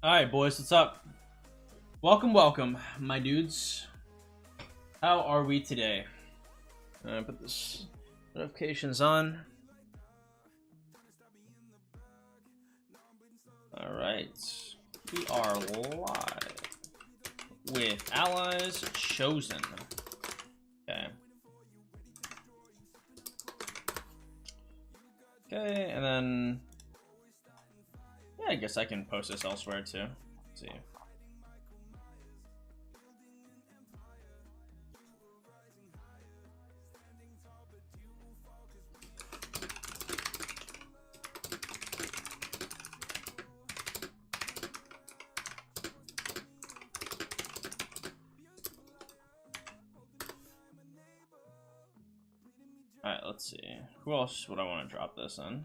Alright, boys, what's up? Welcome, welcome, my dudes. How are we today? Put this notifications on. Alright, we are live with Allies Chosen. Okay. Okay, and then I guess I can post this elsewhere too. Let's see. All right, let's see. Who else would I want to drop this in?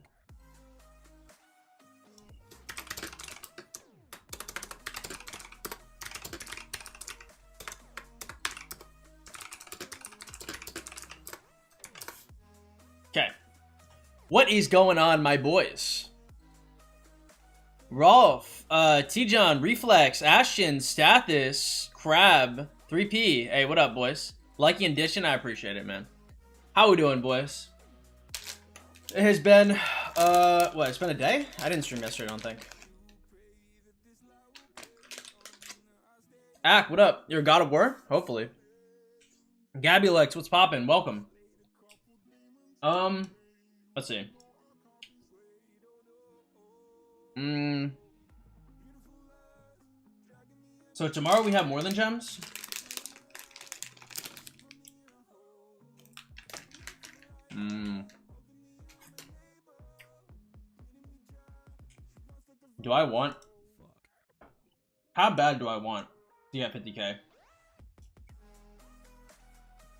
Okay, what is going on, my boys? Rolf, T-John, Reflex, Ashton, Stathis, Crab, 3P. Hey, what up, boys? Liking addition, I appreciate it, man. How we doing, boys? It has been, what, it's been a day? I didn't stream yesterday, I don't think. Ack, what up? You're a God of War? Hopefully. Gabulex, what's poppin'? Welcome. Let's see. So tomorrow we have more than gems? Do I want? How bad do I want to get 50k?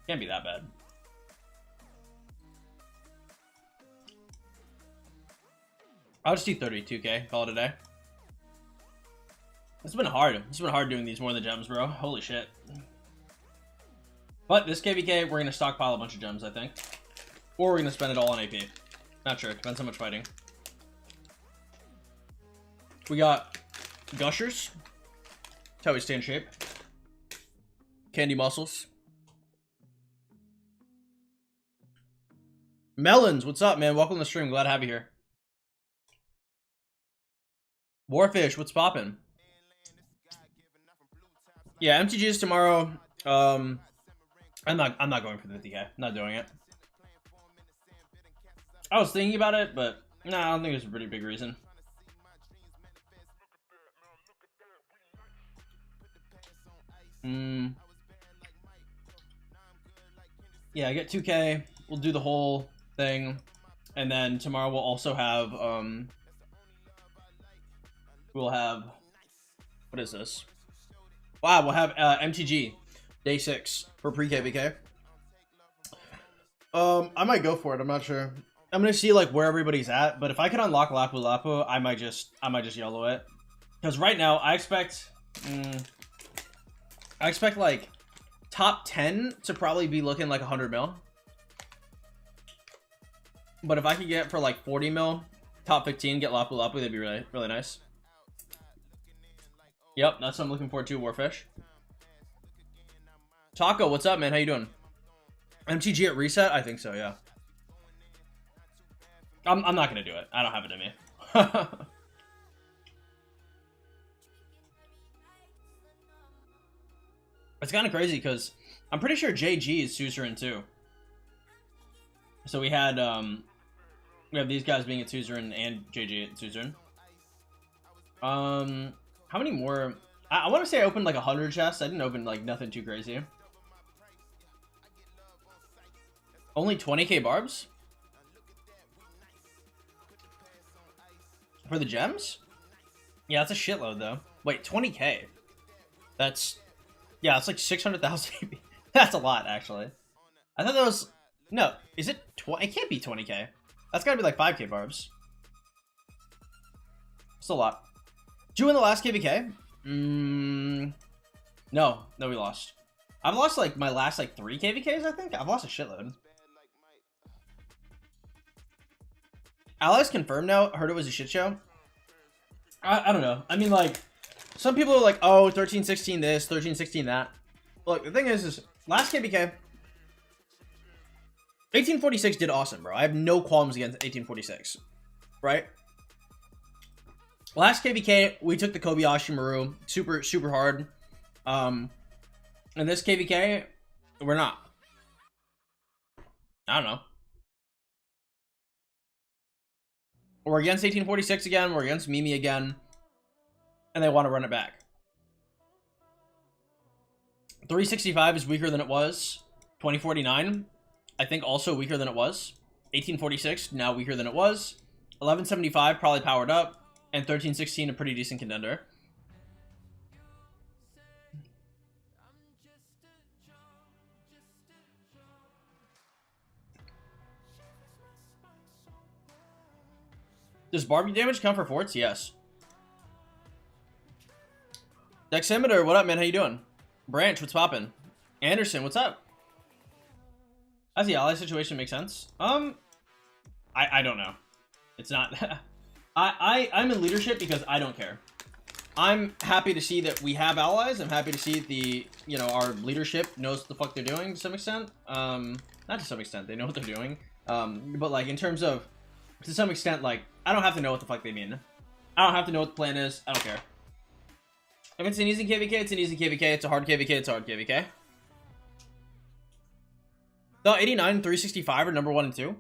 Can't be that bad. I'll just do 32k, call it a day. It's been hard. It's been hard doing these more than gems, bro. Holy shit. But this KVK, we're gonna stockpile a bunch of gems, I think. Or we're gonna spend it all on AP. Not sure, depends how much fighting. We got Gushers. That's how we stay in shape. Candy Muscles. Melons, what's up, man? Welcome to the stream. Glad to have you here. Warfish, what's poppin'? Yeah, MTGs tomorrow. I'm not going for the 50k. Not doing it. I was thinking about it, but nah, I don't think there's a pretty big reason. Yeah, I get 2k. We'll do the whole thing, and then tomorrow we'll also have we'll have, what is this? Wow, we'll have MTG day 6 for pre-KVK. I might go for it. I'm not sure. I'm gonna see like where everybody's at, but if I can unlock Lapu Lapu, I might just YOLO it. Because right now I expect like top 10 to probably be looking like 100 mil. But if I could get for like 40 mil, top 15, get Lapu Lapu, that'd be really nice. Yep, that's what I'm looking forward to, Warfish. Taco, what's up, man? How you doing? MTG at reset? I think so, yeah. I'm not gonna do it. I don't have it in me. It's kind of crazy because I'm pretty sure JG is suzerain too. So we had We have these guys being at suzerain and JJ at suzerain. How many more? I want to say I opened like 100 chests. I didn't open like nothing too crazy. Only 20k barbs? For the gems? Yeah, that's a shitload though. Wait, 20k? That's... Yeah, it's like 600,000. That's a lot, actually. I thought that was... No, is it... It can't be 20k. That's gotta be like 5k barbs. It's a lot. Did you win the last KVK? No, we lost. I've lost like my last like 3 KVKs, I think. I've lost a shitload. Allies confirmed now. Heard it was a shit show. I don't know. I mean, like, some people are like, oh, 13-16 this, 13-16 that. Look, the thing is last KVK, 1846 did awesome, bro. I have no qualms against 1846, right? Last KVK, we took the Kobayashi Maru super hard. And this KVK, we're not. I don't know. We're against 1846 again. We're against Mimi again. And they want to run it back. 365 is weaker than it was. 2049, I think also weaker than it was. 1846, now weaker than it was. 1175, probably powered up. And 1316, a pretty decent contender. Does Barbie damage come for forts? Yes. Deximeter, what up, man? How you doing? Branch, what's poppin'? Anderson, what's up? How's the ally situation make sense? I don't know. It's not... I'm in leadership because I don't care. I'm happy to see that we have allies. I'm happy to see the, you know, our leadership knows what the fuck they're doing to some extent. Not to some extent, they know what they're doing. But like in terms of, to some extent, like, I don't have to know what the fuck they mean. I don't have to know what the plan is. I don't care. If it's an easy KVK, it's an easy KVK. It's a hard KVK, it's a hard KVK. The 89 and 365 are number 1 and 2.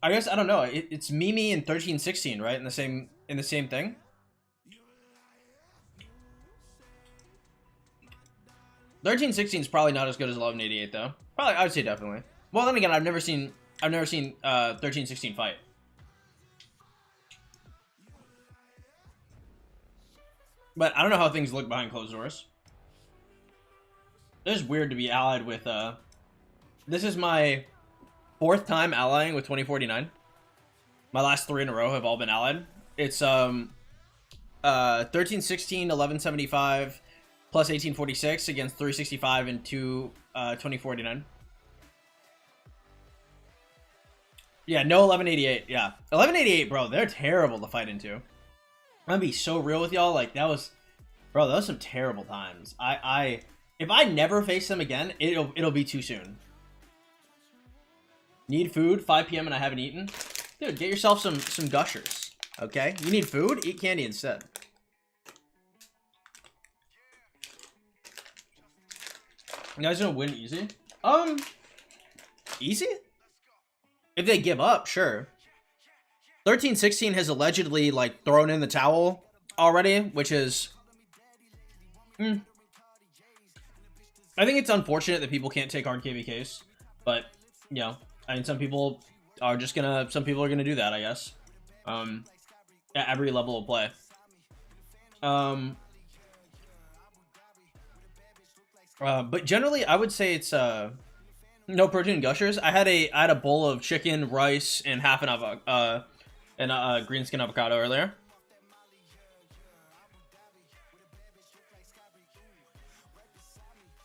I guess I don't know. It's Mimi and 1316, right? In the same thing. Thirteen 16 is probably not as good as 1188 though. Probably, I would say definitely. Well, then again, I've never seen 1316 fight. But I don't know how things look behind closed doors. It's weird to be allied with. This is my 4th time allying with 2049. My last 3 in a row have all been allied. It's 1316, 1175, plus 1846 against 365 and 2049. Yeah, no 1188. Yeah, 1188, bro. They're terrible to fight into. I'm gonna be so real with y'all. Like that was, bro. Those some terrible times. If I never face them again, it'll be too soon. Need food, 5 p.m. and I haven't eaten. Dude, get yourself some gushers, okay? You need food? Eat candy instead. You guys gonna win easy? Easy? If they give up, sure. 1316 has allegedly, like, thrown in the towel already, which is... I think it's unfortunate that people can't take hard KVKs, but, you know, I mean, some people are gonna do that, I guess. At every level of play. But generally, I would say it's, no protein gushers. I had a bowl of chicken, rice, and half an avocado, green skin avocado earlier.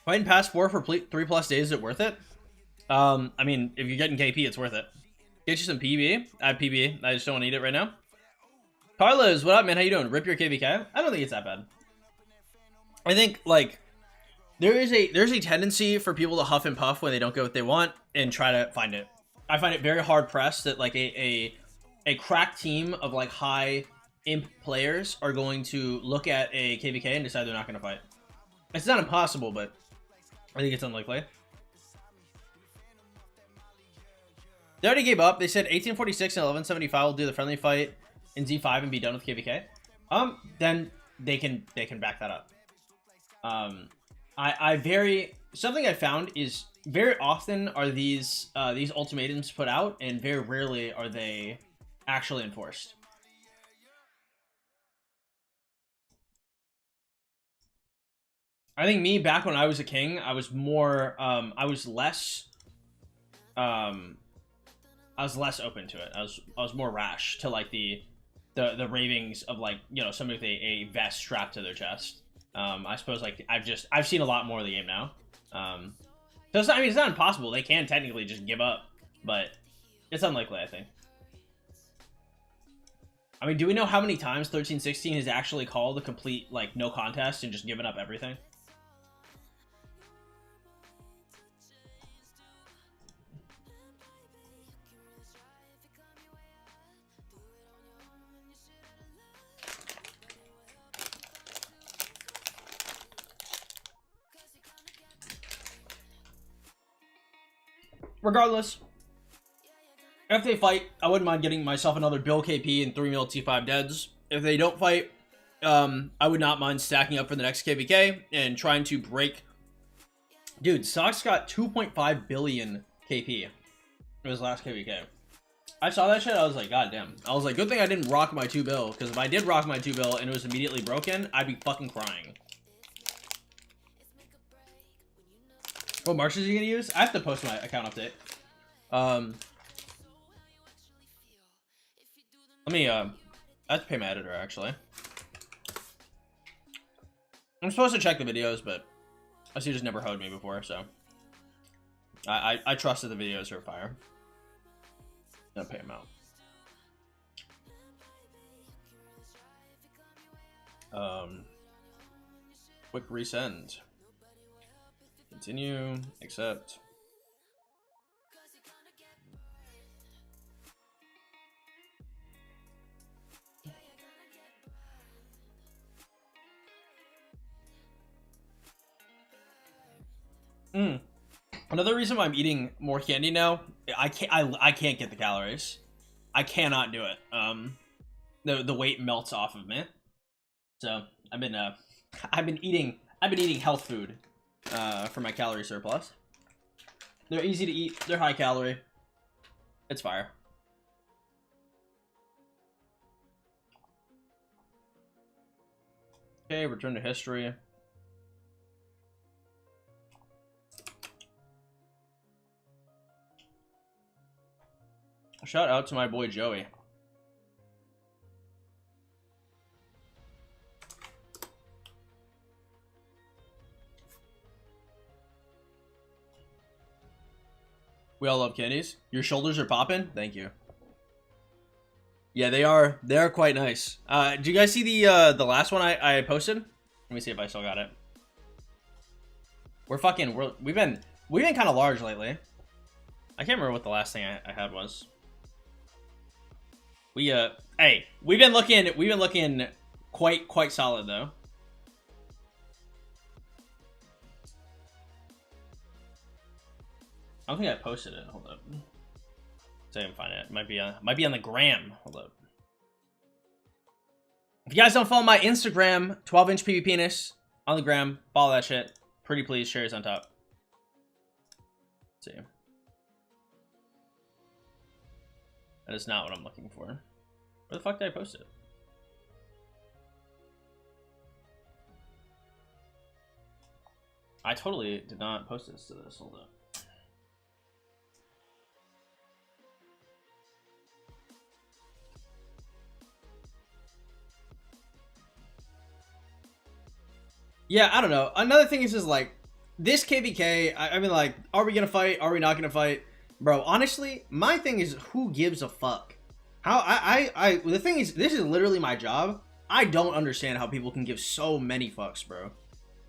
Fighting past 4 for 3+ days, is it worth it? I mean, if you're getting KP, it's worth it. Get you some PB. I have PB. I just don't want to eat it right now. Carlos, what up, man? How you doing? Rip your KVK? I don't think it's that bad. I think, like, there's a tendency for people to huff and puff when they don't get what they want and try to find it. I find it very hard pressed that, like, a crack team of, like, high imp players are going to look at a KVK and decide they're not going to fight. It's not impossible, but I think it's unlikely. They already gave up. They said 1846 and 1175 will do the friendly fight in Z5 and be done with KVK. Then they can back that up. Something I found is very often are these ultimatums put out, and very rarely are they actually enforced. I think me back when I was a king, I was more I was less open to it. I was more rash to like the ravings of, like, you know, somebody with a vest strapped to their chest. I suppose, like, I've seen a lot more of the game now. So it's not, I mean, it's not impossible. They can technically just give up, but it's unlikely, I think. I mean, do we know how many times 1316 has actually called a complete, like, no contest and just given up everything? Regardless, if they fight, I wouldn't mind getting myself another Bill KP and 3 mil T5 deads. If they don't fight, I would not mind stacking up for the next KVK and trying to break. Dude, Sox got 2.5 billion KP in his last KVK. I saw that shit, I was like, god damn. I was like, good thing I didn't rock my 2 bill, because if I did rock my 2 bill and it was immediately broken, I'd be fucking crying. What marks is he gonna use? I have to post my account update. Let me, I have to pay my editor, actually. I'm supposed to check the videos, but I see just never hoed me before, so I trust that the videos are fire. I'm gonna pay him out. Quick resend. Continue, accept. Another reason why I'm eating more candy now, I can't get the calories. I cannot do it. The weight melts off of me. So I've been eating health food for my calorie surplus. They're easy to eat, they're high calorie. It's fire. Okay, return to history. Shout out to my boy Joey. We all love candies. Your shoulders are popping. Thank you. Yeah, they are. They are quite nice. Do you guys see the last one I posted? Let me see if I still got it. We've been kind of large lately. I can't remember what the last thing I had was. Hey, we've been looking quite solid though. I don't think I posted it. Hold up. See if I can find it. It might be on the gram. Hold up. If you guys don't follow my Instagram, 12-inch PB penis on the gram, follow that shit. Pretty please, shares on top. Let's see. That is not what I'm looking for. Where the fuck did I post it? I totally did not post this to this. Hold up. Yeah, I don't know. Another thing is like, this KVK, I mean, like, are we gonna fight? Are we not gonna fight? Bro, honestly, my thing is, who gives a fuck? The thing is, this is literally my job. I don't understand how people can give so many fucks, bro.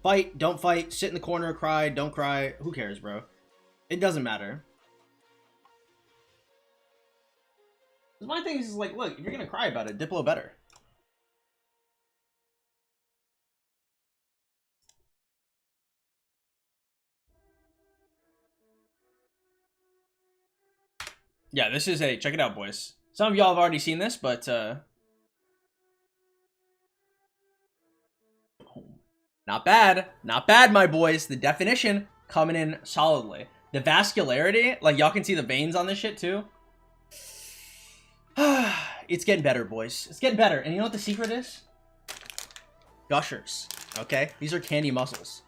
Fight, don't fight, sit in the corner, cry, don't cry. Who cares, bro? It doesn't matter. My thing is like, look, if you're gonna cry about it, Diplo better. Yeah, this is a... Check it out, boys. Some of y'all have already seen this, but... Not bad. Not bad, my boys. The definition coming in solidly. The vascularity, like y'all can see the veins on this shit too. It's getting better, boys. It's getting better. And you know what the secret is? Gushers. Okay? These are candy muscles.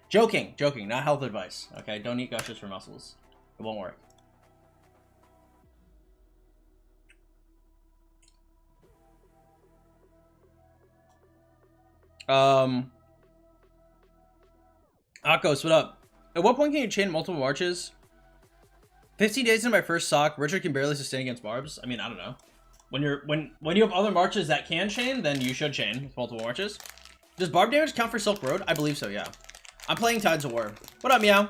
Joking. Joking. Not health advice. Okay? Don't eat Gushers for muscles. It won't work. Akos, what up? At what point can you chain multiple marches? 15 days into my first sock, Richard can barely sustain against barbs. I mean, I don't know. When you have other marches that can chain, then you should chain with multiple marches. Does barb damage count for Silk Road? I believe so, yeah. I'm playing Tides of War. What up, Meow?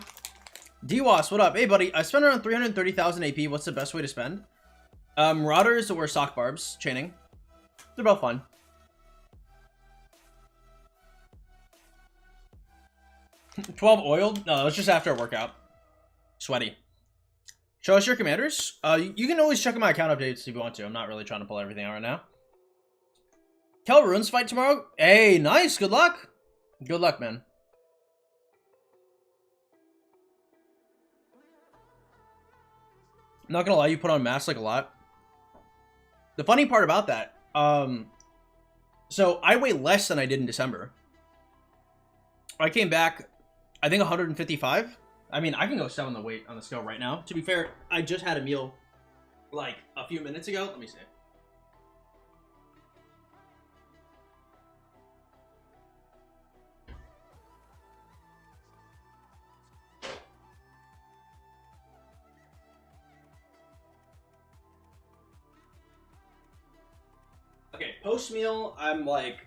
DWAS, what up? Hey, buddy. I spent around 330,000 AP. What's the best way to spend? Marauders or sock barbs, chaining. They're both fun. $12 oiled? No, it's just after a workout. Sweaty. Show us your commanders. You can always check my account updates if you want to. I'm not really trying to pull everything out right now. Kel Runes fight tomorrow? Hey, nice. Good luck. Good luck, man. I'm not gonna lie, you put on mask like a lot. The funny part about that, so I weigh less than I did in December. I came back, I think 155. I mean, I can go 7 the weight on the scale right now. To be fair, I just had a meal like a few minutes ago. Let me see. Okay, post meal, I'm like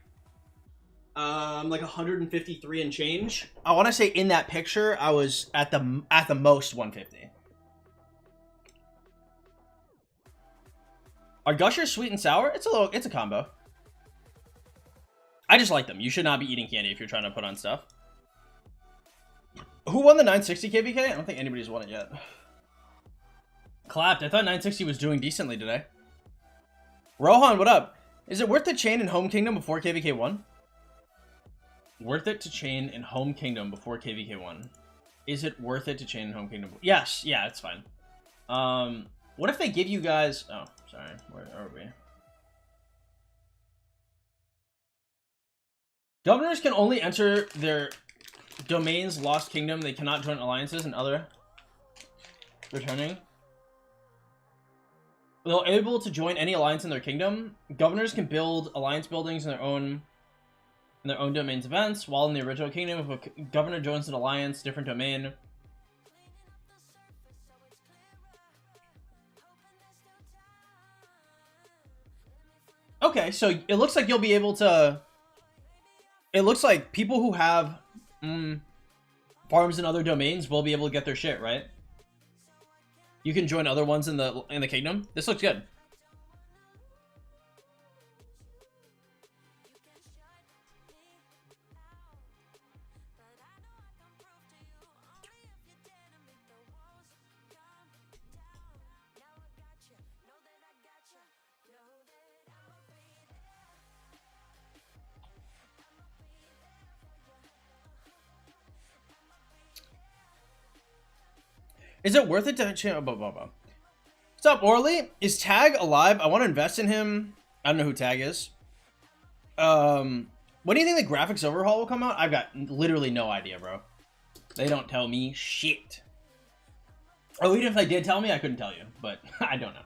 153 and change. I want to say in that picture, I was at the most 150. Are Gushers sweet and sour? It's a combo. I just like them. You should not be eating candy if you're trying to put on stuff. Who won the 960 KVK? I don't think anybody's won it yet. Clapped. I thought 960 was doing decently today. Rohan, what up? Is it worth the chain in Home Kingdom before KVK 1? Worth it to chain in Home Kingdom before KVK 1? Is it worth it to chain in Home Kingdom? Yes, yeah, it's fine. What if they give you guys... Oh, sorry. Where are we? Governors can only enter their domains Lost Kingdom. They cannot join alliances and other returning. They're able to join any alliance in their kingdom. Governors can build alliance buildings in their own domains events, while in the original kingdom, if a governor joins an alliance, different domain. Okay, so it looks like you'll be able to... It looks like people who have farms in other domains will be able to get their shit, right? You can join other ones in the kingdom. This looks good. Is it worth it to... What's up, Orly? Is Tag alive? I want to invest in him. I don't know who Tag is. When do you think the graphics overhaul will come out? I've got literally no idea, bro. They don't tell me shit. Oh, even if they did tell me, I couldn't tell you. But I don't know.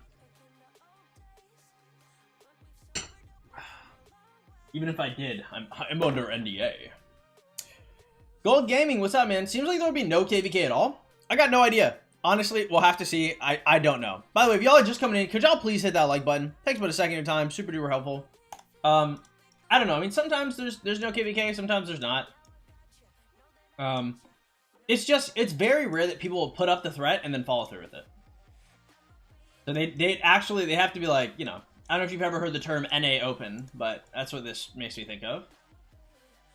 Even if I did, I'm under NDA. Gold Gaming, what's up, man? Seems like there would be no KVK at all. I got no idea. Honestly, we'll have to see. I don't know. By the way, if y'all are just coming in, could y'all please hit that like button? Takes about a second of your time. Super duper helpful. I don't know. I mean, sometimes there's no KVK. Sometimes there's not. It's very rare that people will put up the threat and then follow through with it. So they have to be like, you know, I don't know if you've ever heard the term NA open, but that's what this makes me think of.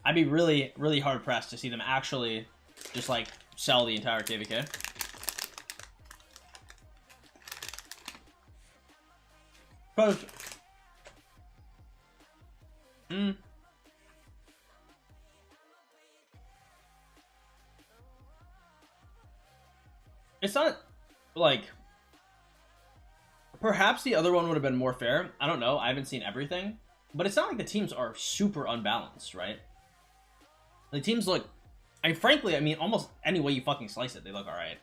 I'd be really, really hard pressed to see them actually just like sell the entire KVK. Because it's not like, perhaps the other one would have been more fair. I don't know. I haven't seen everything, but it's not like the teams are super unbalanced, right? The teams look, frankly, I mean, almost any way you fucking slice it, they look all right.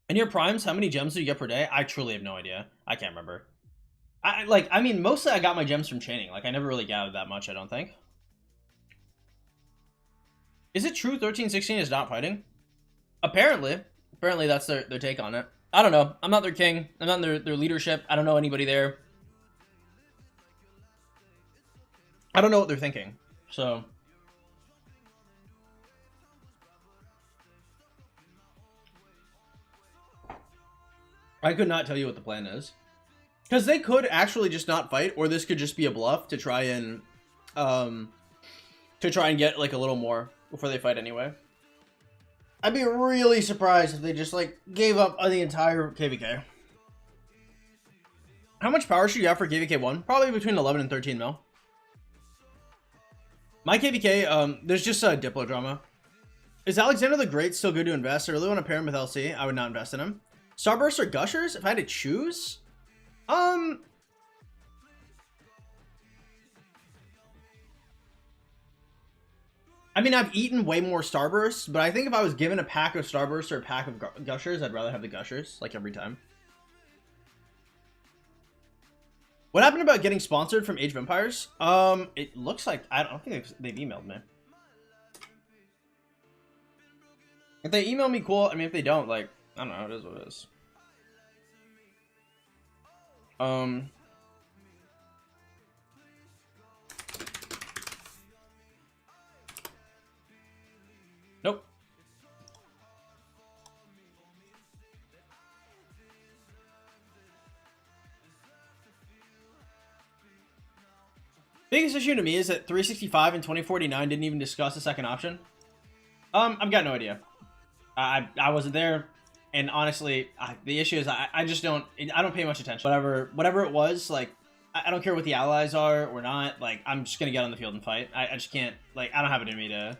In your primes, how many gems do you get per day? I truly have no idea. I can't remember. I mean, mostly I got my gems from chaining. Like, I never really gathered that much, I don't think. Is it true 1316 is not fighting? Apparently that's their take on it. I don't know. I'm not their king. I'm not in their leadership. I don't know anybody there. I don't know what they're thinking. So I could not tell you what the plan is. Because they could actually just not fight, or this could just be a bluff to try and get like a little more before they fight anyway. I'd be really surprised if they just like gave up on the entire KVK. How much power should you have for KVK 1? Probably between 11 and 13 mil. My KVK, there's just a Diplo drama. Is Alexander the Great still good to invest? I really want to pair him with LC. I would not invest in him. Starburst or Gushers? If I had to choose? I mean, I've eaten way more Starbursts, but I think if I was given a pack of Starbursts or a pack of Gushers, I'd rather have the Gushers, like every time. What happened about getting sponsored from Age of Empires? It looks like, I don't think they've emailed me. If they email me, cool. I mean, if they don't, like, I don't know, it is what it is. Nope. Biggest issue to me is that 365 and 2049 didn't even discuss a second option. I've got no idea. I wasn't there, and honestly, the issue is I just don't pay much attention. Whatever it was, like, I don't care what the allies are or not. Like, I'm just gonna get on the field and fight. I just can't, like, I don't have it in me to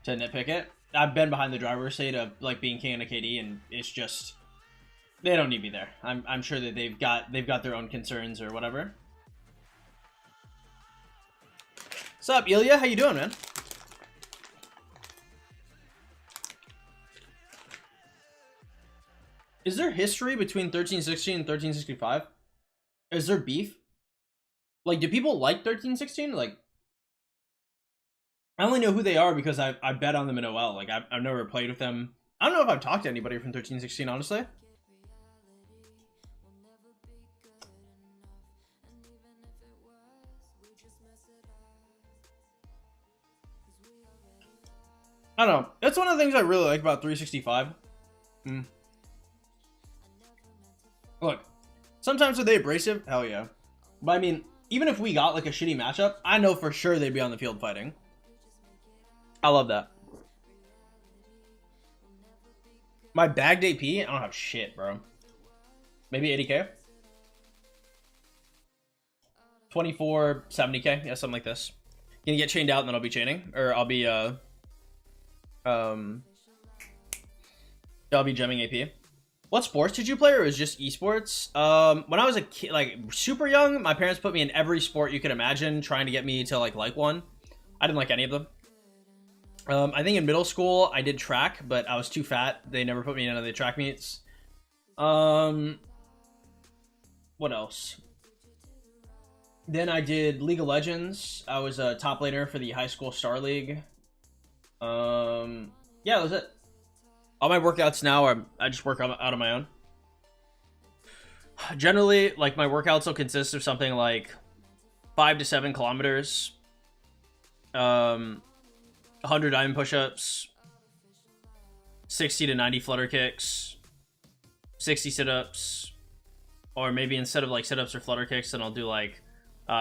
nitpick it. I've been behind the driver's seat of like being king and a KD, and it's just, they don't need me there. I'm sure that they've got their own concerns or whatever. What's up, Ilya? How you doing, man? Is there history between 1316 and 1365? Is there beef? Like, do people like 1316? Like, I only know who they are because I bet on them in OL. Like, I've never played with them. I don't know if I've talked to anybody from 1316, honestly. I don't know. That's one of the things I really like about 365. Look, sometimes are they abrasive? Hell yeah. But I mean, even if we got like a shitty matchup, I know for sure they'd be on the field fighting. I love that. My bagged AP? I don't have shit, bro. Maybe 80k? 24, 70k? Yeah, something like this. Gonna get chained out and then I'll be chaining. Or I'll be, gemming AP. What sports did you play, or was just esports? When I was a kid, like super young, my parents put me in every sport you could imagine, trying to get me to like one. I didn't like any of them. I think in middle school I did track, but I was too fat. They never put me in any of the track meets. What else? Then I did League of Legends. I was a top laner for the high school star league. Yeah, that was it. All my workouts now are, I just work out on my own. Generally, like, my workouts will consist of something like 5 to 7 kilometers, 100 diamond push-ups, 60 to 90 flutter kicks, 60 sit-ups, Or maybe instead of like sit-ups or flutter kicks, then I'll do like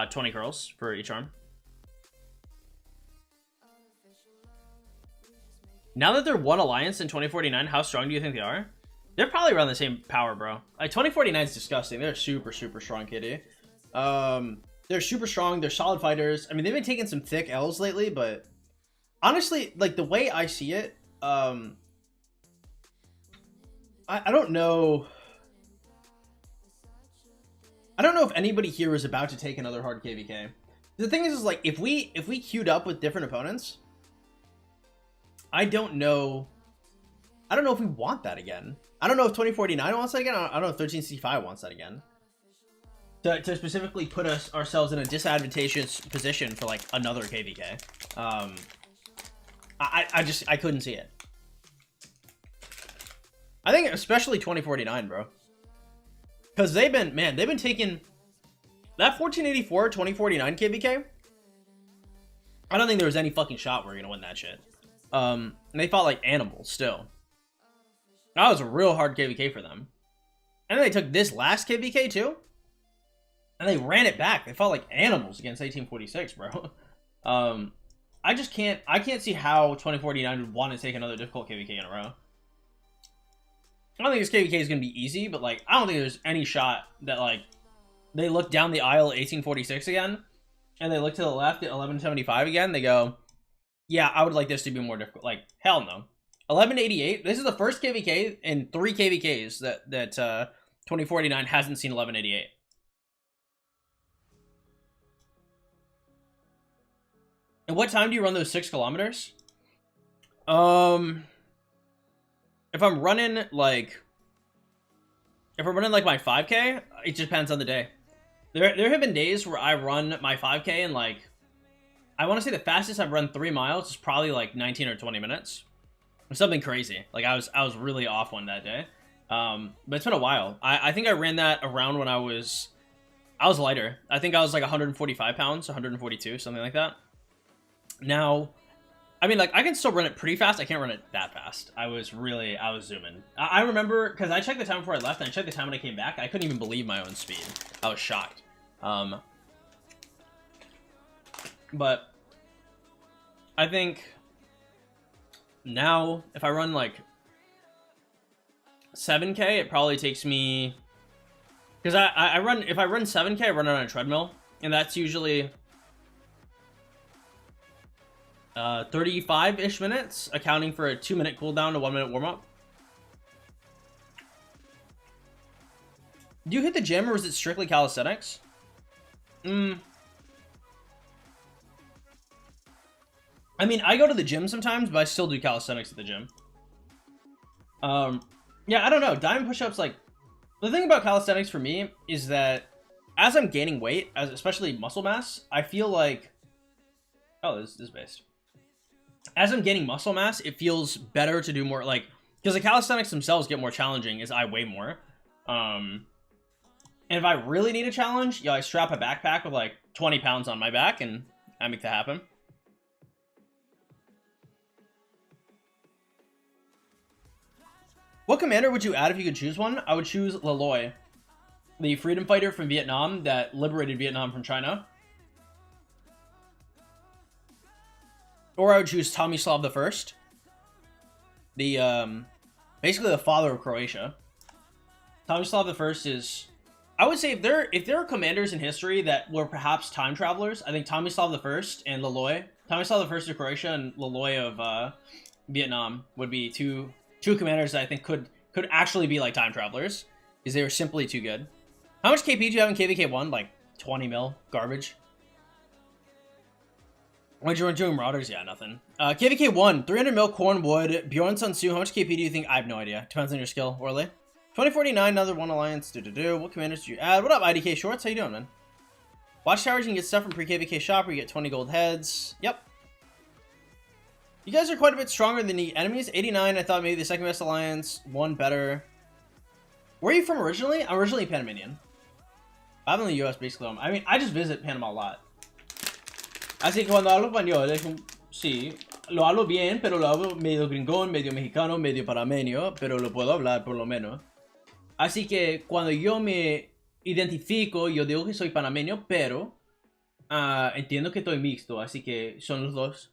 20 curls for each arm. Now that they're one alliance in 2049, how strong do you think they are? They're probably around the same power, bro. Like 2049 is disgusting. They're super strong, KD. They're super strong. They're solid fighters. I mean, they've been taking some thick L's lately, but honestly, like the way I see it, I don't know. I don't know if anybody here is about to take another hard KVK. The thing is like if we queued up with different opponents, I don't know if we want that again. I don't know if 2049 wants that again. I don't know if 1365 wants that again. To specifically put ourselves in a disadvantageous position for like another KVK. I couldn't see it. I think especially 2049, bro. Because they've been taking that 1484 2049 KVK. I don't think there was any fucking shot we're gonna win that shit. And they fought like animals still. That was a real hard KVK for them. And then they took this last KVK too. And they ran it back. They fought like animals against 1846, bro. I can't see how 2049 would want to take another difficult KVK in a row. I don't think this KVK is going to be easy, but like, I don't think there's any shot that like, they look down the aisle at 1846 again, and they look to the left at 1175 again, they go, yeah, I would like this to be more difficult. Like, hell no. 1188, this is the first KVK in 3 KVKs that 2049 hasn't seen 1188. And what time do you run those 6 kilometers? If I'm running like my 5K, it just depends on the day. There have been days where I run my 5K and like, I want to say the fastest I've run 3 miles is probably like 19 or 20 minutes. Or something crazy. Like I was really off one that day. But it's been a while. I think I ran that around when I was lighter. I think I was like 145 pounds, 142, something like that. Now, I mean, like, I can still run it pretty fast. I can't run it that fast. I was zooming. I remember, because I checked the time before I left, and I checked the time when I came back. I couldn't even believe my own speed. I was shocked. But I think now, if I run, like, 7K, it probably takes me... Because if I run 7K, I run it on a treadmill, and that's usually... 35-ish minutes, accounting for a 2-minute cooldown to 1-minute warm-up. Do you hit the gym, or is it strictly calisthenics? I mean, I go to the gym sometimes, but I still do calisthenics at the gym. Yeah, I don't know. Diamond push-ups, like... The thing about calisthenics for me is that as I'm gaining weight, especially muscle mass, I feel like... Oh, this is based. As I'm gaining muscle mass, it feels better to do more, like, because the calisthenics themselves get more challenging as I weigh more. And if I really need a challenge, I strap a backpack with like 20 pounds on my back, and I make that happen. What commander would you add if you could choose one? I would choose Laloy, the freedom fighter from Vietnam that liberated Vietnam from China. Or I would choose Tomislav I, the basically the father of Croatia. Tomislav I is, I would say, if there are commanders in history that were perhaps time travelers, I think Tomislav I and Laloy, Tomislav I of Croatia and Laloy of Vietnam would be two commanders that I think could actually be like time travelers, because they were simply too good. How much KP do you have in KVK1? Like 20 mil garbage. What you doing, Marauders? Yeah, nothing. KVK1, 300 mil Cornwood, Bjorn Sun Tzu. How much KP do you think? I have no idea. Depends on your skill, Orly. 2049, another one alliance. What commanders do you add? What up, IDK Shorts? How you doing, man? Watchtowers, you can get stuff from pre-KVK shop where you get 20 gold heads. Yep. You guys are quite a bit stronger than the enemies. 89, I thought maybe the second best alliance. One better. Where are you from originally? I'm originally Panamanian. I'm in the US basically. I mean, I just visit Panama a lot. Así que cuando hablo español es un... Sí, lo hablo bien, pero lo hablo medio gringón, medio mexicano, medio panameño, pero lo puedo hablar por lo menos. Así que cuando yo me identifico, yo digo que soy panameño, pero entiendo que estoy mixto, así que son los dos.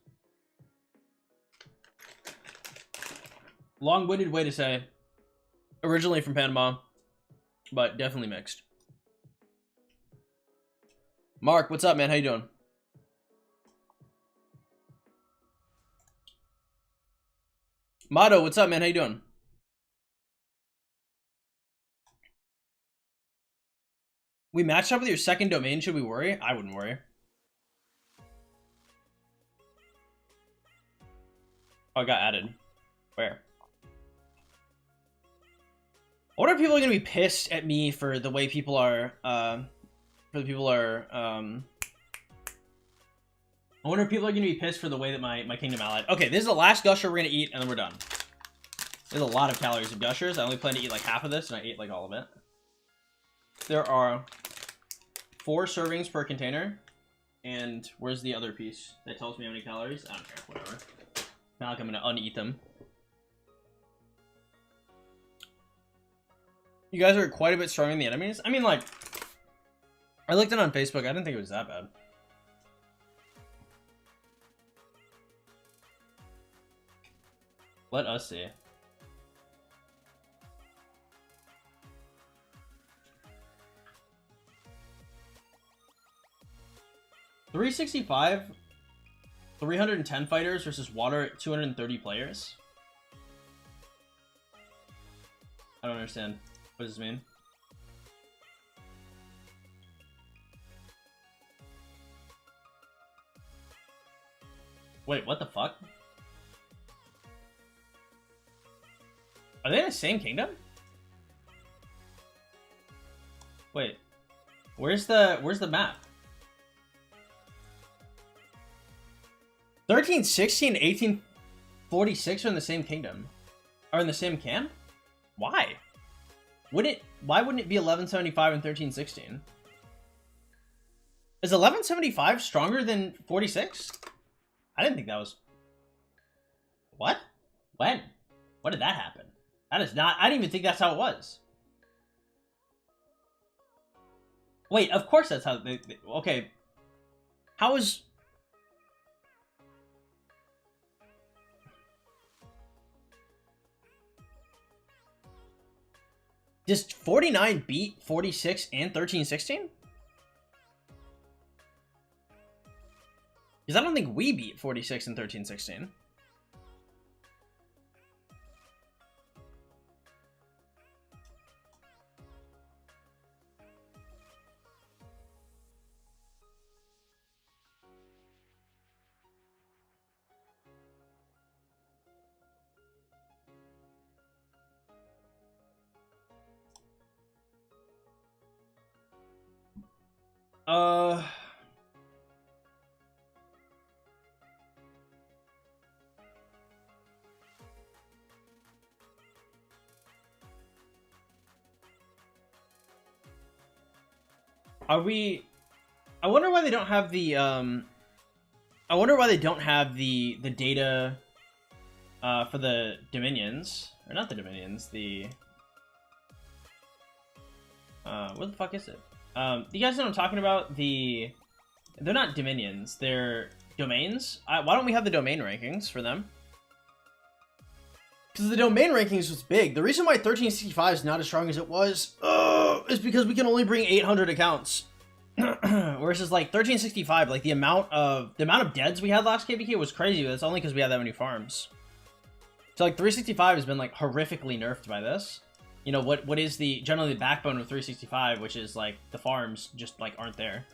Long-winded way to say originally from Panama, but definitely mixed. Mark, what's up, man? How you doing? Motto, what's up, man? How you doing? We matched up with your second domain. Should we worry? I wouldn't worry. Oh, I got added. Where? I wonder if people are gonna be pissed at me for the way people are, I wonder if people are gonna be pissed for the way that my Kingdom allied. Okay, this is the last Gusher we're gonna eat, and then we're done. There's a lot of calories of Gushers. I only plan to eat like half of this, and I ate like all of it. There are 4 servings per container. And where's the other piece that tells me how many calories? I don't care, whatever. Not like I'm gonna uneat them. You guys are quite a bit stronger than the enemies. I mean, like, I looked it on Facebook. I didn't think it was that bad. Let us see. $365, 310 fighters versus water at 230 players. I don't understand. What does this mean? Wait, what the fuck? Are they in the same kingdom? Wait. Where's the map? 1316, 1846 are in the same kingdom. Are in the same camp? Why? Why wouldn't it be 1175 and 1316? Is 1175 stronger than 46? I didn't think that was... What? When? What did that happen? That is not... I didn't even think that's how it was. Wait, of course that's how... Okay. How is... Does 49 beat 46 and 1316? Because I don't think we beat 46 and 1316. Are we... I wonder why they don't have the, I wonder why they don't have the data, for the Dominions. Or not the Dominions, the... what the fuck is it? You guys know what I'm talking about? They're not Dominions, they're domains. Why don't we have the domain rankings for them? Because the domain rankings was big. The reason why 1365 is not as strong as it was is because we can only bring 800 accounts. Whereas like 1365, like the amount of deads we had last KVK was crazy, but it's only because we had that many farms. So like 365 has been like horrifically nerfed by this. You know, what is generally the backbone of 365, which is like the farms just like aren't there.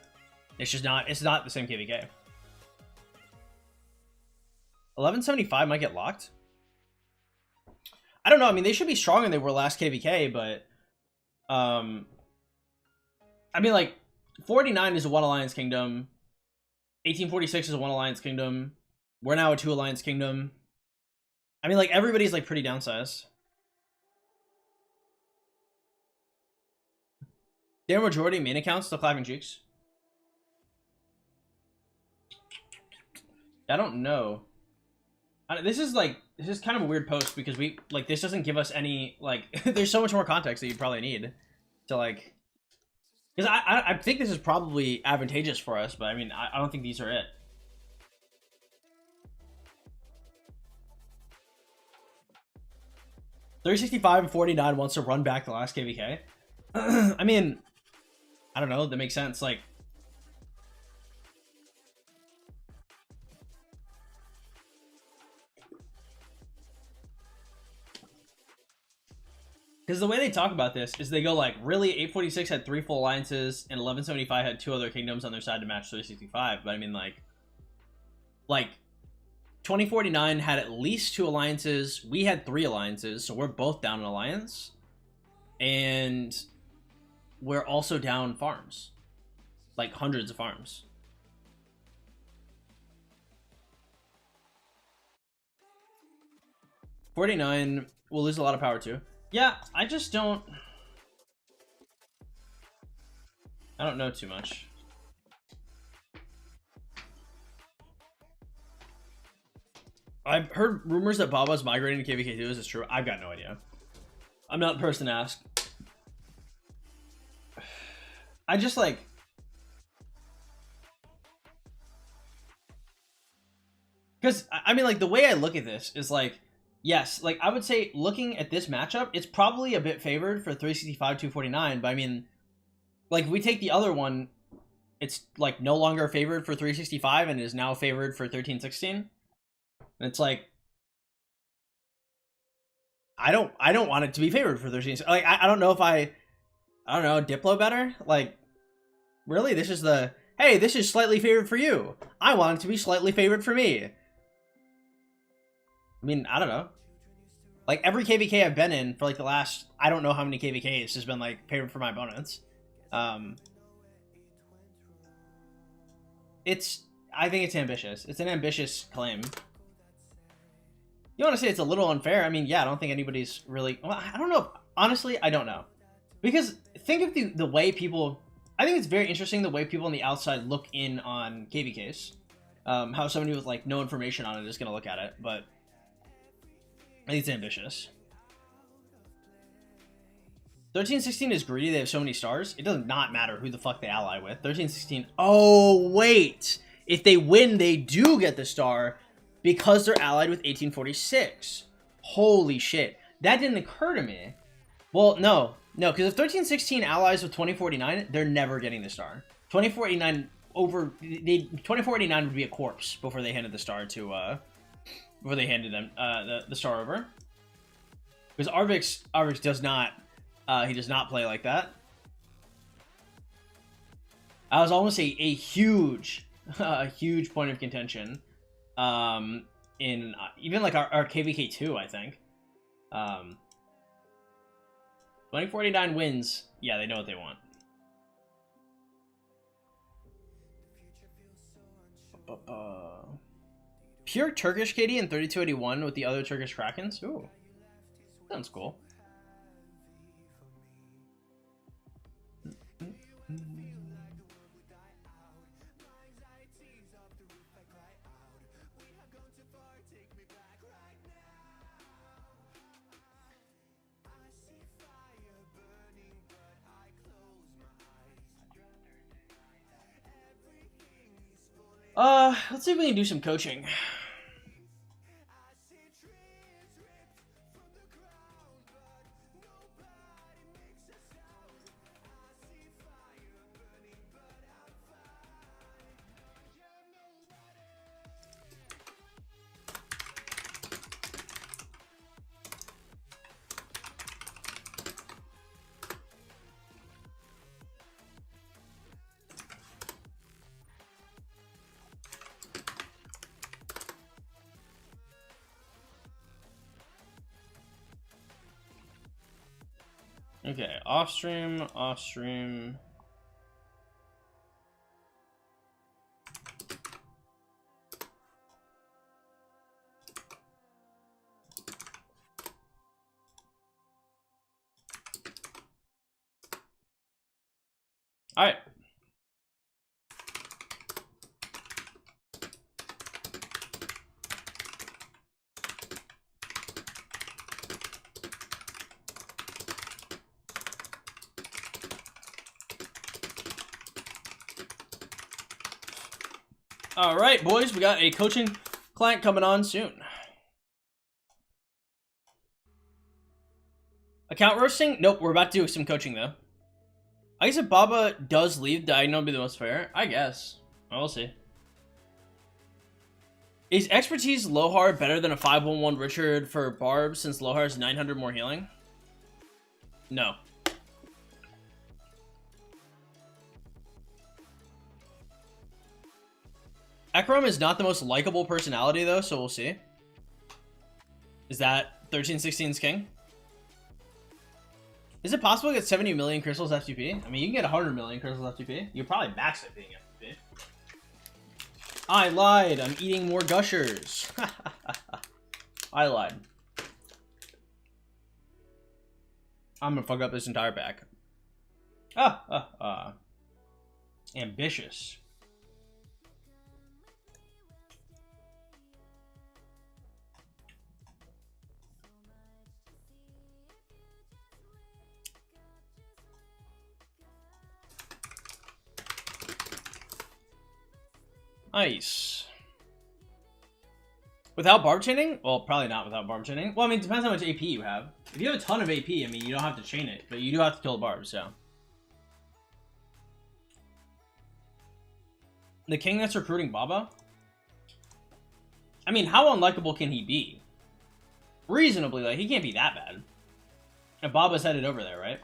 It's not the same KVK. 1175 might get locked. I don't know. I mean, they should be stronger than they were last KVK, but I mean, like 49 is a 1 Alliance Kingdom. 1846 is a 1 Alliance Kingdom. We're now a 2 Alliance Kingdom. I mean, like everybody's like pretty downsized. Their majority main accounts still clapping cheeks. I don't know. This is kind of a weird post because this doesn't give us any, like, there's so much more context that you probably need to, like, Because I think this is probably advantageous for us, but I mean, I don't think these are it. $365 and 49 wants to run back the last KVK. I mean, I don't know. That makes sense. Like, because the way they talk about this is they go like, really, 846 had 3 full alliances, and 1175 had 2 other kingdoms on their side to match 365. But I mean, like 2049 had at least 2 alliances. We had 3 alliances, so we're both down an alliance, and we're also down farms, like hundreds of farms. '49 will lose a lot of power too. Yeah, I just don't know too much. I've heard rumors that Baba's migrating to KVK2. Is this true? I've got no idea. I'm not the person to ask. I just like... Because, I mean, like, the way I look at this is like, yes, like, I would say looking at this matchup, it's probably a bit favored for 365, 249, but I mean, like, if we take the other one, it's, like, no longer favored for 365 and is now favored for 1316. And it's like, I don't want it to be favored for 13. Like, I don't know if I don't know, Diplo better? Like, really? This is the, hey, this is slightly favored for you. I want it to be slightly favored for me. I mean, I don't know. Like, every KVK I've been in for, like, the last, I don't know how many KVKs has been, like, favored for my opponents. I think it's ambitious. It's an ambitious claim. You want to say it's a little unfair? I mean, yeah, I don't think anybody's really, well, I don't know. Honestly, I don't know. Because think of the way people, I think it's very interesting the way people on the outside look in on KVKs. How somebody with, like, no information on it is going to look at it, but I think it's ambitious. 1316 is greedy. They have so many stars. It does not matter who the fuck they ally with. 1316. Oh, wait. If they win, they do get the star because they're allied with 1846. Holy shit. That didn't occur to me. Well, no. No, because if 1316 allies with 2049, they're never getting the star. 2049 2049 would be a corpse before they handed the star to before they handed them the star over. Because Arvix does not he does not play like that. I was almost a huge huge point of contention in even like our KVK2, I think. 2049 wins. Yeah, they know what they want. Pure Turkish KD in 3281 with the other Turkish Krakens. Ooh, sounds cool. Let's see if we can do some coaching. Okay, off stream. All right. All right, boys, we got a coaching client coming on soon. Account roasting? Nope, we're about to do some coaching, though. I guess if Baba does leave, Diagonal would be the most fair. I guess. We'll see. Is Expertise Lohar better than a 511 Richard for Barb since Lohar's 900 more healing? No. Ekram is not the most likable personality, though, so we'll see. Is that 1316's king? Is it possible to get 70 million crystals F2P? I mean, you can get 100 million crystals F2P. You probably max it being F2P. I lied. I'm eating more gushers. I lied. I'm gonna fuck up this entire pack. Ambitious. Nice. Without barb chaining? Well, probably not without barb chaining. Well, I mean, it depends how much AP you have. If you have a ton of AP, I mean, you don't have to chain it, but you do have to kill barbs, so. The king that's recruiting Baba? I mean, how unlikable can he be? Reasonably, like, he can't be that bad. And Baba's headed over there, right?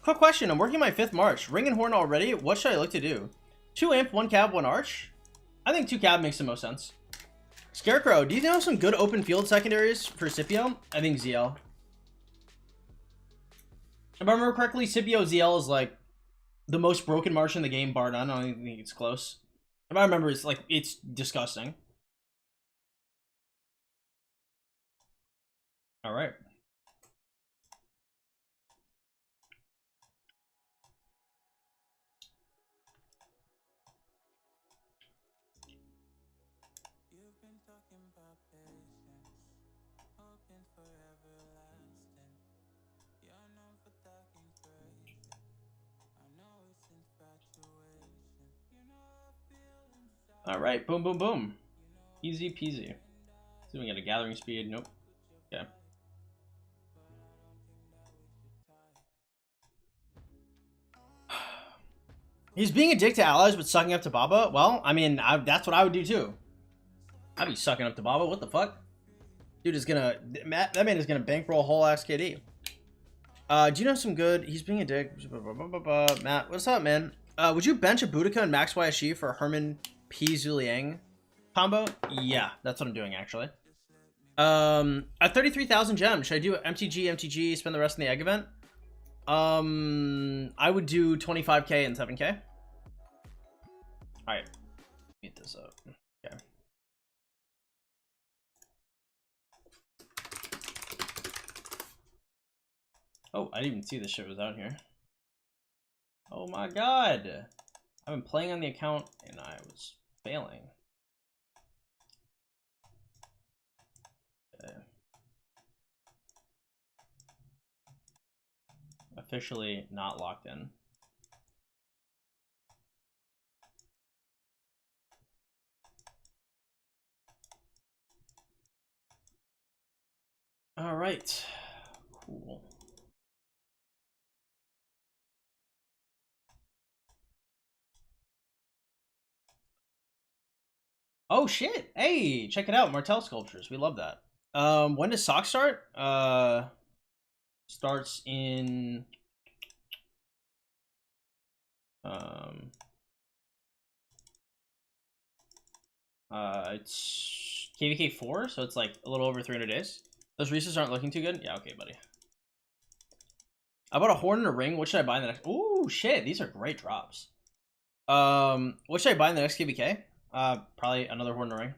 Quick question, I'm working my 5th march. Ring and horn already? What should I look to do? 2 imp, 1 cab, 1 arch? I think 2 cab makes the most sense. Scarecrow, do you know some good open field secondaries for Scipio? I think ZL. If I remember correctly, Scipio ZL is like the most broken march in the game, bar none. I don't think it's close. If I remember, it's like, it's disgusting. Alright. All right, boom, boom, boom. Easy peasy. So we got a gathering speed. Nope. Okay. He's being a dick to allies, but sucking up to Baba. Well, I mean, that's what I would do too. I'd be sucking up to Baba. What the fuck? Dude is gonna. That man is gonna bankroll whole ass KD. Do you know some good? He's being a dick. Matt, what's up, man? Would you bench a Boudica and max YSG for Herman P. Zuliang combo? Yeah, that's what I'm doing actually. At 33,000 gems, should I do MTG, spend the rest in the egg event? I would do 25k and 7k. Alright. Get this up. Okay. Oh, I didn't even see this shit was out here. Oh my god. I've been playing on the account and I was failing. Okay. Officially not locked in. All right. Cool. Oh shit! Hey, check it out, Martel sculptures. We love that. When does Sock start? Starts in it's KVK 4, so it's like a little over 300 days. Those resets aren't looking too good. Yeah, okay, buddy. I bought a horn and a ring. What should I buy in the next? Ooh, shit! These are great drops. What should I buy in the next KVK? Probably another horn and a ring.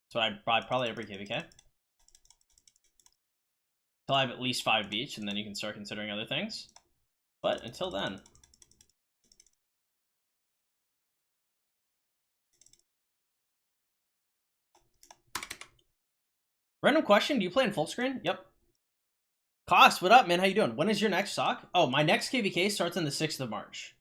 So I'd buy probably every KVK. Till I have at least 5 beach, and then you can start considering other things. But until then. Random question, do you play in full screen? Yep. Cost, what up, man? How you doing? When is your next sock? Oh, my next KVK starts on the 6th of March.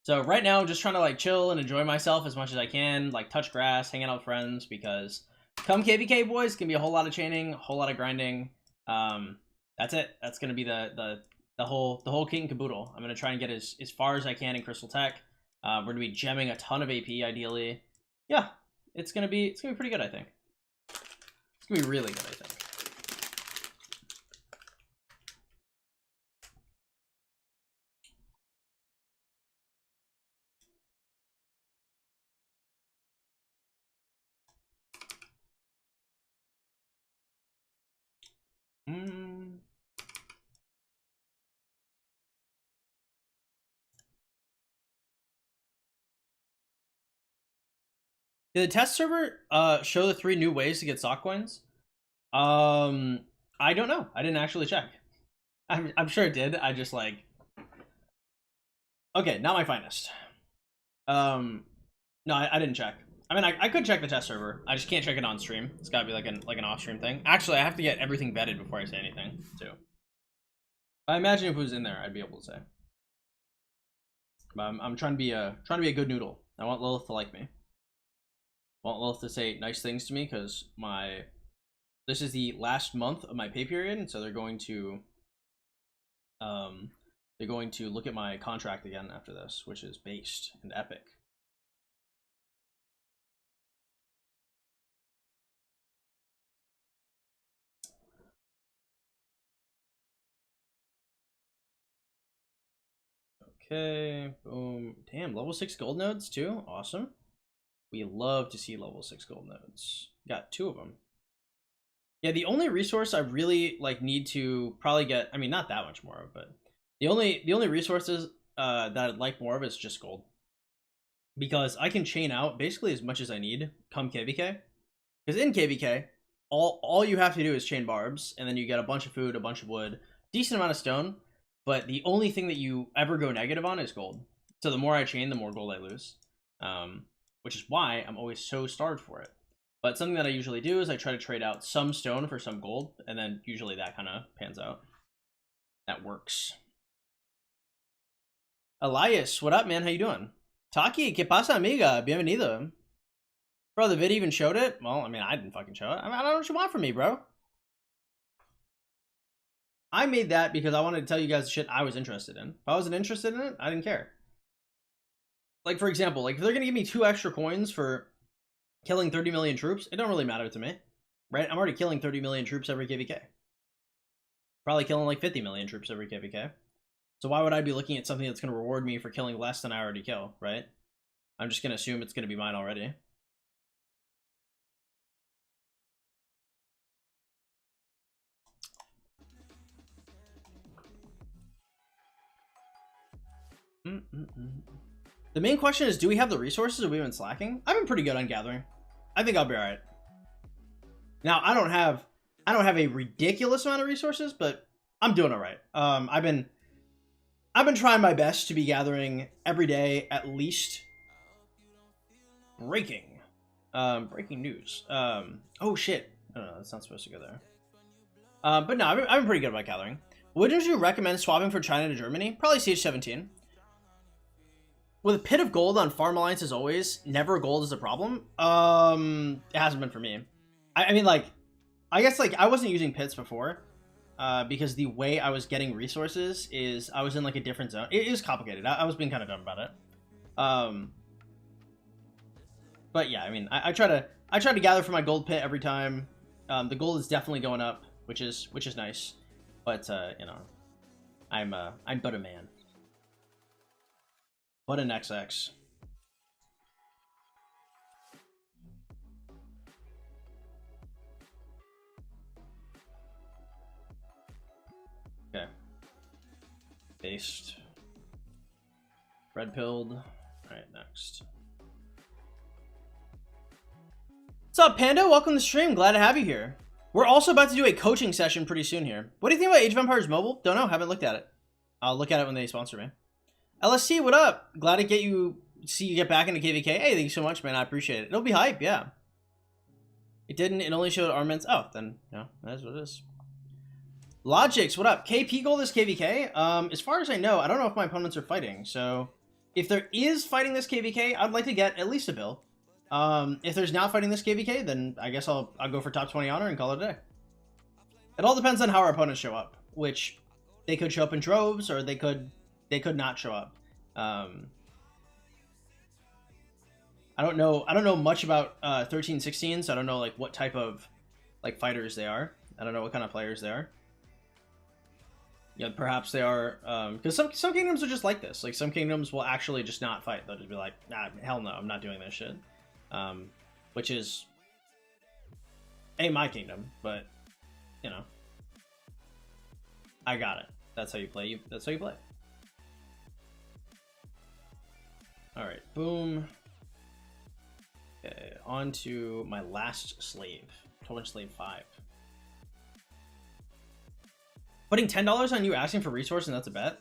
So right now, I'm just trying to like chill and enjoy myself as much as I can, like touch grass, hang out with friends, because come KVK, boys, it's gonna be a whole lot of chaining, a whole lot of grinding. That's it. That's gonna be the whole kit and caboodle. I'm gonna try and get as far as I can in Crystal Tech. We're gonna be gemming a ton of AP, ideally. Yeah, it's gonna be pretty good, I think. It's gonna be really good, I think. Did the test server show the 3 new ways to get sock coins? I don't know. I didn't actually check. I'm sure it did. I just like. Okay, not my finest. No, I didn't check. I mean, I could check the test server. I just can't check it on stream. It's gotta be like an off-stream thing. Actually, I have to get everything vetted before I say anything, too. I imagine if it was in there, I'd be able to say. But I'm trying to be a good noodle. I want Lilith to like me. I want Lilith to say nice things to me because this is the last month of my pay period, and so they're going to look at my contract again after this, which is based and epic. Okay, boom. Damn, level 6 gold nodes too? Awesome. We love to see level 6 gold nodes. Got 2 of them. Yeah, the only resource I really like need to probably get, I mean, not that much more, but the only resources that I'd like more of is just gold. Because I can chain out basically as much as I need come KVK. Because in KVK, all you have to do is chain barbs, and then you get a bunch of food, a bunch of wood, decent amount of stone, but the only thing that you ever go negative on is gold. So the more I chain, the more gold I lose. Which is why I'm always so starved for it. But something that I usually do is I try to trade out some stone for some gold, and then usually that kind of pans out. That works. Elias, what up, man? How you doing? Taki, ¿qué pasa, amiga? Bienvenido. Bro, the vid even showed it? Well, I mean, I didn't fucking show it. I don't know what you want from me, bro. I made that because I wanted to tell you guys the shit I was interested in. If I wasn't interested in it, I didn't care. Like, for example, like if they're gonna give me 2 extra coins for killing 30 million troops, it don't really matter to me, right? I'm already killing 30 million troops every KVK. Probably killing like 50 million troops every KVK. So why would I be looking at something that's going to reward me for killing less than I already kill, right? I'm just going to assume it's going to be mine already. The main question is, do we have the resources or have we been slacking? I've been pretty good on gathering. I think I'll be alright. Now, I don't have a ridiculous amount of resources, but I'm doing alright. I've been trying my best to be gathering every day at least. Breaking news. Oh shit. No, that's not supposed to go there. But no, I've been pretty good about gathering. Wouldn't you recommend swapping for China to Germany? Probably CH17. With a pit of gold on Farm Alliance as always, never gold is a problem. It hasn't been for me. I mean, like, I guess, like, I wasn't using pits before. Because the way I was getting resources is I was in, like, a different zone. It is complicated. I was being kind of dumb about it. But yeah, I mean, I try to gather for my gold pit every time. The gold is definitely going up, which is nice. But, you know, I'm but a man. But an XX. Okay. Based. Red pilled. Alright, next. What's up, Panda? Welcome to the stream. Glad to have you here. We're also about to do a coaching session pretty soon here. What do you think about Age of Empires Mobile? Don't know. Haven't looked at it. I'll look at it when they sponsor me. LSC, what up? Glad to see you get back into KVK. Hey, thank you so much, man. I appreciate it. It'll be hype, yeah. It didn't. It only showed armaments. Oh, then, no, that's what it is. Logics, what up? KP Gold is KVK. As far as I know, I don't know if my opponents are fighting. So, if there is fighting this KVK, I'd like to get at least a bill. If there's not fighting this KVK, then I guess I'll go for top 20 honor and call it a day. It all depends on how our opponents show up, which they could show up in droves or they could not show up. I don't know much about 13-16, so I don't know like what type of like fighters they are. I don't know what kind of players they are. Yeah, perhaps they are, because some kingdoms are just like this. Like, some kingdoms will actually just not fight. They'll just be like, nah, hell no, I'm not doing this shit. Which is, my kingdom, but, you know. I got it. That's how you play. That's how you play. Alright, boom. Okay, on to my last slave. Torrent Slave 5. Putting $10 on you asking for resources, and that's a bet?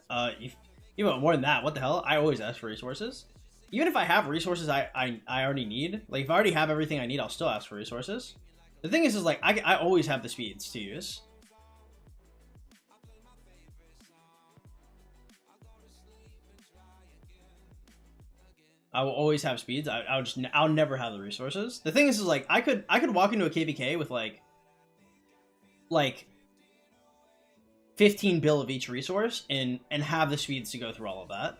Even more than that, what the hell? I always ask for resources. Even if I have resources I already need, like if I already have everything I need, I'll still ask for resources. The thing is like, I always have the speeds to use. I will always have speeds. I'll never have the resources. The thing is like, I could walk into a KVK with like 15 bill of each resource and have the speeds to go through all of that.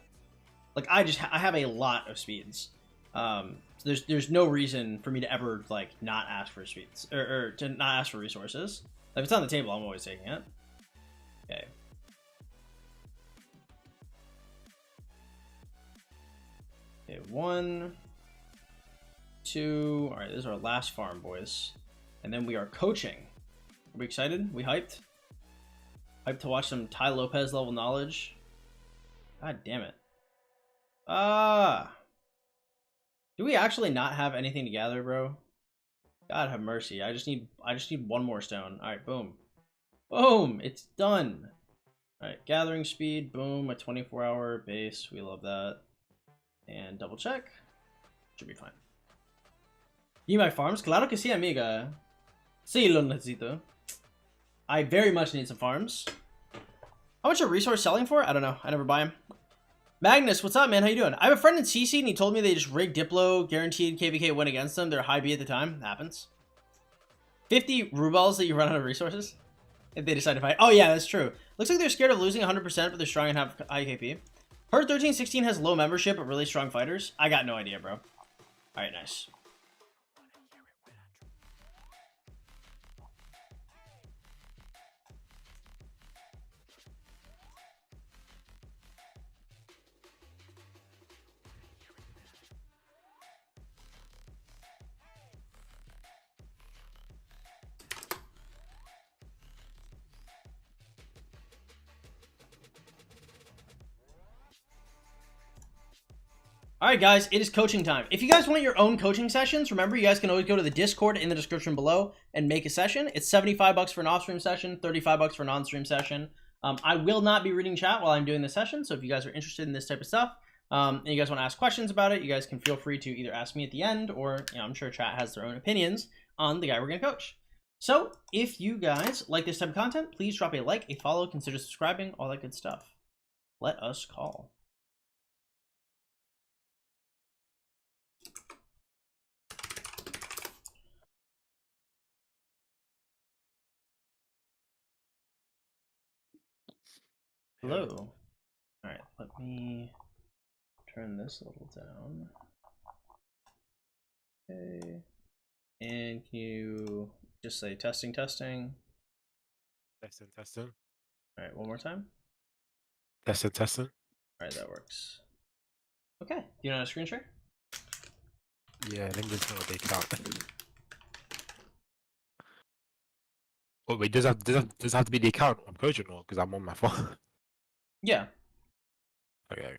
Like I have a lot of speeds. So there's no reason for me to ever like not ask for speeds or to not ask for resources. If it's on the table, I'm always taking it. Okay. Okay, 1, 2. All right, this is our last farm, boys, and then we are coaching. Are we excited? We hyped? Hyped to watch some Ty Lopez level knowledge. God damn it. Do we actually not have anything to gather, bro? God have mercy. I just need one more stone. Alright, boom. Boom! It's done. Alright, gathering speed, boom, a 24-hour base. We love that. And double check. Should be fine. Need my farms? Claro que sí, amiga. Sí, lo necesito. I very much need some farms. How much are resource selling for? I don't know. I never buy them. Magnus, what's up, man? How you doing? I have a friend in CC, and he told me they just rigged Diplo, guaranteed KVK win against them. They're high B at the time. Happens. 50 rubles that you run out of resources if they decide to fight. Oh, yeah, that's true. Looks like they're scared of losing 100%, but they're strong and have high KP. Heard 13-16 has low membership, but really strong fighters. I got no idea, bro. All right, nice. Alright guys, it is coaching time. If you guys want your own coaching sessions, remember you guys can always go to the Discord in the description below and make a session. It's 75 bucks for an off-stream session, 35 bucks for a non-stream session. I will not be reading chat while I'm doing this session, so if you guys are interested in this type of stuff, and you guys want to ask questions about it, you guys can feel free to either ask me at the end, or I'm sure chat has their own opinions on the guy we're going to coach. So, if you guys like this type of content, please drop a like, a follow, consider subscribing, all that good stuff. Let us call. Hello. Alright, let me turn this a little down. Okay. And can you just say testing, testing? Testing, testing. Alright, one more time. Testing, testing. Alright, that works. Okay. Do you know how to screen share? Yeah, let me just know what they count. Oh, wait, does it have to be the account I'm coaching or because I'm on my phone? Yeah. Okay.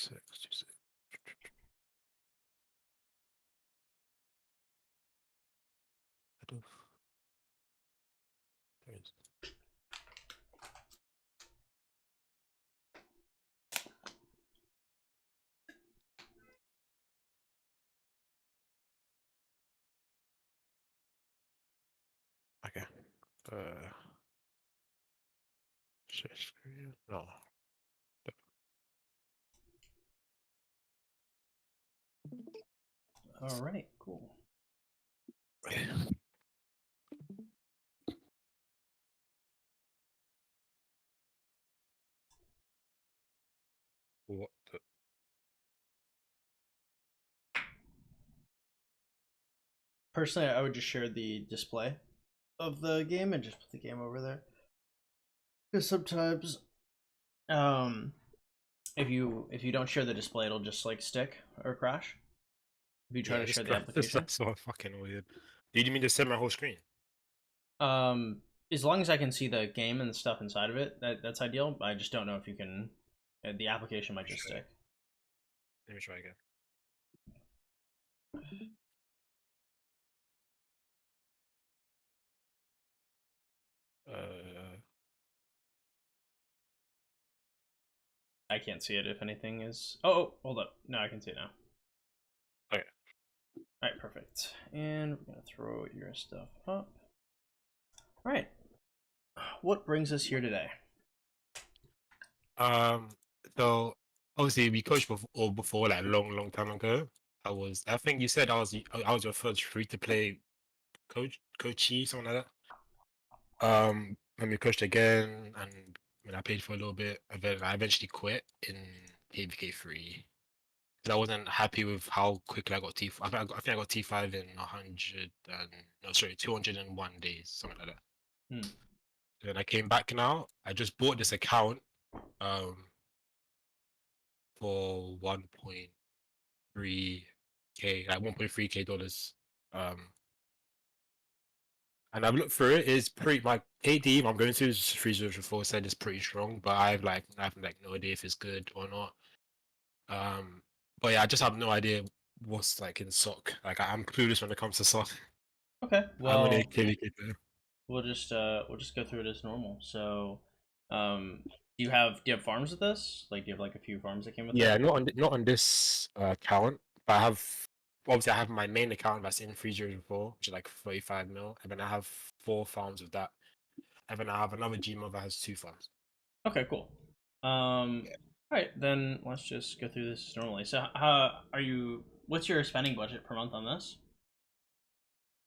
Six, two, six. I do. There it is. Okay. Share screen. No. All right, cool. What the? Personally, I would just share the display of the game and just put the game over there. Because sometimes, if you don't share the display, it'll just like stick or crash. If you try to share the application, That's so fucking weird. Did you mean to send my whole screen? um, as long as I can see the game and the stuff inside of it, that's ideal. I just don't know if you can. The application might just stick. Let me try again. I can't see it if anything is. Oh, hold up. No, I can see it now. Okay. All right, perfect. And we're gonna throw your stuff up. All right. What brings us here today? So obviously we coached before like long time ago. I think you said I was your first free to play coachee, something like that. And we coached again, and when I played for a little bit, and then I eventually quit in KVK3 because I wasn't happy with how quickly I got T. I think I got T5 in 100 and no, sorry, 201 days, something like that. Hmm. Then I came back now. I just bought this account for 1.3k, like 1.3k dollars. And I've looked through it. It's pretty my KD. I'm going to is 3004 said it's pretty strong, but I have like no idea if it's good or not. But yeah, I just have no idea what's like in SOC. Like I'm clueless when it comes to SOC. Okay. I'm only a Well, KVK player. we'll just go through it as normal. So, do you have farms with this? Like, do you have like a few farms that came with Yeah, it? not on this account, but I have obviously I have my main account that's in 304, which is like 35 mil, and then I have 4 farms of that, and then I have another Gmail that has 2 farms. Okay, cool. Yeah, All right, then let's just go through this normally. So, how are you? What's your spending budget per month on this?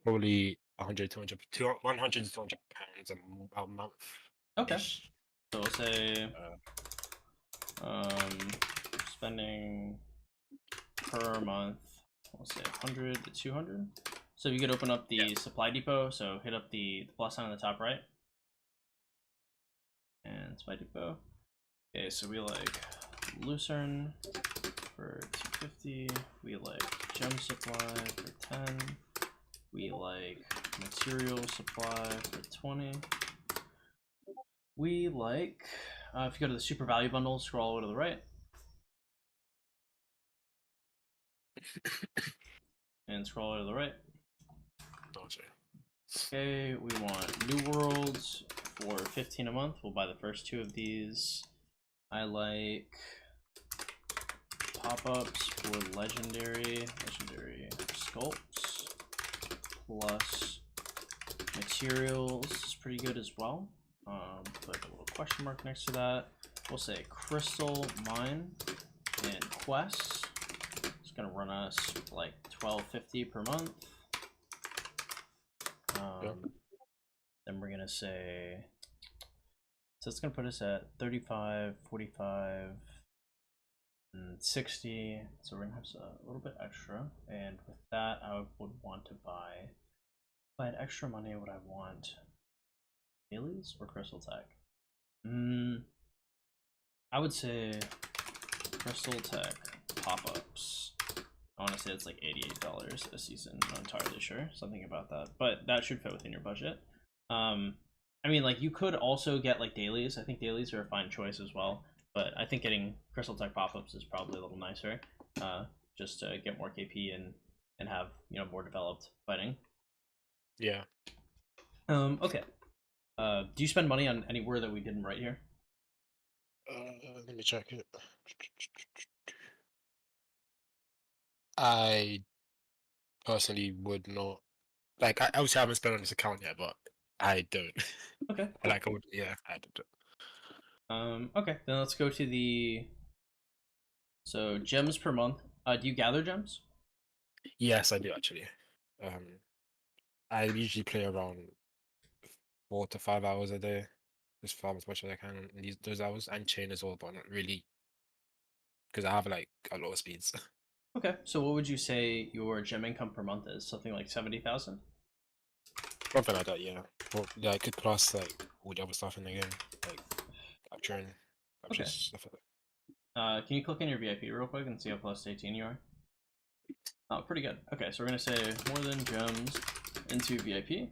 probably 100, 200, 100 to 200 pounds a month Okay, ish. so we'll say Uh, um, spending per month. We'll say 100 to 200. So you could open up yeah, the supply depot. So hit up the plus sign on the top right, and supply depot. Okay, so we like Lucerne for 250. We like gem supply for 10. We like material supply for 20. We like, if you go to the super value bundle, scroll all the way to the right, and scroll all the way to the right. gotcha. Okay, we want New Worlds for 15 a month. We'll buy the first 2 of these. I like pop-ups for legendary sculpts plus materials is pretty good as well. Put a little question mark next to that. We'll say crystal mine and quests. It's gonna run us like $12.50 per month. Yeah. Then we're gonna say, so it's gonna put us at 35, 45, and 60. So we're gonna have a little bit extra, and with that, I would want to buy. If I had extra money, would I want dailies or crystal tech? I would say crystal tech pop-ups. I want to say it's like $88 a season. I'm not entirely sure. Something about that, but that should fit within your budget. I mean, like you could also get like dailies. I think dailies are a fine choice as well. but I think getting Crystal Tech pop-ups is probably a little nicer, just to get more KP and have more developed fighting. Yeah. Okay. Do you spend money on any word that we didn't write here? Let me check it. I personally would not. Like, I obviously haven't spent on this account yet, but I don't. Okay. I like, I would, yeah, I don't. Okay, then let's go to the gems per month. Do you gather gems? Yes, I do actually. Um, I usually play around 4 to 5 hours a day, just farm as much as I can in those hours, and chain as well, but not really because I have like a lot of speeds. Okay, so what would you say your gem income per month is? Something like 70,000? Something like that, yeah. Well, yeah, I could plus like all the other stuff in the game, like capturing, Okay. stuff like that. Can you click in your VIP real quick and see how plus 18 you are? Oh, pretty good. Okay, so we're gonna say more than gems into VIP.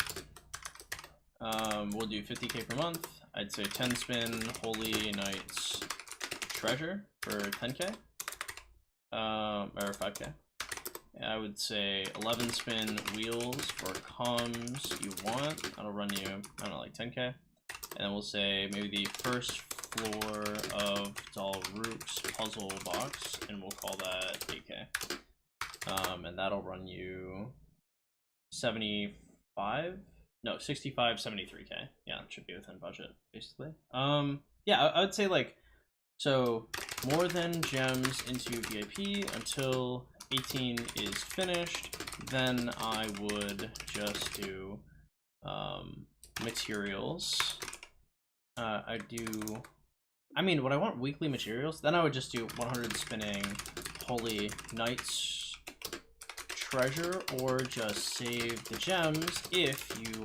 We'll do 50k per month. I'd say 10 spin Holy Knights Treasure for 10k. Or 5k. I would say 11 spin Wheels for comms you want. That'll run you, I don't know, like 10k. And then we'll say maybe the first floor of Dalrook's puzzle box, and we'll call that 8k. And that'll run you 75? No, 65, 73k. Yeah, it should be within budget, basically. Yeah, I would say like, so more than gems into VIP until 18 is finished. Then I would just do materials. I mean, would I want weekly materials? Then I would just do 100 spinning Holy Knights Treasure, or just save the gems if you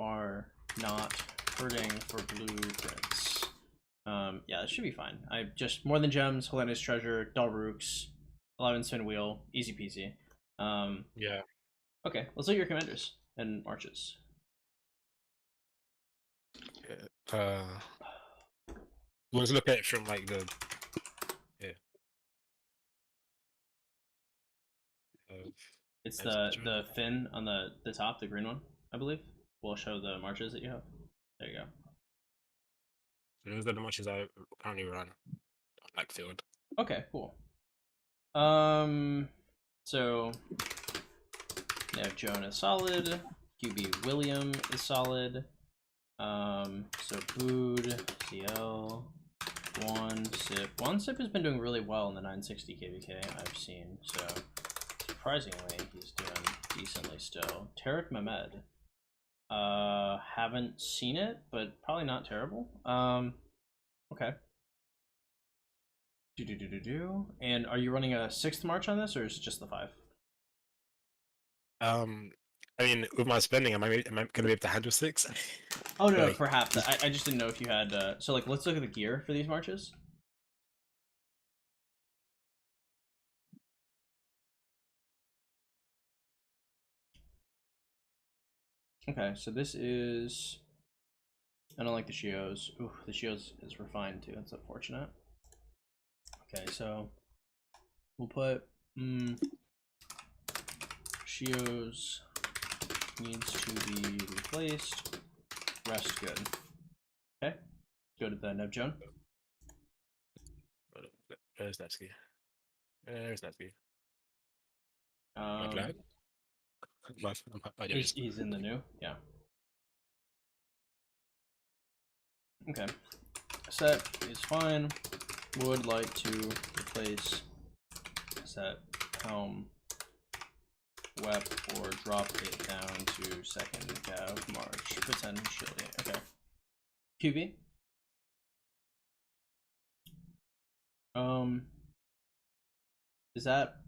are not hurting for blueprints. Yeah, that should be fine. I just more than gems, Holy Knights Treasure, Dalrook's, 11 spin wheel, easy peasy. Yeah. Okay, let's look at your commanders and marches. Let's look at it from like the It's the fin on the top, the green one, I believe. Will show the marches that you have. There you go. So those are the matches I currently run on like field. Okay, cool. So Nev Joan is solid. QB William is solid. So food, CL, one sip has been doing really well in the 960 KVK I've seen. So surprisingly, he's doing decently still. Tarek Mehmed. Haven't seen it, but probably not terrible. Okay. And are you running a 6th march on this, or is it just the 5? I mean, with my spending, am I gonna be able to handle 6? Oh no, like, perhaps. I just didn't know if you had. So like, let's look at the gear for these marches. Okay, so this is. I don't like the Shios. Ooh, the Shios is refined too. That's unfortunate. Okay, so we'll put Shios needs to be replaced. Rest good. Okay, go to the Nev Joan. There's that ski. There's that ski. He's in the new, yeah. Okay, set is fine. Would like to replace set helm wep or drop it down to 2nd cav march potentially. Okay. QB. Is that,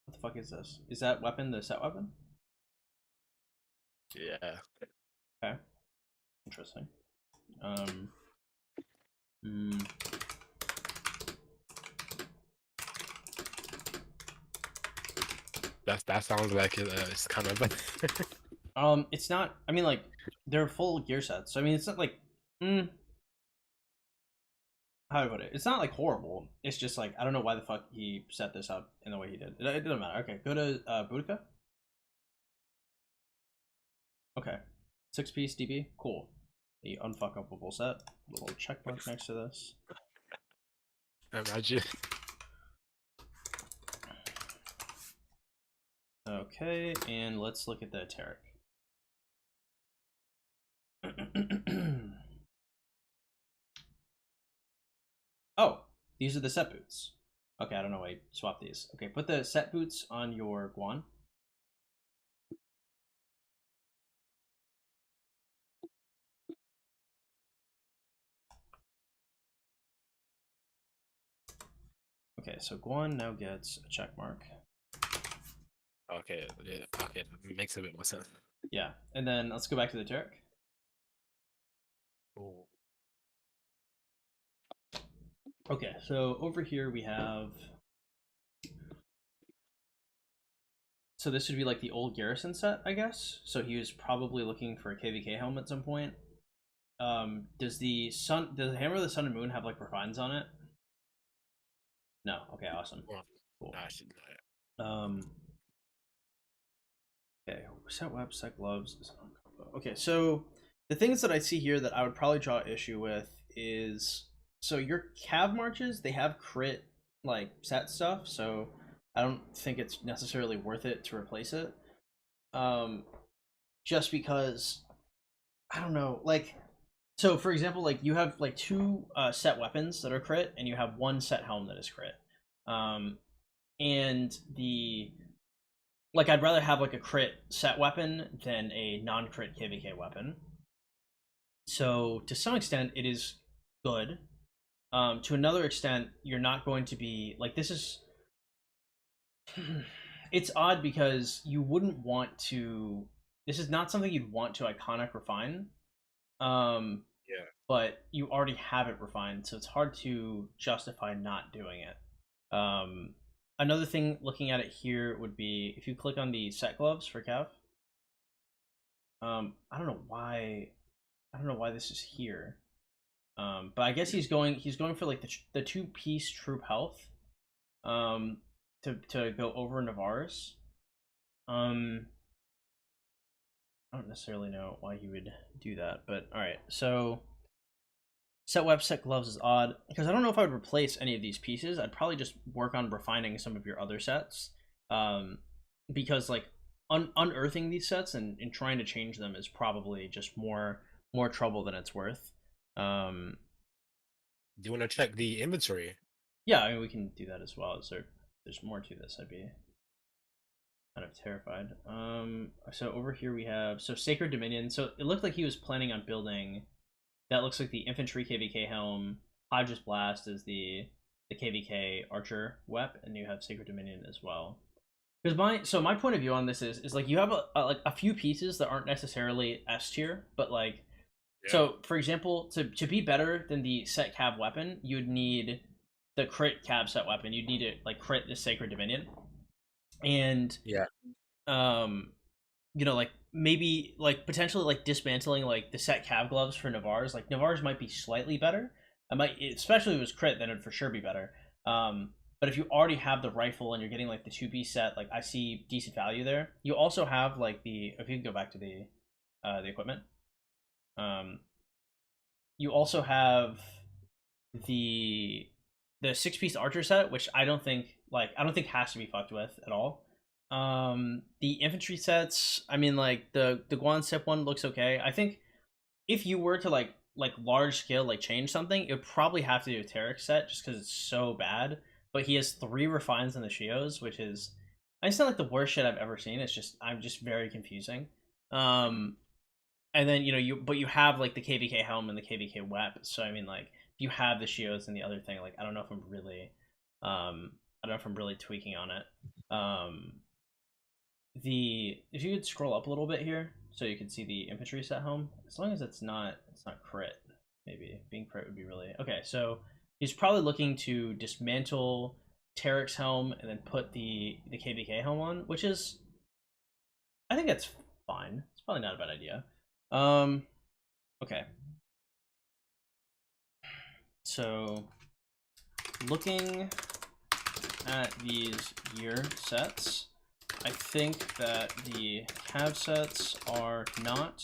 what the fuck is this? Is that weapon the set weapon? Yeah. Okay. Interesting. That sounds like it's kind of. It's not. I mean, like they're full gear sets. So I mean, it's not like Mm, how do I put it? It's not like horrible. It's just like I don't know why the fuck he set this up in the way he did. It doesn't matter. Okay, go to Boudica. Okay, 6-piece DB. Cool. The unfuckable set. Little check mark next to this. Imagine. Okay, and let's look at the Tarek. Oh, these are the set boots. Okay, I don't know why I swapped these. Okay, put the set boots on your Guan. Okay, so Guan now gets a check mark. Okay, yeah, okay, that makes a bit more sense. Yeah, and then let's go back to the Tarek. Ooh. Okay, so over here we have. So this would be like the old Garrison set, I guess. So he was probably looking for a KVK helmet at some point. Does the Hammer of the Sun and Moon have like refines on it? No. Okay, awesome. Well, Cool. I should know it. Okay, set web, set gloves. Okay, so the things that I see here that I would probably draw issue with is so your cav marches, they have crit like set stuff, so I don't think it's necessarily worth it to replace it. Just because I don't know, like so for example, like you have like two set weapons that are crit, and you have one set helm that is crit. Um, and the like I'd rather have like a crit set weapon than a non-crit KVK weapon. So to some extent, it is good. To another extent, you're not going to be like this is. It's odd because you wouldn't want to. This is not something you'd want to iconic refine. Um, Yeah. but you already have it refined, so it's hard to justify not doing it. Another thing looking at it here would be if you click on the set gloves for Cav. I don't know why. I don't know why this is here. But I guess he's going for like the 2-piece troop health. Um, to go over Navarre's. I don't necessarily know why he would do that, but all right. So set web, set gloves is odd because I don't know if I would replace any of these pieces. I'd probably just work on refining some of your other sets. Because like unearthing these sets and trying to change them is probably just more trouble than it's worth. Um, Do you want to check the inventory? yeah, I mean we can do that as well. There's more to this. I'd be kind of terrified. So over here we have Sacred Dominion. So it looked like he was planning on building. That looks like the infantry KVK helm. Hodge's Blast is the KVK archer wep, and you have Sacred Dominion as well. Because my point of view on this is like you have like a few pieces that aren't necessarily S tier, but like Yeah. so for example, to be better than the set cab weapon, you'd need the crit cab set weapon. You'd need to like crit the Sacred Dominion, and Yeah. um like maybe like potentially like dismantling like the set cab gloves for Navarre's. Like Navarre's might be slightly better. I might, especially if it was crit, then it'd for sure be better. But if you already have the rifle and you're getting like the 2-piece set, like I see decent value there. You also have like if you can go back to the equipment. You also have the 6-piece archer set, which I don't think has to be fucked with at all. The infantry sets, I mean like the Guan Sip one looks okay. I think if you were to like large scale like change something, it would probably have to do a Tarek set just because it's so bad. But he has 3 refines in the Shios, which is it's not like the worst shit I've ever seen. I'm just very confusing. And then you have like the KVK helm and the KVK wep. So I mean like you have the Shios and the other thing. Like I don't know if I'm really tweaking on it. If you could scroll up a little bit here so you can see the infantry set home, as long as it's not crit, maybe being crit would be really okay. So he's probably looking to dismantle Tarek's helm and then put the KVK helm on, which is I think that's fine. It's probably not a bad idea. Okay. So, looking at these gear sets, I think that the Cav sets are not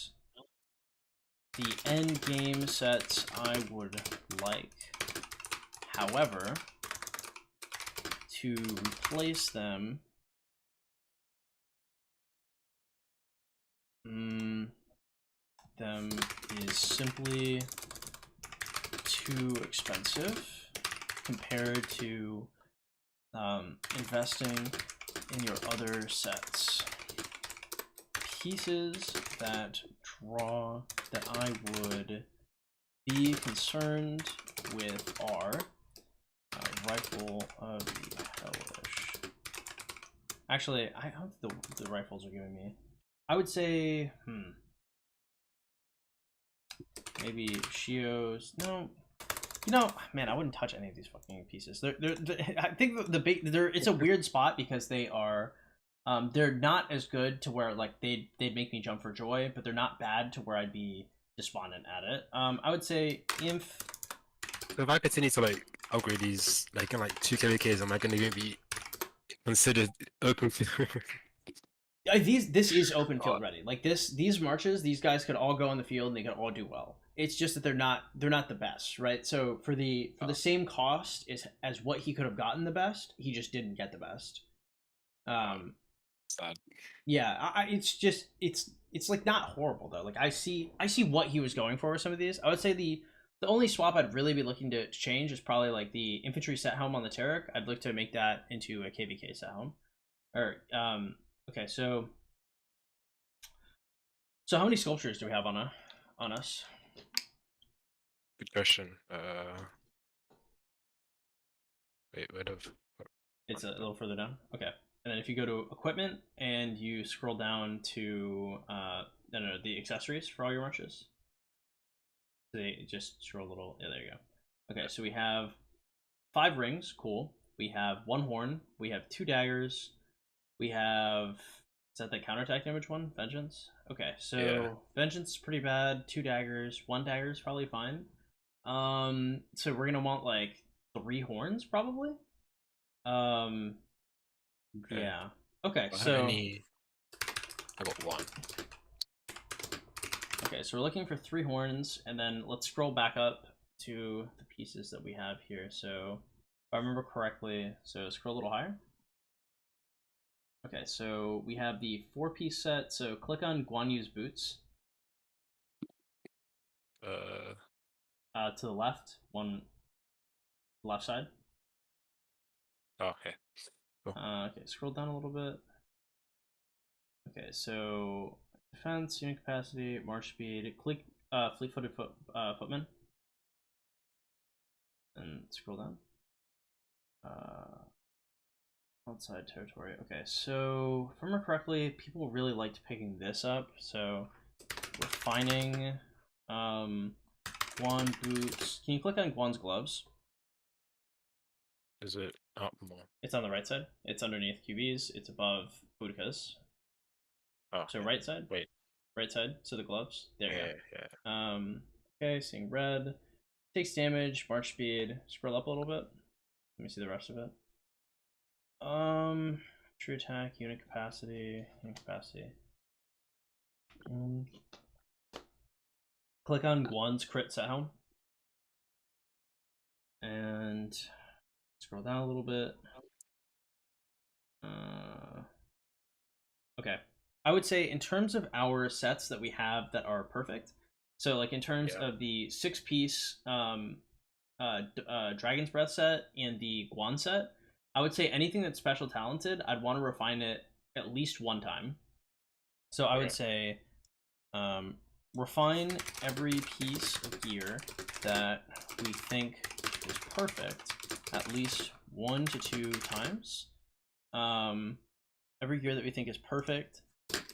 the end game sets I would like. However, to replace them, them is simply too expensive compared to investing in your other sets. Pieces that draw that I would be concerned with are Rifle of the Hellish. Actually, I don't think the rifles are giving me. I would say, maybe Shios. No, you know, man, I wouldn't touch any of these fucking pieces. I think it's a weird spot because they are, they're not as good to where like they'd make me jump for joy, but they're not bad to where I'd be despondent at it. I would say Inf. So if I continue to like upgrade these like in like 2 KVKs, am I gonna be considered open field? This is open field ready. Like these marches, these guys could all go on the field and they could all do well. It's just that they're not the best, right? So for the same cost as what he could have gotten the best, he just didn't get the best. Sad. Yeah, it's just it's like not horrible though. Like I see what he was going for with some of these. I would say the only swap I'd really be looking to change is probably like the infantry set helm on the Terek. I'd look to make that into a KVK set helm. Or okay, so how many sculptures do we have on us? Good question. Wait, where the? It's a little further down. Okay, and then if you go to equipment and you scroll down to no, the accessories for all your marches. They just scroll a little. Yeah, there you go. Okay, so we have 5 rings. Cool. We have 1 horn. We have 2 daggers. We have, is that the counterattack damage one? Vengeance? Okay, so yeah. Vengeance is pretty bad. 2 daggers. 1 dagger is probably fine. So we're gonna want like 3 horns probably. Okay. Yeah. Okay, so I got 1. Okay, so we're looking for 3 horns, and then let's scroll back up to the pieces that we have here. So if I remember correctly, so scroll a little higher. Okay, so we have the 4-piece set. So click on Guan Yu's boots. To the left, left side. Okay. Cool. Okay, scroll down a little bit. Okay, so defense, unit capacity, march speed. Click fleet-footed footman, and scroll down. Outside territory. Okay, so if I remember correctly, people really liked picking this up. So refining, Guan boots. Can you click on Guan's gloves? Is it up more? It's on the right side. It's underneath QBs. It's above Boudica's. Oh. So right side. Wait. Right side. So the gloves. There you go. Yeah. Okay, seeing red. Takes damage. March speed. Scroll up a little bit. Let me see the rest of it. True attack, unit capacity. Click on Guan's crit set helm. And scroll down a little bit. Okay. I would say in terms of our sets that we have that are perfect, so like in terms of the 6-piece Dragon's Breath set and the Guan set, I would say anything that's special talented, I'd want to refine it at least 1 time. So I would say refine every piece of gear that we think is perfect at least 1 to 2 times. Every gear that we think is perfect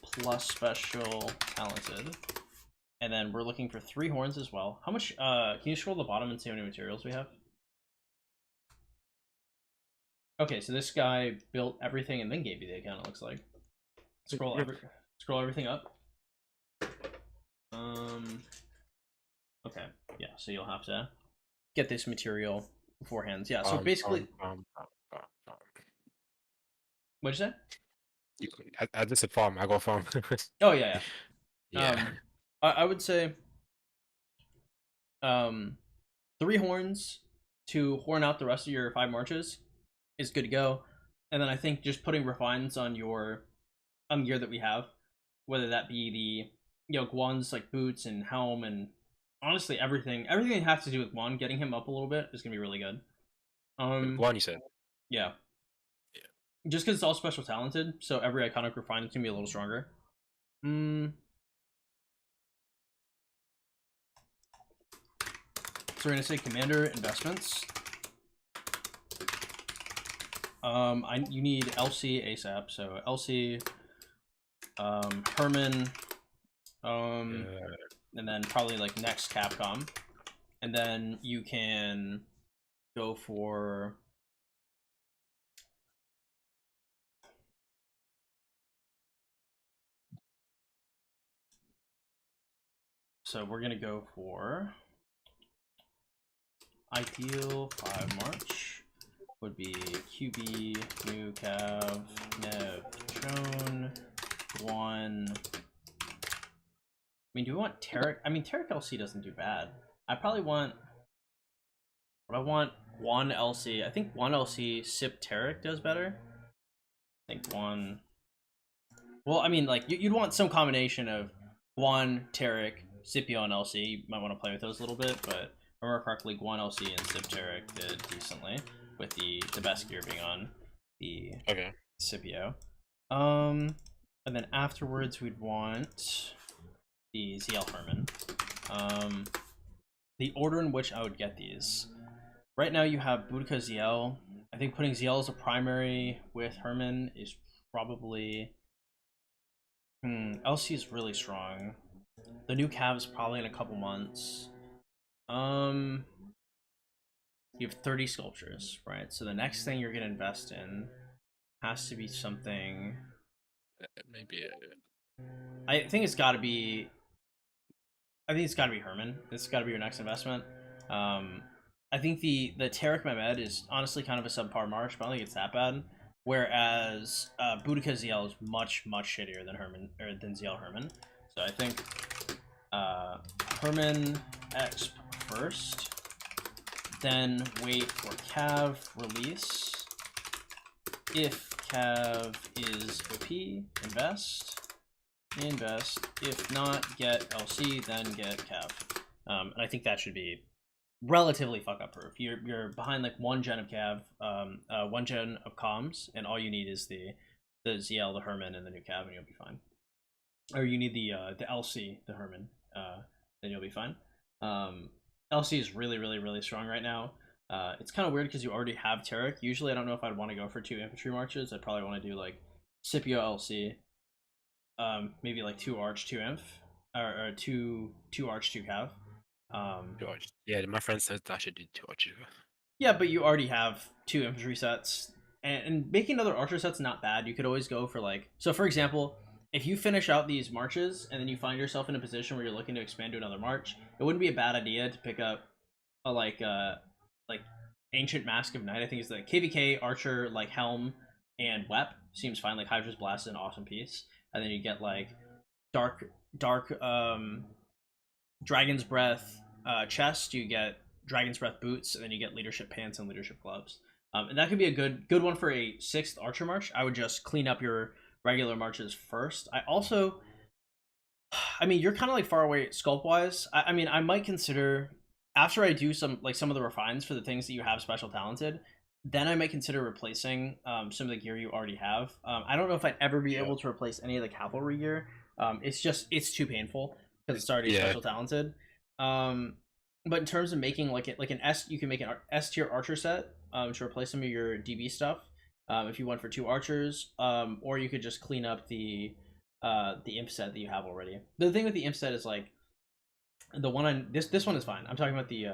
plus special talented. And then we're looking for 3 horns as well. How much, can you scroll to the bottom and see how many materials we have? Okay, so this guy built everything and then gave you the account, it looks like. Scroll everything up. Okay, yeah, so you'll have to get this material beforehand. Yeah. So basically, what'd you say? I just said farm. I got farm. Oh yeah, yeah. Yeah. I would say um 3 horns to horn out the rest of your 5 marches is good to go. And then I think just putting refines on your gear that we have, whether that be the Guan's like boots and helm and honestly everything that has to do with Guan, getting him up a little bit is gonna be really good. One you said. Yeah. Yeah. Just because it's all special talented, so every iconic refine is gonna be a little stronger. So we're gonna say commander investments. You need LC ASAP, so LC, Herman, and then probably like next Capcom, and then you can go for so we're gonna go for ideal 5 March would be QB, new Cav, Nev, Chone, 1. I mean, do we want Tarek? I mean, Tarek LC doesn't do bad. I probably want. I want 1 LC. I think 1 LC Sip Tarek does better. I think 1. Well, I mean, like you'd want some combination of 1 Tarek, Scipio, and LC. You might want to play with those a little bit, but if I remember correctly, 1 LC and Sip Tarek did decently, with the best gear being on the Scipio. And then afterwards we'd want the ZL Herman. The order in which I would get these. Right now you have Boudica ZL. I think putting ZL as a primary with Herman is probably... LC is really strong. The new Cav is probably in a couple months. You have 30 sculptures, right? So the next thing you're gonna invest in has to be something... Maybe... I think it's gotta be... I think it's gotta be Herman. It's gotta be your next investment. I think the Tarek Mehmed is honestly kind of a subpar march, but I don't think it's that bad. Whereas Boudica ZL is much shittier than Herman or than ZL Herman. So I think Herman Exp first, then wait for Cav release. If Cav is OP, invest. If not, get LC, then get Cav. And I think that should be relatively fuck up proof. You're behind like 1 gen of Cav, 1 gen of comms, and all you need is the ZL, the Herman, and the new Cav, and you'll be fine. Or you need the LC, the Herman, then you'll be fine. LC is really strong right now. It's kind of weird because you already have Tarek. Usually I don't know if I'd want to go for 2 infantry marches. I'd probably want to do like Scipio LC, maybe like 2 Arch, 2 Inf, or 2 Arch, 2 Cav. Yeah, my friend said I should do 2 Archer. Yeah, but you already have 2 infantry sets, and making another archer set's not bad. You could always go for like, so for example, if you finish out these marches and then you find yourself in a position where you're looking to expand to another march, it wouldn't be a bad idea to pick up a like Ancient Mask of Night. I think it's the KVK Archer like Helm and Wep seems fine. Like Hydra's Blast is an awesome piece, and then you get like dark Dragon's Breath chest, you get Dragon's Breath boots, and then you get Leadership Pants and Leadership Gloves. And that could be a good one for a 6th Archer March. I would just clean up your regular marches first. I mean, you're kind of like far away sculpt-wise. I mean, I might consider, after I do some of the refines for the things that you have special talented, then I might consider replacing some of the gear you already have. I don't know if I'd ever be able to replace any of the cavalry gear. It's too painful because it's already special talented. But in terms of making like an S, you can make an S tier archer set to replace some of your DB stuff. If you went for 2 archers, or you could just clean up the imp set that you have already. The thing with the imp set is like the one on this one is fine. I'm talking about the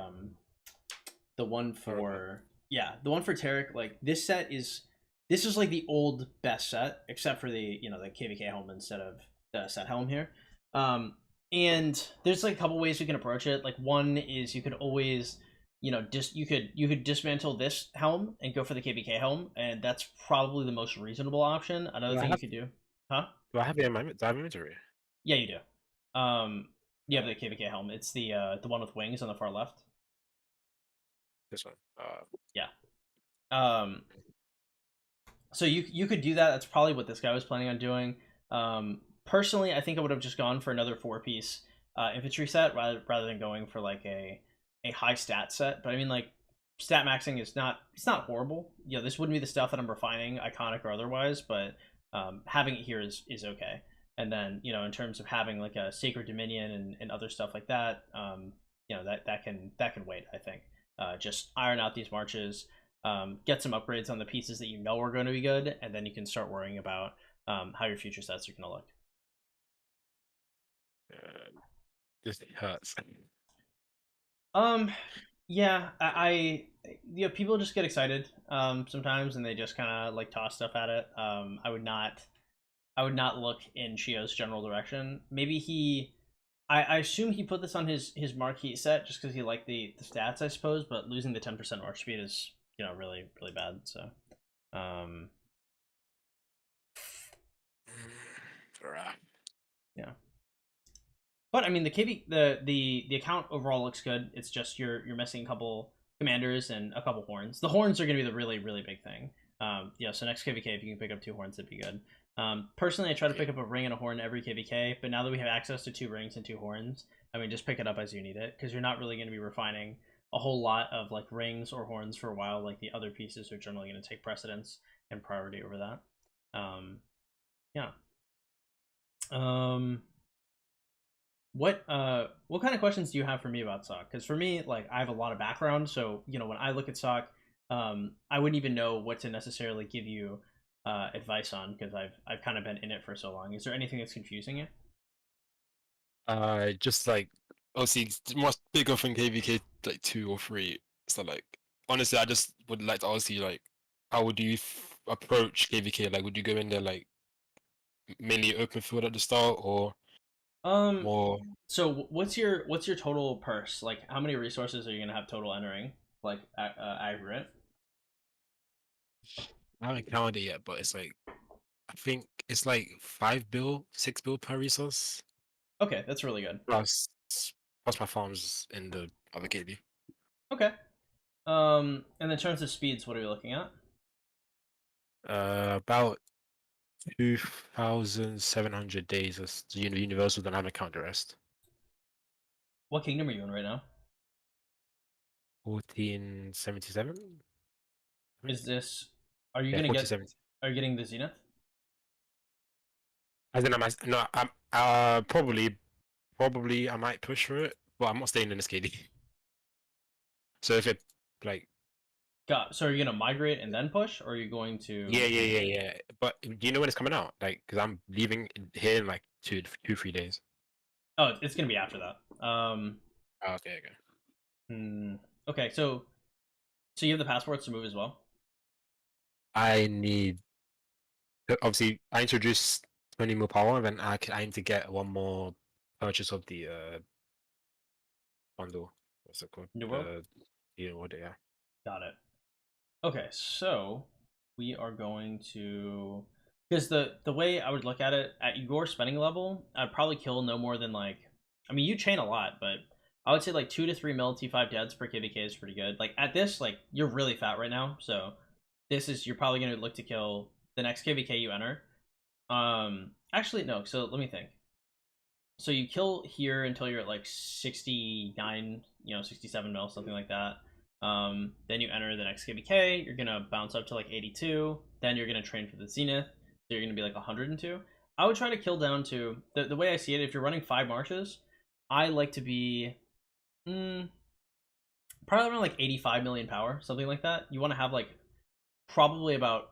one for the one for Tarek. Like this is like the old best set, except for the the KVK helm instead of the set helm here. And there's like a couple ways we can approach it. Like one is you could always you could dismantle this helm and go for the KBK helm, and that's probably the most reasonable option. Another Do I thing you have could do, huh? do I have it in my do I have inventory? Yeah, you do. You have Uh, the KBK helm. It's the one with wings on the far left. this one. Yeah. Um, so you could do that. That's probably what this guy was planning on doing. Personally, I think I would have just gone for another four-piece infantry set rather than going for like a high stat set. But I mean, like stat maxing is not it's not horrible. This wouldn't be the stuff that I'm refining, iconic or otherwise, but having it here is okay. And then in terms of having like a sacred dominion and other stuff like that, that can wait. I think just iron out these marches, get some upgrades on the pieces that you know are going to be good, and then you can start worrying about how your future sets are going to look. This hurts. Um, yeah, people just get excited sometimes, and they just kind of like toss stuff at it. I would not look in Shio's general direction. Maybe I assume he put this on his marquee set just because he liked the stats, I suppose. But losing the 10% march speed is really really bad. So, um, yeah. But I mean, the KB the account overall looks good. It's just you're missing a couple commanders and a couple horns. The horns are going to be the really really big thing. So next KVK, if you can pick up two horns, that'd be good. Personally, I try to pick up a ring and a horn every KVK, but now that we have access to two rings and two horns, I mean, just pick it up as you need it because you're not really going to be refining a whole lot of like rings or horns for a while. Like the other pieces are generally going to take precedence and priority over that. Yeah. Um, what kind of questions do you have for me about SOC? Because for me, like I have a lot of background, so when I look at SOC, I wouldn't even know what to necessarily give you advice on because I've kind of been in it for so long. Is there anything that's confusing you? Just like obviously it's much bigger than KVK like 2 or 3. So like honestly, I just would like to ask you like, how would you approach KVK? Like, would you go in there like mainly open field at the start or Um, more? so what's your total purse? Like, how many resources are you gonna have total entering? Like, aggregate? I haven't counted it yet, but it's like I think it's like 5 bill, 6 bill per resource Okay, that's really good. plus plus my farms in the other KV. Okay. And in terms of speeds, what are we looking at? About 2,700 days as universal dynamic count the rest. What kingdom are you in right now? 1477. I think. Is this? Are you Yeah, gonna get? 1470. Are you getting the zenith? As in, no, I'm probably I might push for it, but I'm not staying in this KD. So if it like Got. So are you gonna migrate and then push, or are you going yeah to? yeah yeah yeah. But do you know when it's coming out? Like, because I'm leaving here in like 2 3 days. Oh, it's gonna be after that. Oh, okay okay. Hmm, okay. So you have the passports to move as well. I need obviously I introduced 20 more power, then I need to get one more purchase of the bundle. What's it called? New World. What? Yeah. Got it. Okay, so we are going to because the way I would look at it at your spending level, I'd probably kill no more than like I mean you chain a lot, but I would say like 2 to 3 mil T5 deads per KVK is pretty good. Like at this, like you're really fat right now, so this is you're probably gonna look to kill the next KVK you enter. Actually no, so let me think. So you kill here until you're at like 69, 67 mil, something like that. Then you enter the next KBK. You're gonna bounce up to like 82. Then you're gonna train for the Zenith. So you're gonna be like 102. I would try to kill down to the way I see it. If you're running 5 marches, I like to be probably around like 85 million power, something like that. You want to have like probably about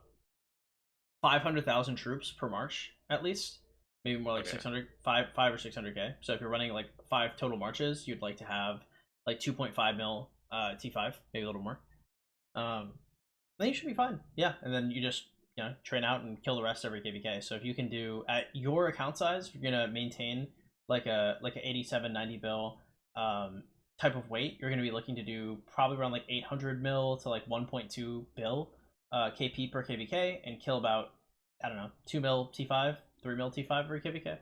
500,000 troops per march at least, maybe more like Okay. 600, 5 or 600k. So if you're running like 5 total marches, you'd like to have like 2.5 mil T5, maybe a little more. Then you should be fine. Yeah, and then you just train out and kill the rest every KVK. So if you can do at your account size, you're gonna maintain like a 87 90 bill type of weight, you're going to be looking to do probably around like 800 mil to like 1.2 bill KP per KVK and kill about, I don't know, 2 mil T5, 3 mil T5 per KVK,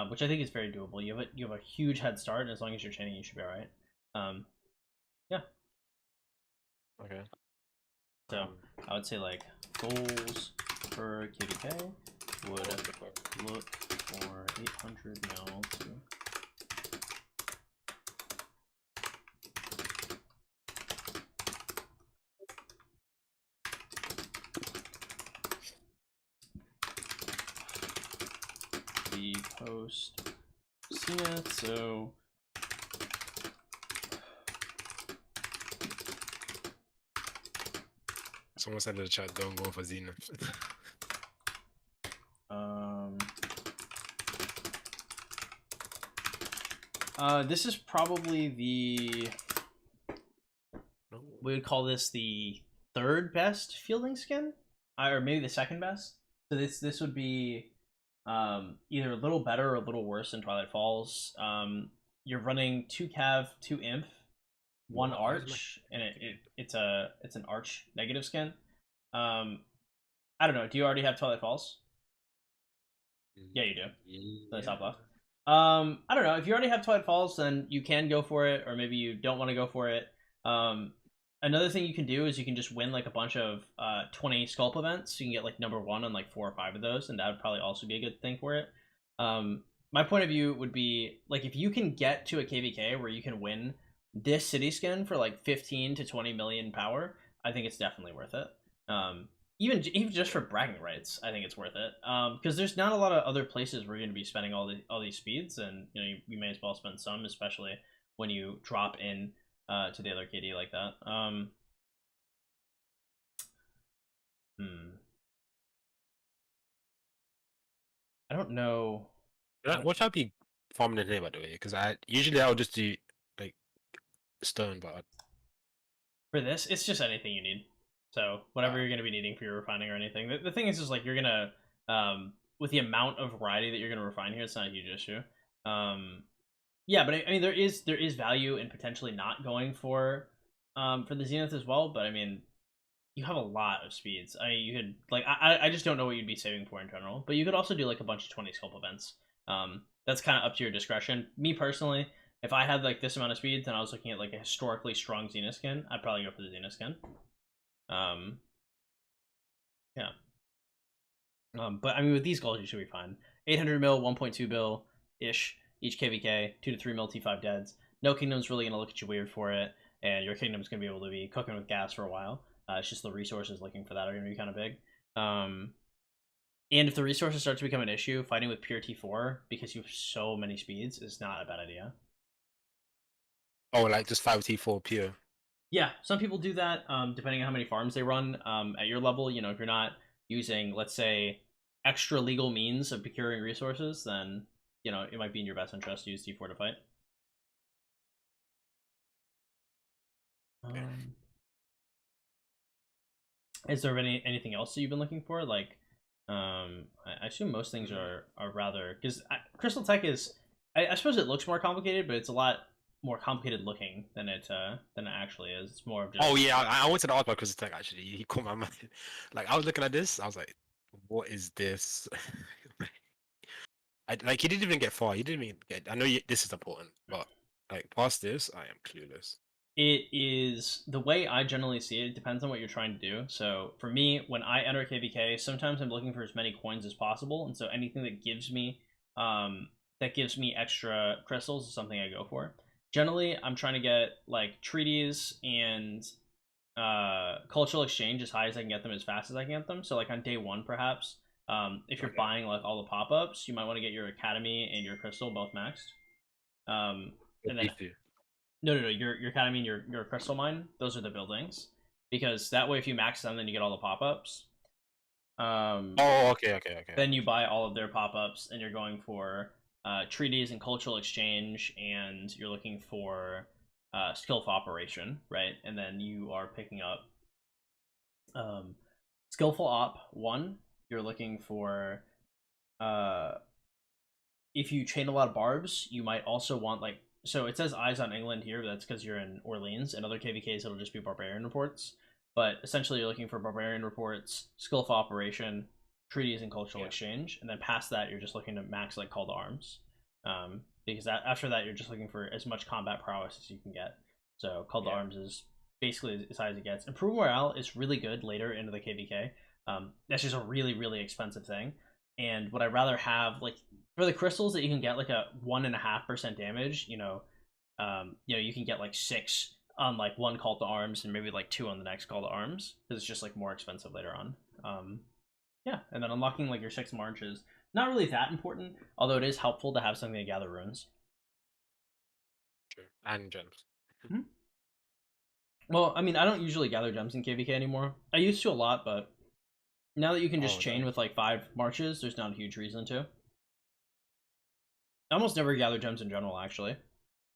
which I think is very doable. You have a huge head start, and as long as you're chaining, you should be all right. Yeah. Okay. So I would say like goals per KVK would look for 800 mil to the post Zenith. So Someone said in the chat, don't go for Zenith. this is probably the, No. we would call this the third best fielding skin, or maybe the second best. So this would be either a little better or a little worse than Twilight Falls. You're running 2 cav, 2 imp, 1 arch, and it's an arch negative skin. I don't know. Do you already have Twilight Falls? Yeah, you do. Yeah. The top left. I don't know. If you already have Twilight Falls, then you can go for it, or maybe you don't want to go for it. Another thing you can do is you can just win like a bunch of 20 Sculpt events. So you can get like number 1 on like 4 or 5 of those, and that would probably also be a good thing for it. My point of view would be like if you can get to a KVK where you can win this city skin for like 15 to 20 million power, I think it's definitely worth it. Even just for bragging rights, I think it's worth it. Because there's not a lot of other places where you're going to be spending all these speeds, and you may as well spend some, especially when you drop in to the other KD like that. I don't know. What should I be farming in here, by the way? Because I'll just do like stone, but For this, it's just anything you need. So whatever you're going to be needing for your refining or anything. The thing is like you're going to, with the amount of variety that you're going to refine here, it's not a huge issue. Yeah, but I mean there is value in potentially not going for the Zenith as well. But I mean, you have a lot of speeds. I mean, you could like I just don't know what you'd be saving for in general. But you could also do like a bunch of 20 sculpt events. That's kind of up to your discretion. Me personally, if I had like this amount of speeds and I was looking at like a historically strong Zenith skin, I'd probably go for the Zenith skin. Yeah. But I mean, with these goals, you should be fine. 800 mil, 1.2 bill ish each KVK, 2 to 3 mil T5 deads. No kingdom's really gonna look at you weird for it, and your kingdom's gonna be able to be cooking with gas for a while. It's just the resources looking for that are gonna be kind of big. And if the resources start to become an issue, fighting with pure T4 because you have so many speeds is not a bad idea. oh, like just 5T4 pure. Yeah, some people do that depending on how many farms they run. At your level, if you're not using, let's say, extra legal means of procuring resources, then it might be in your best interest to use T4 to fight. Is there anything else that you've been looking for? Like, I assume most things are rather, because Crystal Tech is, I suppose it looks more complicated, but it's a lot more complicated looking than it actually is. It's more of just. Oh yeah, I wanted to ask about Crystal Tech actually. He caught my mind. Like I was looking at this, I was like, "What is this?" Like he didn't even get far. He didn't even get. I know this is important, but like past this, I am clueless. It is the way I generally see it. It depends on what you're trying to do. So for me, when I enter KVK, sometimes I'm looking for as many coins as possible, and so anything that gives me extra crystals is something I go for. Generally, I'm trying to get like treaties and cultural exchange as high as I can get them, as fast as I can get them. So like on day 1, perhaps, if you're buying like all the pop-ups, you might want to get your academy and your crystal both maxed. And then no, your academy and your crystal mine, those are the buildings, because that way if you max them, then you get all the pop-ups. Oh, okay. Then you buy all of their pop-ups, and you're going for treaties and cultural exchange, and you're looking for skillful operation, right? And then you are picking up skillful op 1. You're looking for if you chain a lot of barbs, you might also want like so it says eyes on England here, but that's because you're in Orleans. In other KVKs, it'll just be barbarian reports. But essentially, you're looking for barbarian reports, skillful operation, treaties, and cultural Yeah. exchange. And then past that, you're just looking to max like call to arms. Because after that, you're just looking for as much combat prowess as you can get. So call to Yeah. arms is basically as high as it gets. Improved morale is really good later into the KVK. That's just a really really expensive thing. And would I rather have like for the crystals that you can get like a 1.5% damage, you can get like 6 on like one call to arms and maybe like 2 on the next call to arms because it's just like more expensive later on. Yeah, and then unlocking like your 6 marches not really that important, although it is helpful to have something to gather runes. True. And gems. Mm-hmm. Well, I mean, I don't usually gather gems in KVK anymore. I used to a lot, but now that you can just Oh, chain damn. with like 5 marches, there's not a huge reason to. I almost never gather gems in general, actually.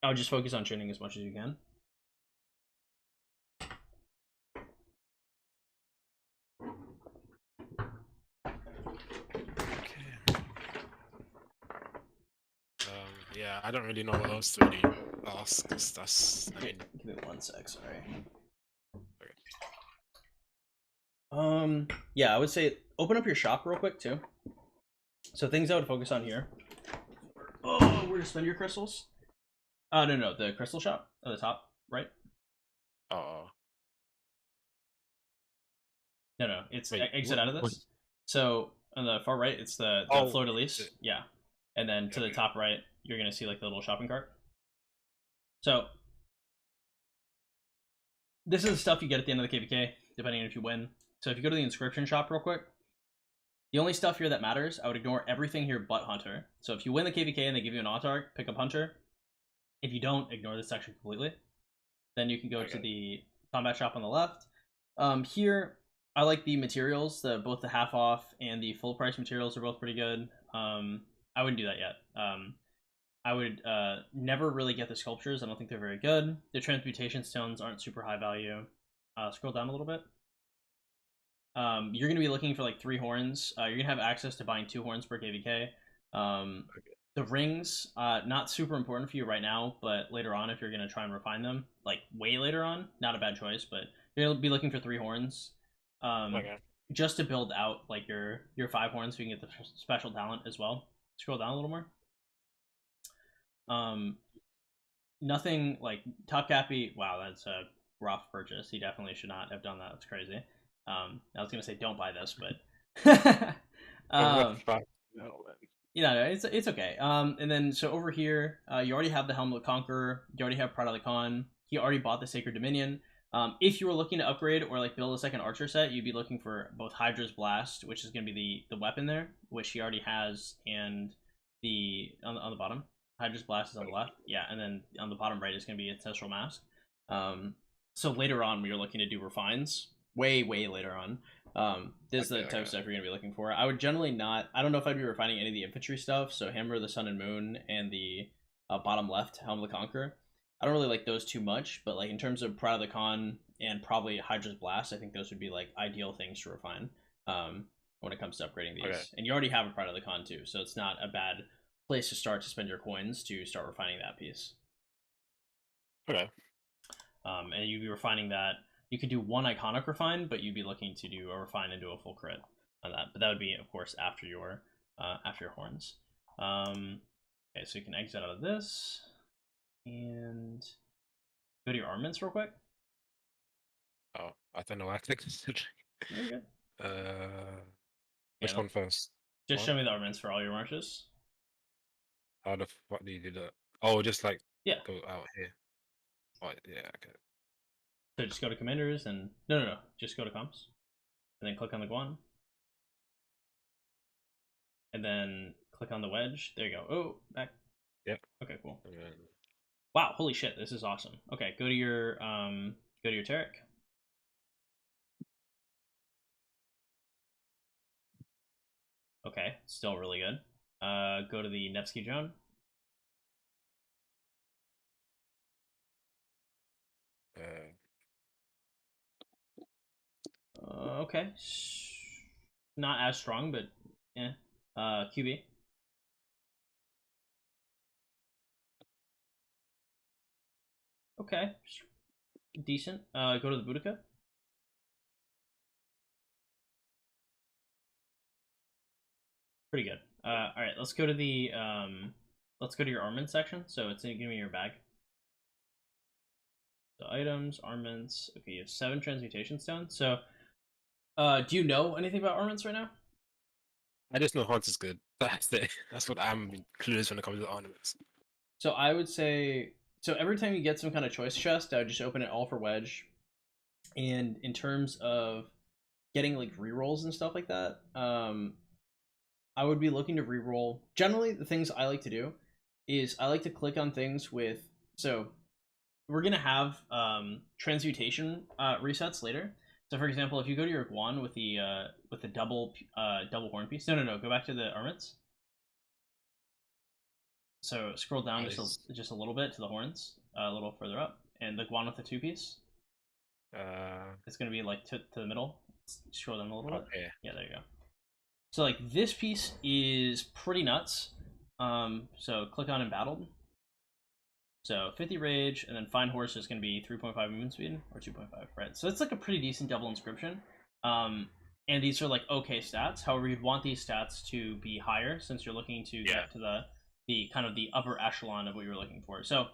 I would just focus on chaining as much as you can. Okay. Yeah, I don't really know what else to really ask. 'Cause that's, I mean, Give me 1 sec, sorry. okay. Yeah, I would say open up your shop real quick too. So things I would focus on here. Oh, where to spend your crystals? No, the crystal shop at the top, right? Oh, No, it's wait, exit what? out of What? this. So on the far right, it's the Oh, fleur de is lis. it? Yeah, and then to the Okay. top right, you're gonna see like the little shopping cart. So this is the stuff you get at the end of the KVK, depending on if you win. So if you go to the inscription shop real quick, the only stuff here that matters, I would ignore everything here but Hunter. So if you win the KVK and they give you an autarch, pick up Hunter. If you don't, ignore this section completely. Then you can go to Okay. the combat shop on the left. Here, I like the materials. Both the half off and the full price materials are both pretty good. I wouldn't do that yet. I would never really get the sculptures. I don't think they're very good. The transmutation stones aren't super high value. Scroll down a little bit. You're going to be looking for like 3 horns. You're going to have access to buying 2 horns per KVK. Okay. The rings, not super important for you right now, but later on, if you're going to try and refine them, like way later on, not a bad choice, but you're going to be looking for 3 horns. Um, Okay. just to build out like your 5 horns so you can get the special talent as well. Scroll down a little more. Um, nothing like Top Cappy. Wow, that's a rough purchase. He definitely should not have done that. That's crazy. I was gonna say don't buy this, but Oh, what the um, fuck? No, man. no, it's okay. And then so over here, you already have the Helm of the Conqueror. You already have Pride of the Khan. He already bought the Sacred Dominion. If you were looking to upgrade or like build a second archer set, you'd be looking for both Hydra's Blast, which is going to be the weapon there, which he already has, and the on the bottom. Hydra's Blast is on the left, yeah, and then on the bottom right is going to be Ancestral Mask. Um, so later on, when you're looking to do refines, way later on, this is the Okay. type of Okay. stuff you're gonna be looking for. I would generally not. I don't know if I'd be refining any of the infantry stuff. So Hammer of the Sun and Moon and the bottom left Helm of the Conqueror. I don't really like those too much, but like in terms of Pride of the Khan and probably Hydra's Blast, I think those would be like ideal things to refine when it comes to upgrading Okay. these. And you already have a Pride of the Khan too, so it's not a bad place to start to spend your coins to start refining that piece. Okay. And you'd be refining that. You could do 1 iconic refine, but you'd be looking to do a refine and do a full crit on that. But that would be, of course, after your horns. Okay, so you can exit out of this and go to your armaments real quick. Oh, I don't know why I clicked this. There you go. Uh, Yeah, which no, one first? just show One? me the armaments for all your marches. How the fuck do you do that? Oh, just like Yeah. go out here. Oh, yeah. Okay. So just go to commanders and no. Just go to comps and then click on the Guan and then click on the wedge. There you go. Oh, back. Yep. Okay, cool. And then, Wow, holy shit, this is awesome. Okay, go to your Tarek. Okay, still really good. Go to the Nevsky drone. uh, Okay, not as strong, but yeah. QB. Okay, decent. Go to the Boudica. Pretty good. All right, let's go to the let's go to your armament section. So it's gonna give me your bag. So items, armaments. Okay, you have 7 transmutation stones. So, do you know anything about armaments right now? I just know Hunt is good. That's it. That's what I'm clueless when it comes to ornaments. So I would say, so every time you get some kind of choice chest, I would just open it all for wedge. And in terms of getting like rerolls and stuff like that, I would be looking to reroll. Generally, the things I like to do is I like to click on things with. So we're gonna have transmutation resets later. So for example, if you go to your Guan with the double horn piece. No, go back to the armaments. So scroll down Nice. just a little bit to the horns, a little further up, and the Guan with the 2 piece. Uh, It's gonna be like to the middle. Scroll down a little bit. okay. Yeah, there you go. So like this piece is pretty nuts. So click on embattled. So 50 rage, and then fine horse is going to be 3.5 movement speed or 2.5, right? So it's like a pretty decent double inscription. And these are like okay stats. However, you'd want these stats to be higher since you're looking to get to the kind of the upper echelon of what you're looking for. So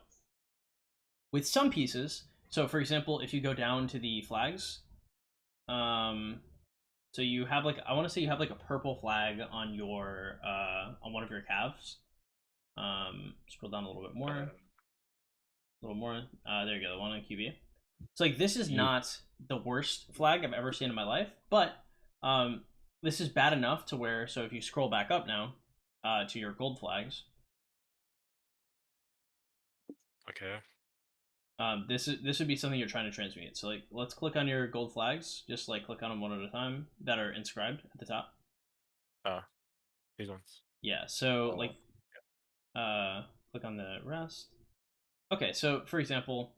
with some pieces, so for example, if you go down to the flags, so you have like I want to say you have like a purple flag on your on one of your calves. Scroll down a little bit more. A little more. There you go, the one on QB. So like this is You, not the worst flag I've ever seen in my life, but this is bad enough to where so if you scroll back up now to your gold flags, okay. this would be something you're trying to transmute. So like let's click on your gold flags, just like click on them one at a time that are inscribed at the top. These ones. Yeah. So Oh, like click on the rest. Okay, so for example,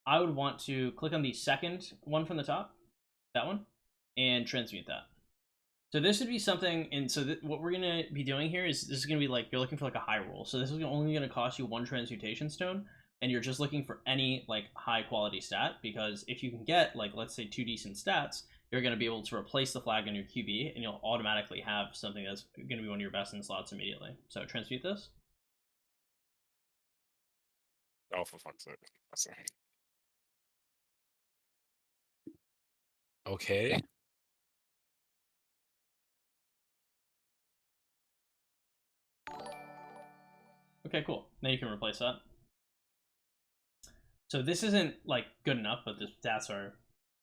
I would want to click on the second one from the top, that one, and transmute that. So this would be something, and so what we're gonna be doing here is this is gonna be like you're looking for like a high roll. So this is only gonna cost you 1 transmutation stone, and you're just looking for any like high quality stat because if you can get like let's say 2 decent stats, you're gonna be able to replace the flag on your QB, and you'll automatically have something that's gonna be one of your best in slots immediately. So transmute this. oh, for fuck's sake. That's it. Okay. Okay, cool. Now you can replace that. So this isn't like good enough, but the stats are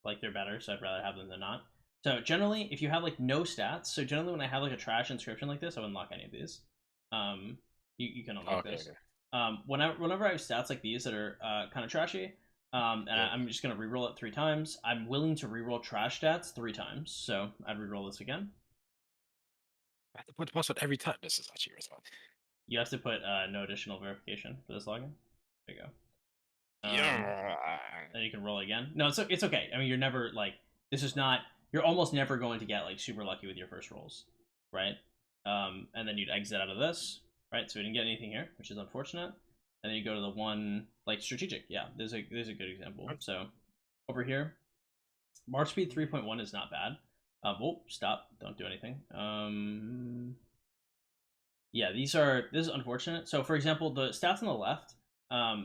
like they're better, so I'd rather have them than not. So generally, if you have like no stats, so generally when I have like a trash inscription like this, I wouldn't lock any of these. You can unlock Okay. this. Whenever I have stats like these that are kind of trashy, I'm just gonna reroll it 3 times. I'm willing to reroll trash stats 3 times, so I'd reroll this again. I have to put the password every time. This is actually result. You have to put no additional verification for this login. There you go. Yeah. Then you can roll again. No, it's okay. I mean, you're never like this is not. You're almost never going to get like super lucky with your first rolls, right? And then you'd exit out of this, right? So we didn't get anything here, which is unfortunate. And then you go to the one like strategic. Yeah, there's a good example. So over here, March speed 3.1 is not bad. Oh, stop! Don't do anything. Yeah, this is unfortunate. So for example, the stats on the left,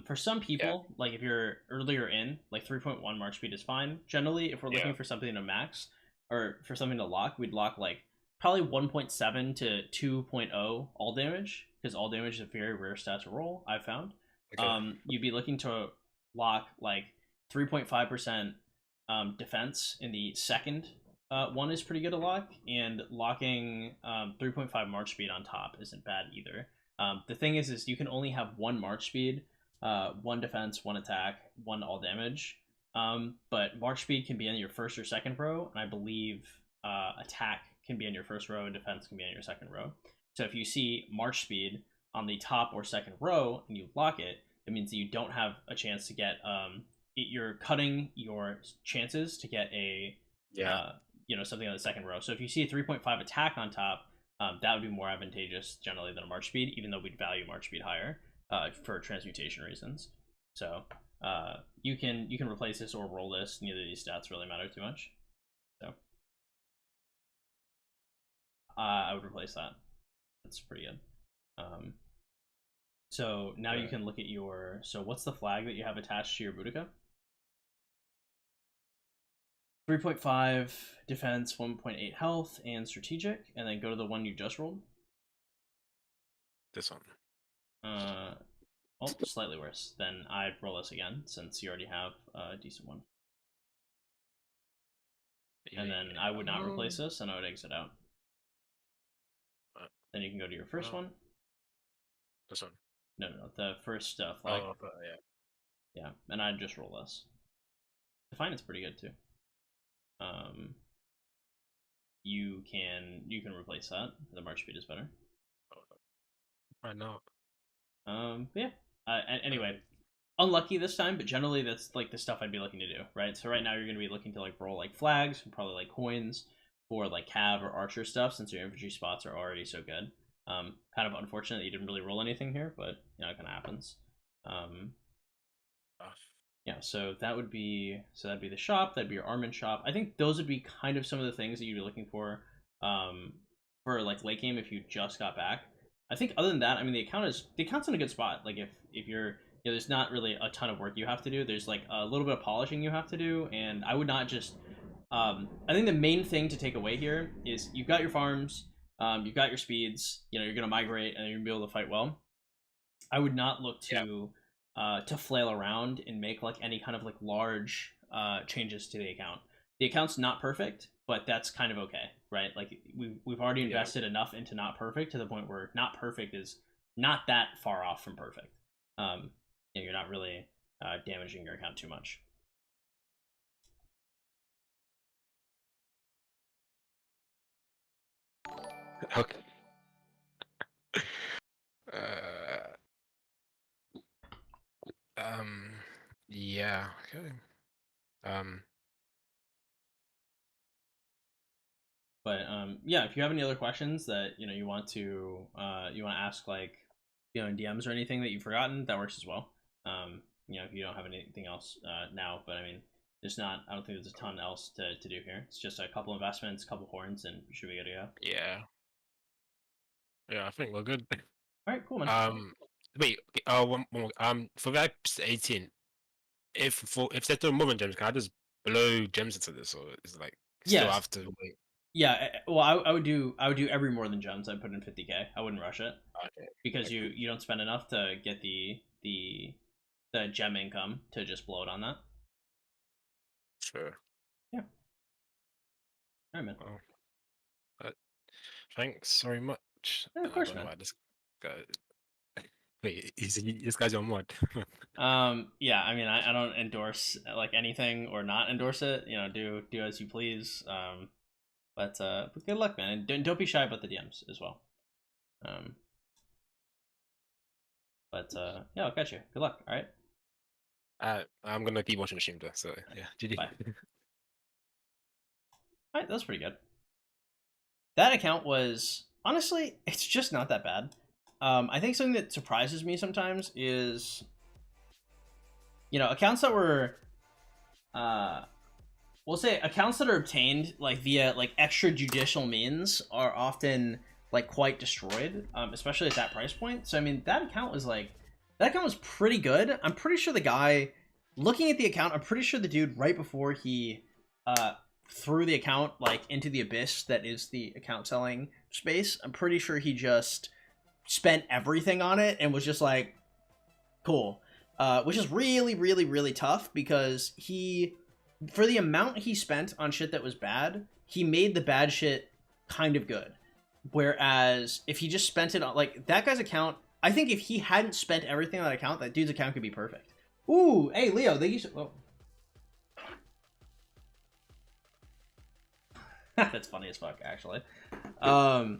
for some Yeah. people, like if you're earlier in, like 3.1 march speed is fine. Generally, if we're looking Yeah. for something to max or for something to lock, we'd lock like probably 1.7 to 2.0 all damage because all damage is a very rare stat to roll. I've found. Okay. You'd be looking to lock like 3.5% defense in the second one is pretty good to lock, and locking 3.5 march speed on top isn't bad either. The thing is you can only have 1 march speed, 1 defense, 1 attack, 1 all damage. But march speed can be in your first or second row, and I believe attack can be in your first row and defense can be in your second row. So if you see march speed on the top or second row and you lock it, it means that you don't have a chance to get you're cutting your chances to get a Yeah. something on the second row. So if you see a 3.5 attack on top, that would be more advantageous generally than a march speed, even though we'd value march speed higher for transmutation reasons. So you can replace this or roll this. Neither of these stats really matter too much. So I would replace that. That's pretty good. So now you can look at your. So what's the flag that you have attached to your Boudica? 3.5 defense, 1.8 health, and strategic, and then go to the one you just rolled. This one. Well, slightly worse. Then I'd roll this again since you already have a decent one. And then I would not replace this, and I would exit out. Then you can go to your first one. This one. No, the first flag. Oh, yeah. Yeah, and I'd just roll this. Define is pretty good too. You can replace that. The march speed is better. Right now. Yeah. Anyway, unlucky this time, but generally that's like the stuff I'd be looking to do, right? So right now you're gonna be looking to like roll like flags, probably like coins for like cav or archer stuff, since your infantry spots are already so good. Kind of unfortunate that you didn't really roll anything here, but you know, it kind of happens. Yeah, so that'd be the shop. That'd be your armament shop. I think those would be kind of some of the things that you'd be looking for like late game if you just got back. I think other than that, I mean, the account's in a good spot. Like if you're, you know, there's not really a ton of work you have to do. There's like a little bit of polishing you have to do, and I would not just. I think the main thing to take away here is you've got your farms, you've got your speeds. You know, you're gonna migrate and you're gonna be able to fight well. I would not look to flail around and make like any kind of like large changes to the account. The account's not perfect, but that's kind of okay, right? Like we've already invested enough into not perfect to the point where not perfect is not that far off from perfect. And you're not really damaging your account too much. Okay. Yeah. Okay. But yeah, if you have any other questions that you want to ask, like in DMs or anything that you've forgotten, that works as well. If you don't have anything else now, but I mean, I don't think there's a ton else to do here. It's just a couple investments, a couple horns, and we should be good to go. Yeah. Yeah, I think we're good. All right, cool, man. Wait. One more. For that 18, if they're doing movement gems, can I just blow gems into this, or is it like still have to wait? Yeah, well, I would do every more than gems. I'd put in 50k. I wouldn't rush it. Okay. Because you don't spend enough to get the gem income to just blow it on that. Sure. Yeah. All right, man. Well, thanks very much. Yeah, of course, man. This guy... Wait, this guy's your mod? Yeah, I mean, I don't endorse like anything or not endorse it. You know, do as you please. But good luck, man. And don't be shy about the DMs as well. But yeah, I'll catch you. Good luck. All right. I'm gonna keep watching the stream though. So yeah, GG. Bye. All right, that was pretty good. That account was honestly, it's just not that bad. I think something that surprises me sometimes is, accounts that were, we'll say accounts that are obtained like via like extrajudicial means are often like quite destroyed, especially at that price point. So I mean, that account was pretty good. I'm pretty sure the guy looking at the account, I'm pretty sure the dude right before he threw the account like into the abyss that is the account selling space, I'm pretty sure he just spent everything on it and was just like, cool. Which is really, really, really tough because for the amount he spent on shit that was bad, he made the bad shit kind of good. Whereas if he just spent it on like that guy's account, I think if he hadn't spent everything on that account, that dude's account could be perfect. Ooh, hey Leo, thank you so. Oh. That's funny as fuck, actually. What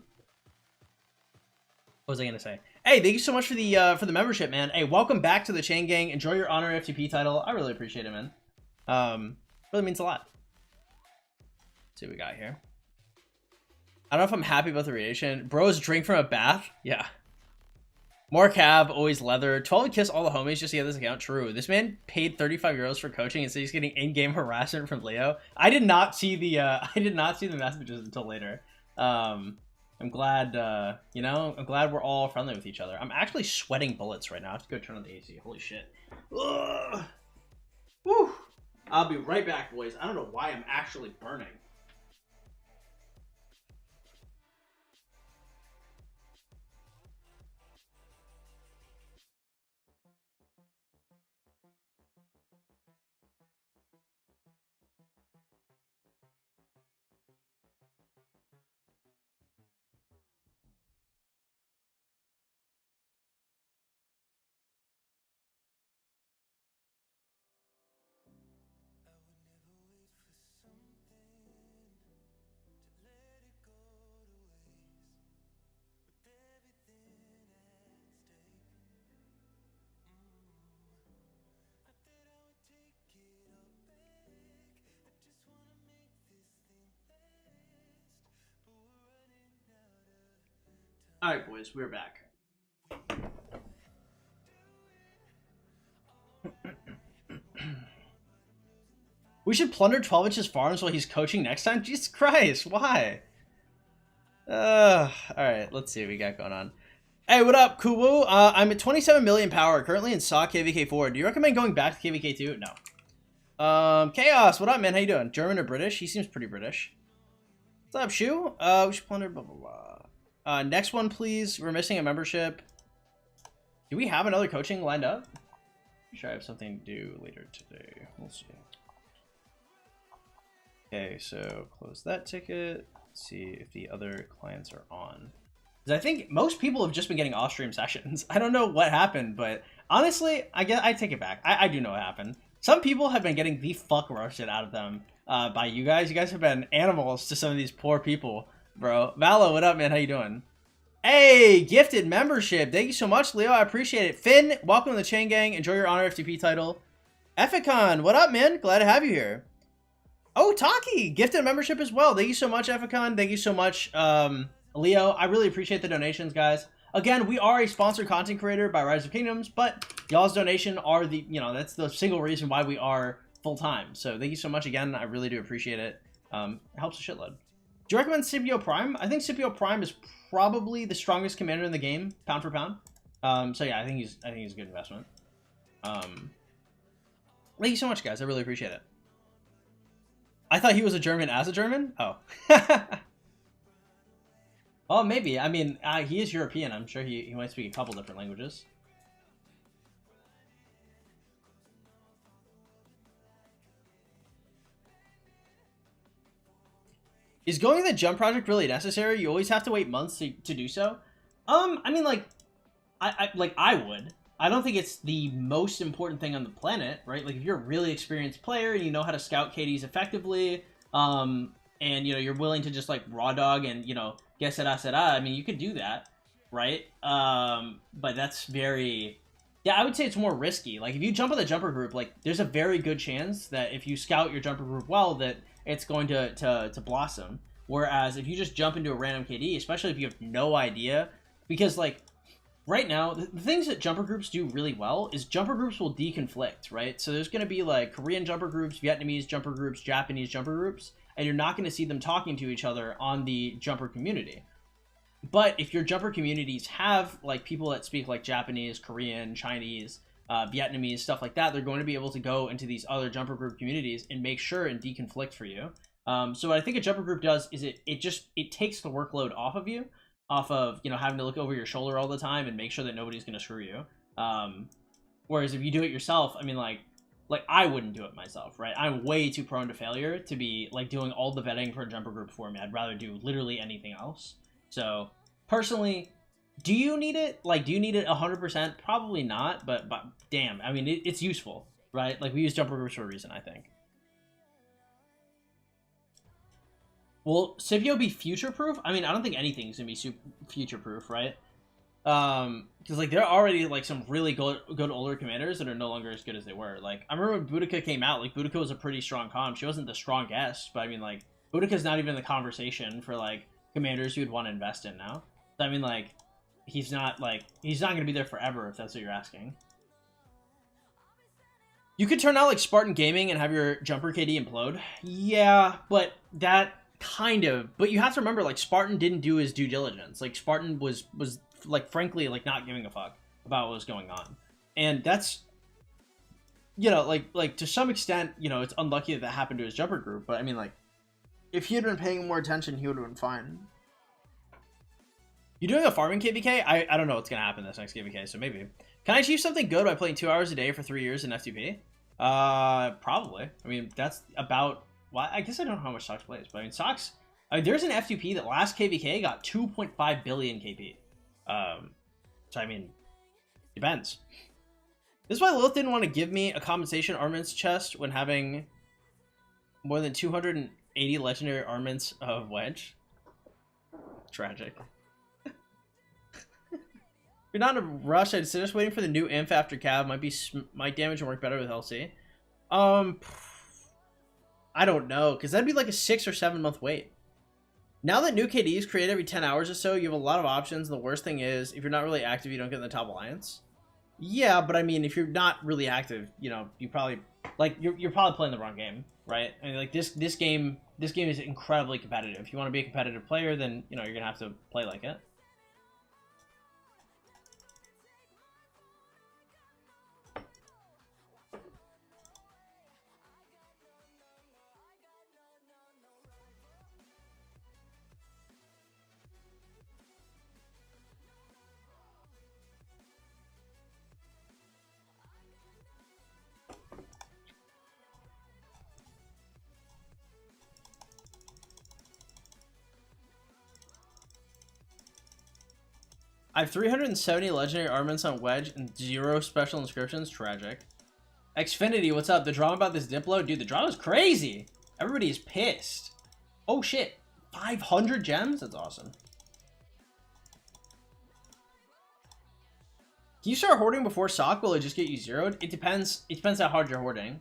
was I gonna say? Hey, thank you so much for the membership, man. Hey, welcome back to the Chain Gang. Enjoy your honor F2P title. I really appreciate it, man. Really means a lot. Let's see what we got here. I don't know if I'm happy about the radiation. Bros drink from a bath? Yeah. More cab, always leather. 12 kiss all the homies just to get this account. True. This man paid 35 euros for coaching and said he's getting in-game harassment from Leo. I did not see the messages until later. I'm glad you know, I'm glad we're all friendly with each other. I'm actually sweating bullets right now. I have to go turn on the AC. Holy shit. Ugh. Woo. I'll be right back, boys. I don't know why I'm actually burning. All right, boys, we're back. We should plunder 12-inch's farms while he's coaching next time? Jesus Christ, why? Alright, let's see what we got going on. Hey, what up, Kuwu? I'm at 27 million power, currently in SAW KVK4. Do you recommend going back to KVK2? No. Chaos, what up, man? How you doing? German or British? He seems pretty British. What's up, Shu? We should plunder, blah, blah, blah. Next one, please. We're missing a membership. Do we have another coaching lined up? I'm sure I have something to do later today. We'll see. Okay, so close that ticket. Let's see if the other clients are on. Because I think most people have just been getting off-stream sessions. I don't know what happened, but honestly, I take it back. I do know what happened. Some people have been getting the fuck roasted out of them by you guys. You guys have been animals to some of these poor people, bro. Valo, what up, man? How you doing? Hey, gifted membership. Thank you so much, Leo. I appreciate it. Finn, welcome to the Chain Gang. Enjoy your Honor F2P title. Eficon, what up, man? Glad to have you here. Oh, Taki, gifted membership as well. Thank you so much, Eficon. Thank you so much, Leo. I really appreciate the donations, guys. Again, we are a sponsored content creator by Rise of Kingdoms, but y'all's donation are the, you know, that's the single reason why we are full-time. So thank you so much again. I really do appreciate it. It helps a shitload. Do you recommend Scipio Prime? I think Scipio Prime is probably the strongest commander in the game, pound for pound. So yeah, I think he's a good investment. Thank you so much, guys. I really appreciate it. I thought he was a German as a German? Oh. Well, maybe. I mean, he is European. I'm sure he might speak a couple different languages. Is going to the jump project really necessary? You always have to wait months to do so? I mean, like, I would. I don't think it's the most important thing on the planet, right? Like, if you're a really experienced player and you know how to scout KDs effectively, and, you know, you're willing to just, like, raw dog and, you know, que sera sera, I mean, you could do that, right? But that's very... Yeah, I would say it's more risky. Like, if you jump on the jumper group, like, there's a very good chance that if you scout your jumper group well, that it's going to blossom. Whereas, if you just jump into a random KD, especially if you have no idea, because, like... Right now, the things that jumper groups do really well is jumper groups will deconflict, right? So there's going to be like Korean jumper groups, Vietnamese jumper groups, Japanese jumper groups, and you're not going to see them talking to each other on the jumper community. But if your jumper communities have like people that speak like Japanese, Korean, Chinese, Vietnamese, stuff like that, they're going to be able to go into these other jumper group communities and make sure and deconflict for you. So what I think a jumper group does is it takes the workload off of you. Off of, you know, having to look over your shoulder all the time and make sure that nobody's going to screw you. Whereas if you do it yourself, I mean, like I wouldn't do it myself, right? I'm way too prone to failure to be, like, doing all the vetting for a jumper group for me. I'd rather do literally anything else. So, personally, do you need it? Like, do you need it 100%? Probably not, but damn, I mean, it's useful, right? Like, we use jumper groups for a reason, I think. Will Scipio be future-proof? I mean, I don't think anything's gonna be future-proof, right? Because, like, there are already, like, some really good older commanders that are no longer as good as they were. Like, I remember when Boudica came out, like, Boudica was a pretty strong comp. She wasn't the strongest, but, I mean, like, Boudica's not even in the conversation for, like, commanders you would want to invest in now. So, I mean, like, he's not going to be there forever, if that's what you're asking. You could turn out like Spartan Gaming and have your jumper KD implode. Yeah, but that kind of. But you have to remember, like, Spartan didn't do his due diligence. Like, Spartan was like, frankly, like, not giving a fuck about what was going on. And that's, you know, like to some extent, you know, it's unlucky that happened to his jumper group. But I mean, like, if he had been paying more attention, he would have been fine. You doing a farming KVK? I don't know what's gonna happen this next KVK, so maybe. Can I achieve something good by playing 2 hours a day for 3 years in F2P? Probably. I mean, that's about. Well, I guess I don't know how much Sox plays, but I mean, Sox. I mean, there's an F2P that last KVK got 2.5 billion KP. So I mean, depends. This is why Lilith didn't want to give me a compensation armaments chest when having more than 280 legendary armaments of Wedge. Tragic. If you're not in a rush, I'd suggest waiting for the new inf after cab. Might damage and work better with LC. I don't know, because that'd be like a 6 or 7 month wait. Now that new KDs create every 10 hours or so, you have a lot of options. And the worst thing is, if you're not really active, you don't get in the top alliance. Yeah, but I mean, if you're not really active, you know, you probably like you're probably playing the wrong game, right? I mean, like this game is incredibly competitive. If you want to be a competitive player, then you know you're gonna have to play like it. I have 370 legendary armaments on Wedge and 0 special inscriptions. Tragic. Xfinity, what's up? The drama about this Diplo? Dude, the drama's crazy. Everybody is pissed. Oh, shit. 500 gems? That's awesome. Can you start hoarding before SOC? Will it just get you zeroed? It depends. It depends how hard you're hoarding.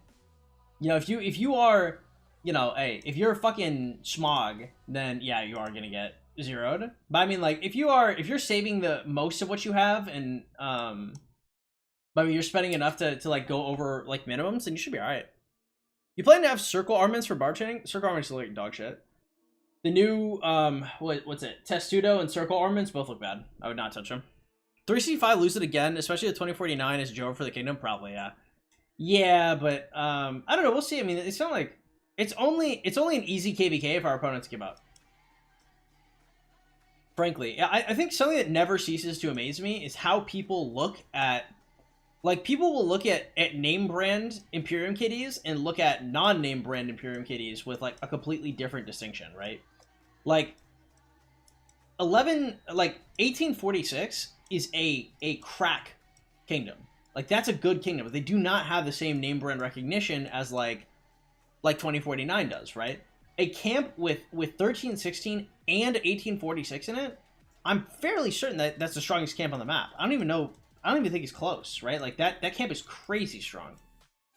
You know, if you are, you know, hey, if you're fucking Smog, then yeah, you are gonna get zeroed. But I mean, like, if you're saving the most of what you have and but I mean, you're spending enough to like go over like minimums, then you should be all right. You plan to have circle armaments for barb chaining? Circle armaments look like dog shit. The new what's it? Testudo and circle armaments both look bad. I would not touch them. 3C5 lose it again, especially the 2049 is Joe for the kingdom. Probably, yeah. Yeah, but I don't know. We'll see. I mean, it's not like it's only an easy KVK if our opponents give up. Frankly, I think something that never ceases to amaze me is how people look at, like, people will look at name brand Imperium KDs and look at non-name brand Imperium KDs with like a completely different distinction, right? Like 1846 is a crack kingdom. Like, that's a good kingdom, but they do not have the same name brand recognition as like 2049 does, right? A camp with 1316 and 1846 in it, I'm fairly certain that that's the strongest camp on the map. I don't even think it's close, right? Like, that camp is crazy strong.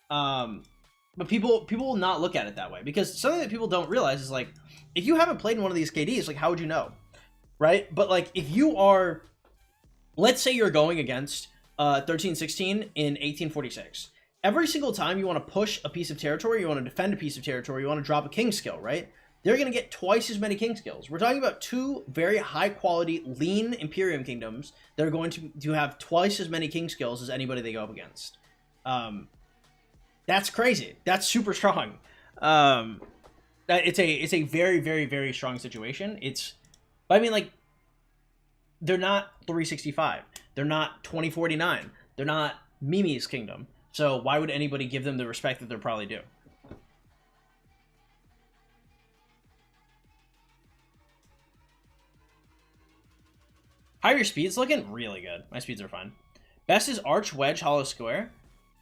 But people will not look at it that way, because something that people don't realize is, like, if you haven't played in one of these KDs, like, how would you know, right? But like, if you are, let's say you're going against 1316 in 1846. Every single time you want to push a piece of territory, you want to defend a piece of territory, you want to drop a king skill, right? They're going to get twice as many king skills. We're talking about 2 very high quality, lean Imperium kingdoms that are going to have twice as many king skills as anybody they go up against. That's crazy. That's super strong. It's a very, very, very strong situation. But I mean, like, they're not 365. They're not 2049. They're not Mimi's kingdom. So why would anybody give them the respect that they're probably due? How are your speeds looking? Really good. My speeds are fine. Best is Arch, Wedge, Hollow Square.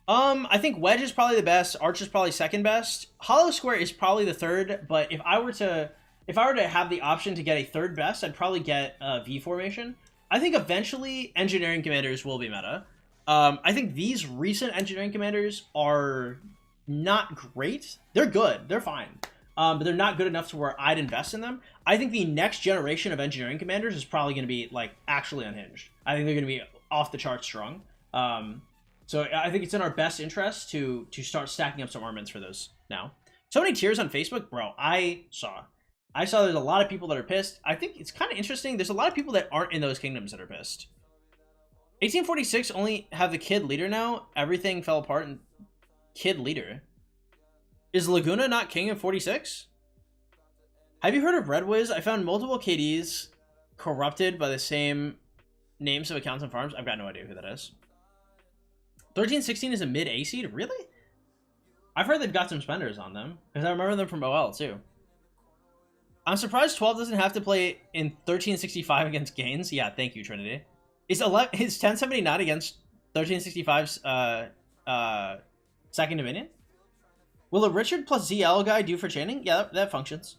I think Wedge is probably the best. Arch is probably second best. Hollow Square is probably the third. But if I were to have the option to get a third best, I'd probably get V formation. I think eventually engineering commanders will be meta. I think these recent engineering commanders are not great. They're good. They're fine. but they're not good enough to where I'd invest in them. I think the next generation of engineering commanders is probably going to be like actually unhinged. I think they're going to be off the charts strong. So I think it's in our best interest to start stacking up some armaments for those now. So many tiers on Facebook, bro. I saw there's a lot of people that are pissed. I think it's kind of interesting. There's a lot of people that aren't in those kingdoms that are pissed. 1846 only have the kid leader now. Everything fell apart in kid leader. Is Laguna not king in 46? Have you heard of Red Wiz? I found multiple KDs corrupted by the same names of accounts and farms. I've got no idea who that is. 1316 is a mid A seed? Really? I've heard they've got some spenders on them, because I remember them from OL too. I'm surprised 12 doesn't have to play in 1365 against Gaines. Yeah, thank you, Trinity. Is 1079 against 1365's Second Dominion? Will a Richard plus ZL guy do for chaining? Yeah, that functions.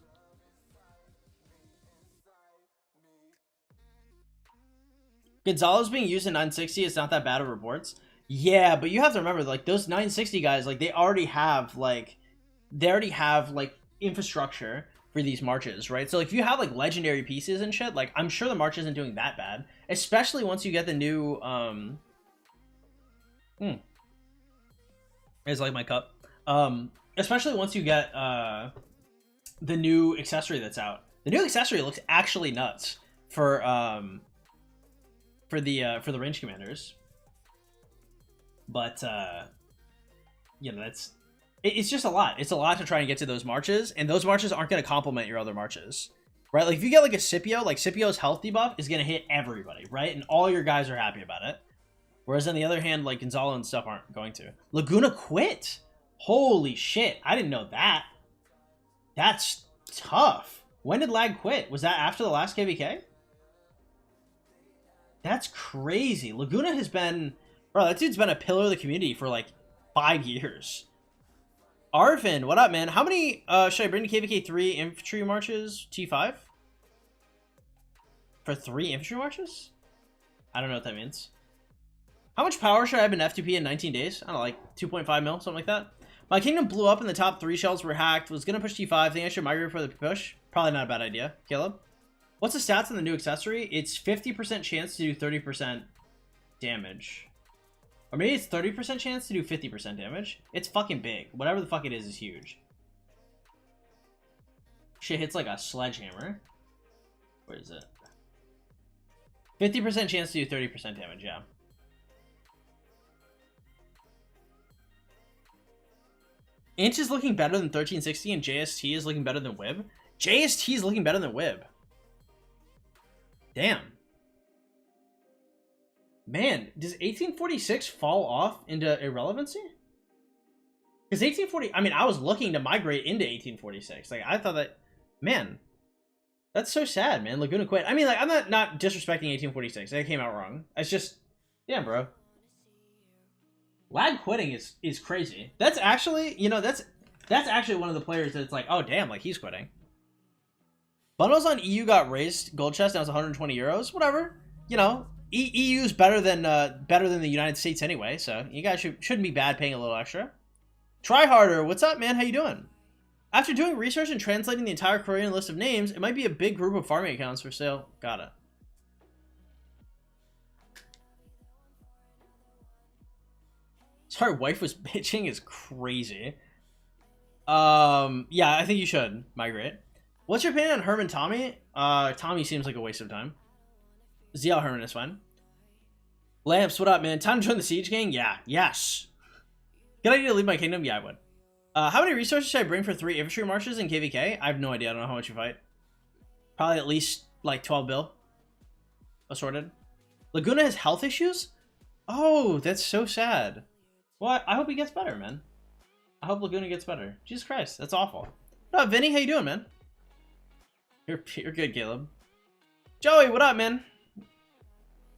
Gonzalo's being used in 960. It's not that bad of reports. Yeah, but you have to remember, like, those 960 guys, like, they already have infrastructure for these marches, right? So, like, if you have, like, legendary pieces and shit, like, I'm sure the march isn't doing that bad. Especially once you get the new, It's like my cup. Especially once you get, the new accessory that's out. The new accessory looks actually nuts for the range commanders. But, you know, it's just a lot. It's a lot to try and get to those marches, and those marches aren't going to complement your other marches, right? Like, if you get, like, a Scipio, like, Scipio's health debuff is going to hit everybody, right? And all your guys are happy about it. Whereas, on the other hand, like, Gonzalo and stuff aren't going to. Laguna quit! Holy shit, I didn't know that. That's tough. When did Lag quit? Was that after the last KVK? That's crazy. Laguna has been... Bro, that dude's been a pillar of the community for, like, 5 years. Arvin, what up, man? How many should I bring to KVK 3 infantry marches? T5? For 3 infantry marches? I don't know what that means. How much power should I have in F2P in 19 days? I don't know, like 2.5 mil, something like that. My kingdom blew up and the top 3 shells were hacked. Was going to push T5. Think I should migrate for the push? Probably not a bad idea. Caleb? What's the stats on the new accessory? It's 50% chance to do 30% damage. Or maybe it's 30% chance to do 50% damage. It's fucking big. Whatever the fuck it is huge. Shit hits like a sledgehammer. Where is it? 50% chance to do 30% damage, yeah. Inch is looking better than 1360 and JST is looking better than Wib. JST is looking better than Wib. Damn. Man, does 1846 fall off into irrelevancy? Because 1840, I mean, I was looking to migrate into 1846. Like, I thought that, man, that's so sad, man. Laguna quit. I mean, like, I'm not disrespecting 1846. That came out wrong. It's just, yeah, bro. Lag quitting is crazy. That's actually, you know, that's actually one of the players that's like, oh, damn, like, he's quitting. Bundles on EU got raised. Gold chest, now it's 120 euros. Whatever. You know, EU's better than the United States anyway, so you guys shouldn't be bad paying a little extra. Try harder. What's up, man? How you doing? After doing research and translating the entire Korean list of names, it might be a big group of farming accounts for sale. Got it. Sorry, wife was bitching is crazy. Yeah, I think you should migrate. What's your opinion on Herman Tommy? Tommy seems like a waste of time. ZL Herman is fine. Lamps, what up, man? Time to join the Siege Gang? Yeah, yes. Good idea to leave my kingdom? Yeah, I would. How many resources should I bring for 3 infantry marches in KVK? I have no idea. I don't know how much you fight. Probably at least, like, 12 bill. Assorted. Laguna has health issues? Oh, that's so sad. Well, I hope he gets better, man. I hope Laguna gets better. Jesus Christ, that's awful. What up, Vinny? How you doing, man? You're good, Caleb. Joey, what up, man?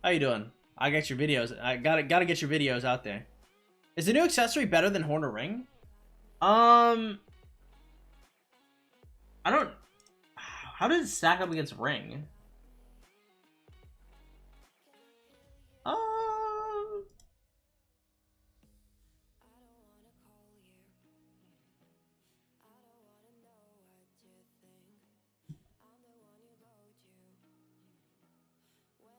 How you doing? I got your videos. I gotta get your videos out there. Is the new accessory better than Horn or Ring? I don't... How does it stack up against Ring?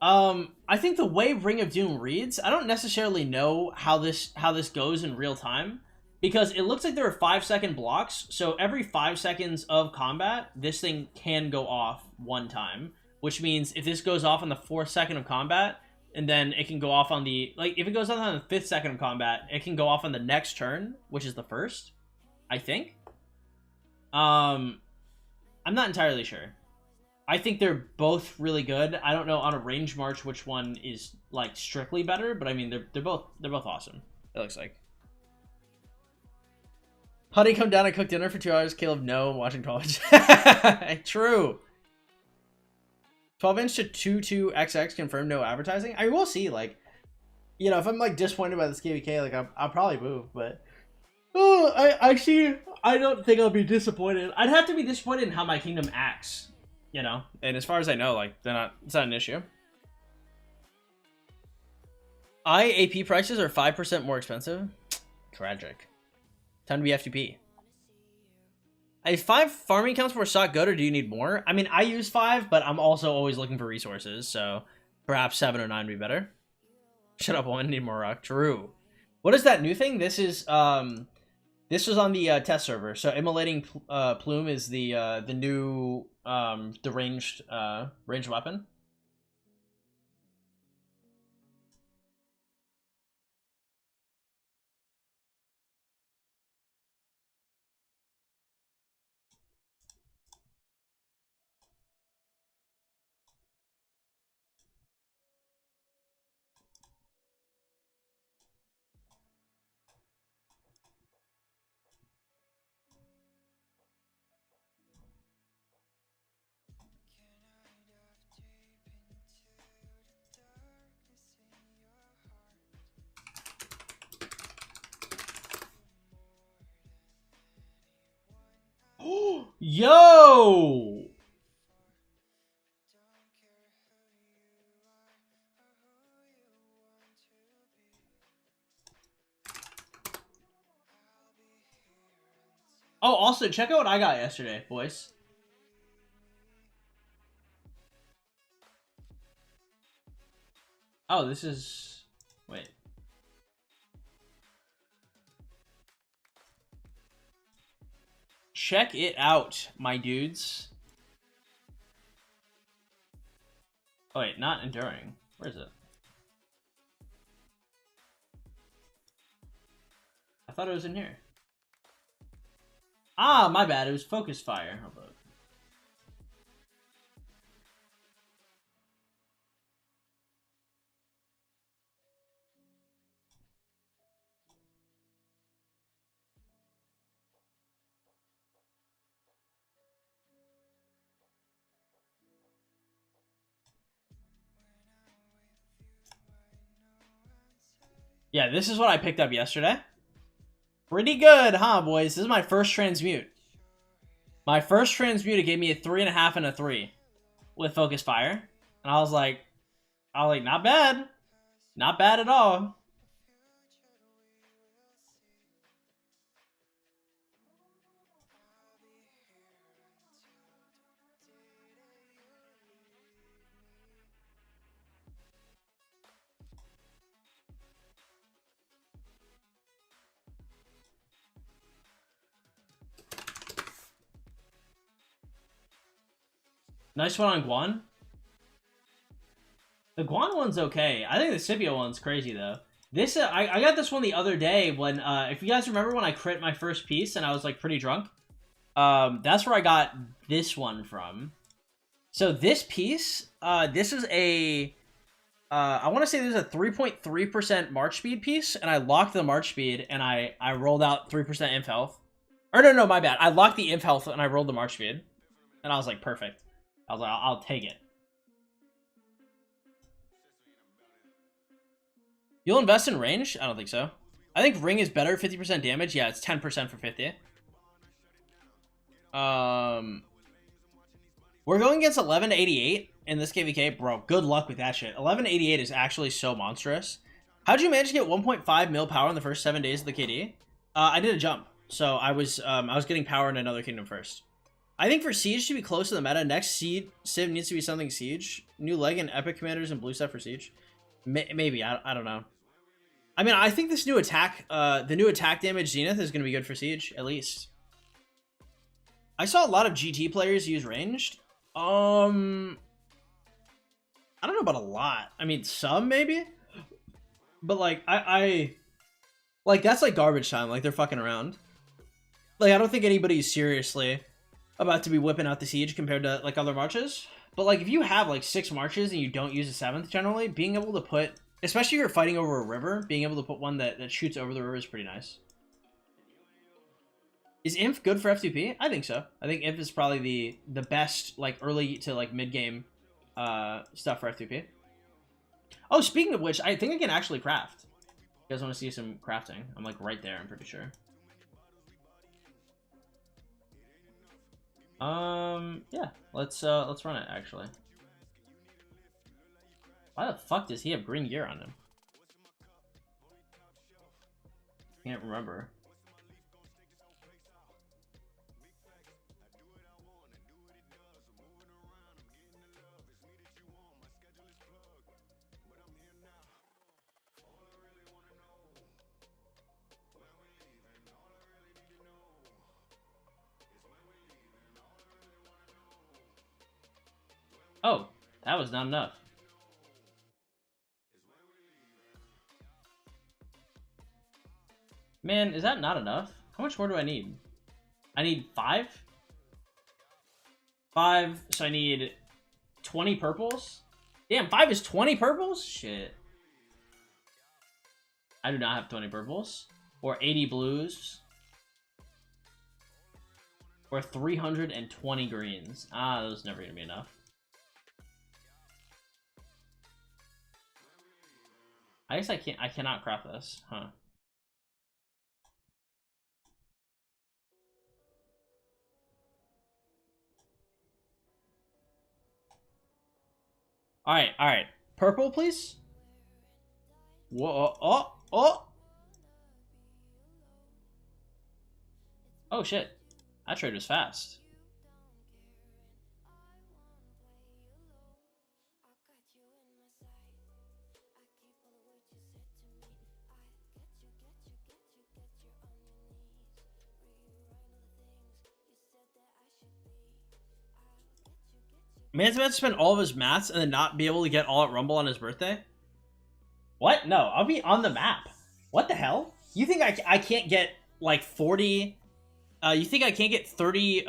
I think the way Ring of Doom reads, I don't necessarily know how this goes in real time, because it looks like there are 5-second blocks. So every 5 seconds of combat, this thing can go off one time, which means if this goes off on the 4th second of combat, and then it can go off on the, like, if it goes off on the 5th second of combat, it can go off on the next turn, which is the first, I think. I'm not entirely sure. I think they're both really good. I don't know on a range march which one is like strictly better, but I mean they're both awesome. It looks like. Honey, come down and cook dinner for 2 hours. Caleb, no, I'm watching college. True. 12-inch to 22XX confirmed, no advertising. I mean, we'll see. Like, you know, if I'm like disappointed by this KVK, like I'll probably move. But I don't think I'll be disappointed. I'd have to be disappointed in how my kingdom acts. You know, and as far as I know, like it's not an issue. IAP prices are 5% more expensive. Tragic. Time to be F2P. I 5 farming accounts for stock good, or do you need more? I mean, I use 5, but I'm also always looking for resources, so perhaps 7 or 9 would be better. Shut up, woman. Need more rock. True. What is that new thing? This is this was on the test server. So immolating plume is the new the ranged weapon. Yo! Oh, also, check out what I got yesterday, boys. Oh, this is... Wait. Check it out, my dudes. Oh, wait, not enduring. Where is it? I thought it was in here. Ah, my bad. It was focus fire. Hold up. Yeah, this is what I picked up yesterday. Pretty good, huh, boys? This is my first transmute. My first transmute, it gave me a 3.5 and a 3 with focus fire. And I was like, not bad. Not bad at all. Nice one on Guan. The Guan one's okay. I think the Scipio one's crazy, though. This I got this one the other day when, if you guys remember when I crit my first piece and I was, like, pretty drunk. That's where I got this one from. So this piece, this is a... I want to say there's a 3.3% March speed piece, and I locked the March speed, and I rolled out 3% inf health. Or no, my bad. I locked the inf health, and I rolled the March speed. And I was like, perfect. I was like, I'll take it. You'll invest in range? I don't think so. I think ring is better, 50% damage. Yeah, it's 10% for 50. We're going against 1188 in this KVK. Bro, good luck with that shit. 1188 is actually so monstrous. How'd you manage to get 1.5 mil power in the first 7 days of the KD? I did a jump. So I was getting power in another kingdom first. I think for Siege to be close to the meta, next Civ needs to be something Siege. New leg and Epic Commanders and blue stuff for Siege. Maybe, I don't know. I mean, I think this new attack, the new attack damage Zenith is going to be good for Siege, at least. I saw a lot of GT players use ranged. I don't know about a lot. I mean, some maybe. But like, I like, that's like garbage time. Like, they're fucking around. Like, I don't think anybody's seriously about to be whipping out the Siege compared to like other marches. But like, if you have like 6 marches and you don't use a 7th generally, being able to put, especially if you're fighting over a river, being able to put one that shoots over the river is pretty nice. Is Inf good for F2P? I think so. I think Inf is probably the best like early to like mid game stuff for F2P. Oh, speaking of which, I think I can actually craft. You guys want to see some crafting? I'm like right there, I'm pretty sure. Yeah, let's run it actually. Why the fuck does he have green gear on him? Can't remember. Oh, that was not enough. Man, is that not enough? How much more do I need? I need 5? 5, so I need 20 purples? Damn, 5 is 20 purples? Shit. I do not have 20 purples. Or 80 blues. Or 320 greens. Ah, those never gonna be enough. I guess I cannot craft this, huh? Alright. Purple, please? Whoa, oh! Oh, shit. That trade was fast. Man's about to spend all of his mats and then not be able to get all at Rumble on his birthday? What? No, I'll be on the map. What the hell? You think I can't get like 40... you think I can't get 30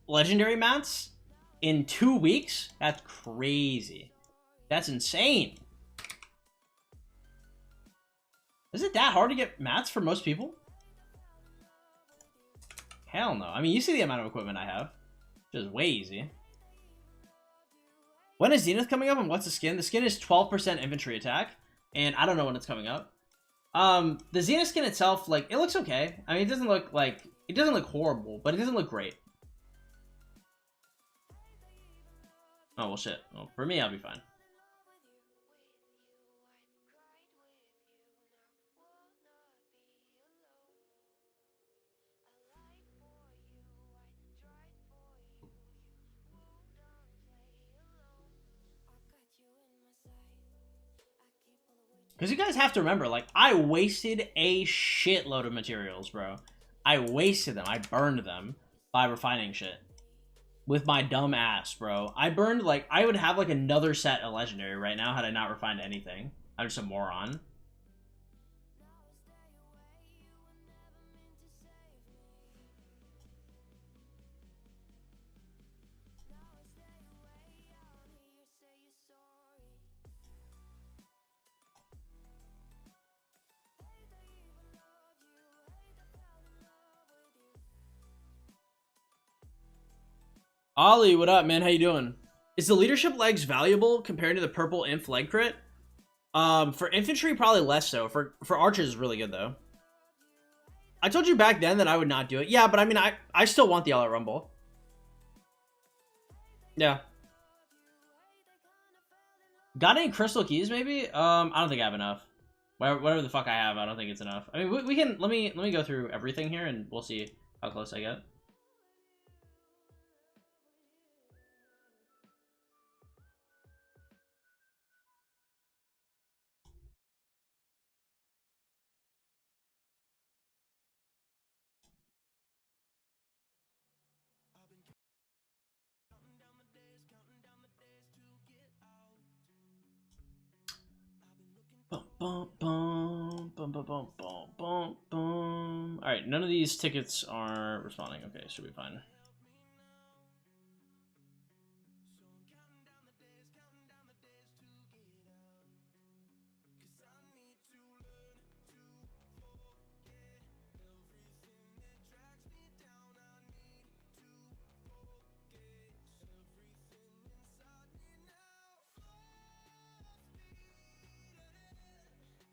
legendary mats in 2 weeks? That's crazy. That's insane. Is it that hard to get mats for most people? Hell no. I mean, you see the amount of equipment I have. Just way easy. When is Zenith coming up and what's the skin? The skin is 12% infantry attack, and I don't know when it's coming up. The Zenith skin itself, like, it looks okay. I mean, it doesn't look like, it doesn't look horrible, but it doesn't look great. Oh, well, shit. Well, for me, I'll be fine. Because you guys have to remember, like, I wasted a shitload of materials, bro. I wasted them. I burned them by refining shit. With my dumb ass, bro. I burned, like, I would have, like, another set of Legendary right now had I not refined anything. I'm just a moron. Ollie, what up, man? How you doing? Is the leadership legs valuable compared to the purple inf leg crit? For infantry, probably less so. For archers, is really good though. I told you back then that I would not do it. Yeah, but I mean, I still want the All Out Rumble. Yeah. Got any crystal keys? Maybe. I don't think I have enough. Whatever the fuck I have, I don't think it's enough. I mean, we can let me go through everything here and we'll see how close I get. bum, bum, bum, bum, bum, bum, bum, bum. All right, none of these tickets are responding. Okay, should be fine.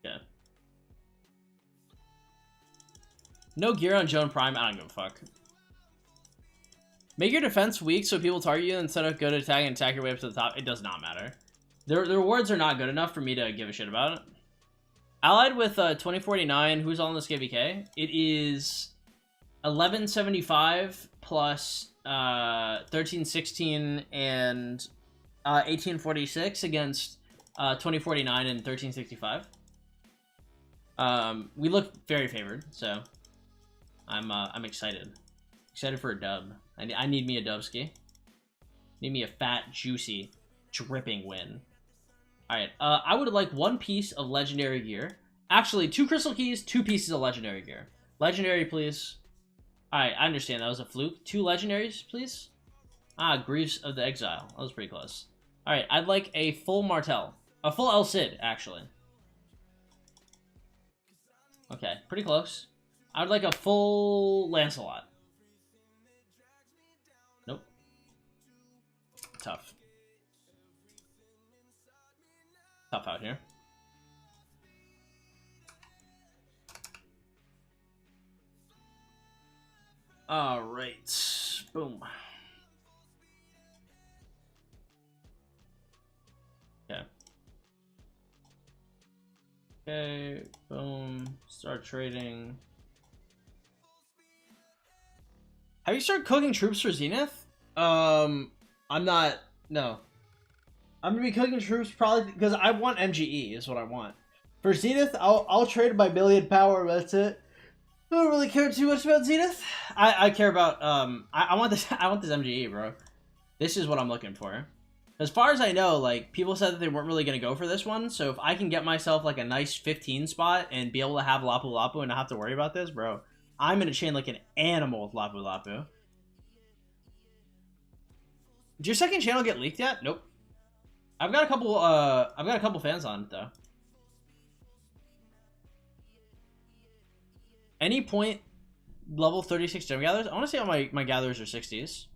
Yeah. No gear on Joan Prime. I don't give a fuck. Make your defense weak so people target you instead of go to attack and attack your way up to the top. It does not matter. The rewards are not good enough for me to give a shit about it. Allied with 2049, who's on this KVK? It is 1175 plus 1316 and 1846 against 2049 and 1365. We look very favored, so I'm excited. Excited for a dub. I need me a dubski. Need me a fat, juicy, dripping win. Alright, I would like 1 piece of legendary gear. Actually, 2 crystal keys, 2 pieces of legendary gear. Legendary, please. Alright, I understand that was a fluke. 2 legendaries, please. Ah, Greaves of the Exile. That was pretty close. Alright, I'd like a full Martel. A full El Cid, actually. Okay, pretty close. I would like a full Lancelot. Nope. Tough. Tough out here. Alright. Boom. Okay. Okay, boom. Start trading. Have you started cooking troops for Zenith? I'm not. No. I'm gonna be cooking troops probably because I want MGE is what I want. For Zenith, I'll trade my million power. That's it. I don't really care too much about Zenith. I care about I want this MGE, bro. This is what I'm looking for. As far as I know, like, people said that they weren't really going to go for this one, so if I can get myself, like, a nice 15 spot and be able to have Lapu Lapu and not have to worry about this, bro, I'm going to chain like an animal with Lapu Lapu. Did your second channel get leaked yet? Nope. I've got a couple fans on it, though. Any point level 36 gem gatherers? I want to see how my gatherers are 60s.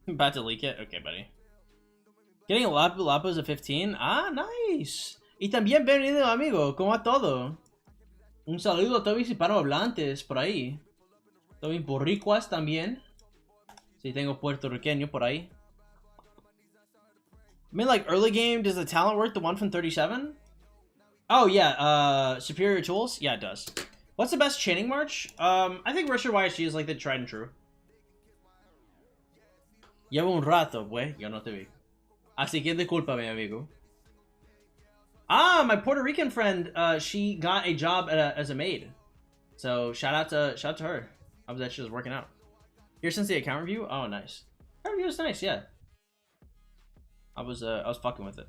I'm about to leak it? Okay, buddy. Getting a Lapu Lapu is a 15? Ah, nice. Y también bienvenido, amigo. ¿Cómo va todo? Un saludo a todos mis hispanohablantes por ahí. Todos mis borricuas también. Si tengo puertorriqueño por ahí. I mean, like, early game, does the talent work the one from 37? Oh, yeah, superior tools? Yeah, it does. What's the best chaining march? I think Richard YSG is like the tried and true. Llevo un rato, pues, yo no te vi. Así que discúlpame, amigo. Ah, my Puerto Rican friend, she got a job as a maid. So shout out to her. I was actually just working out. Here since the account review? Oh, nice. Account review was nice, yeah. I was fucking with it.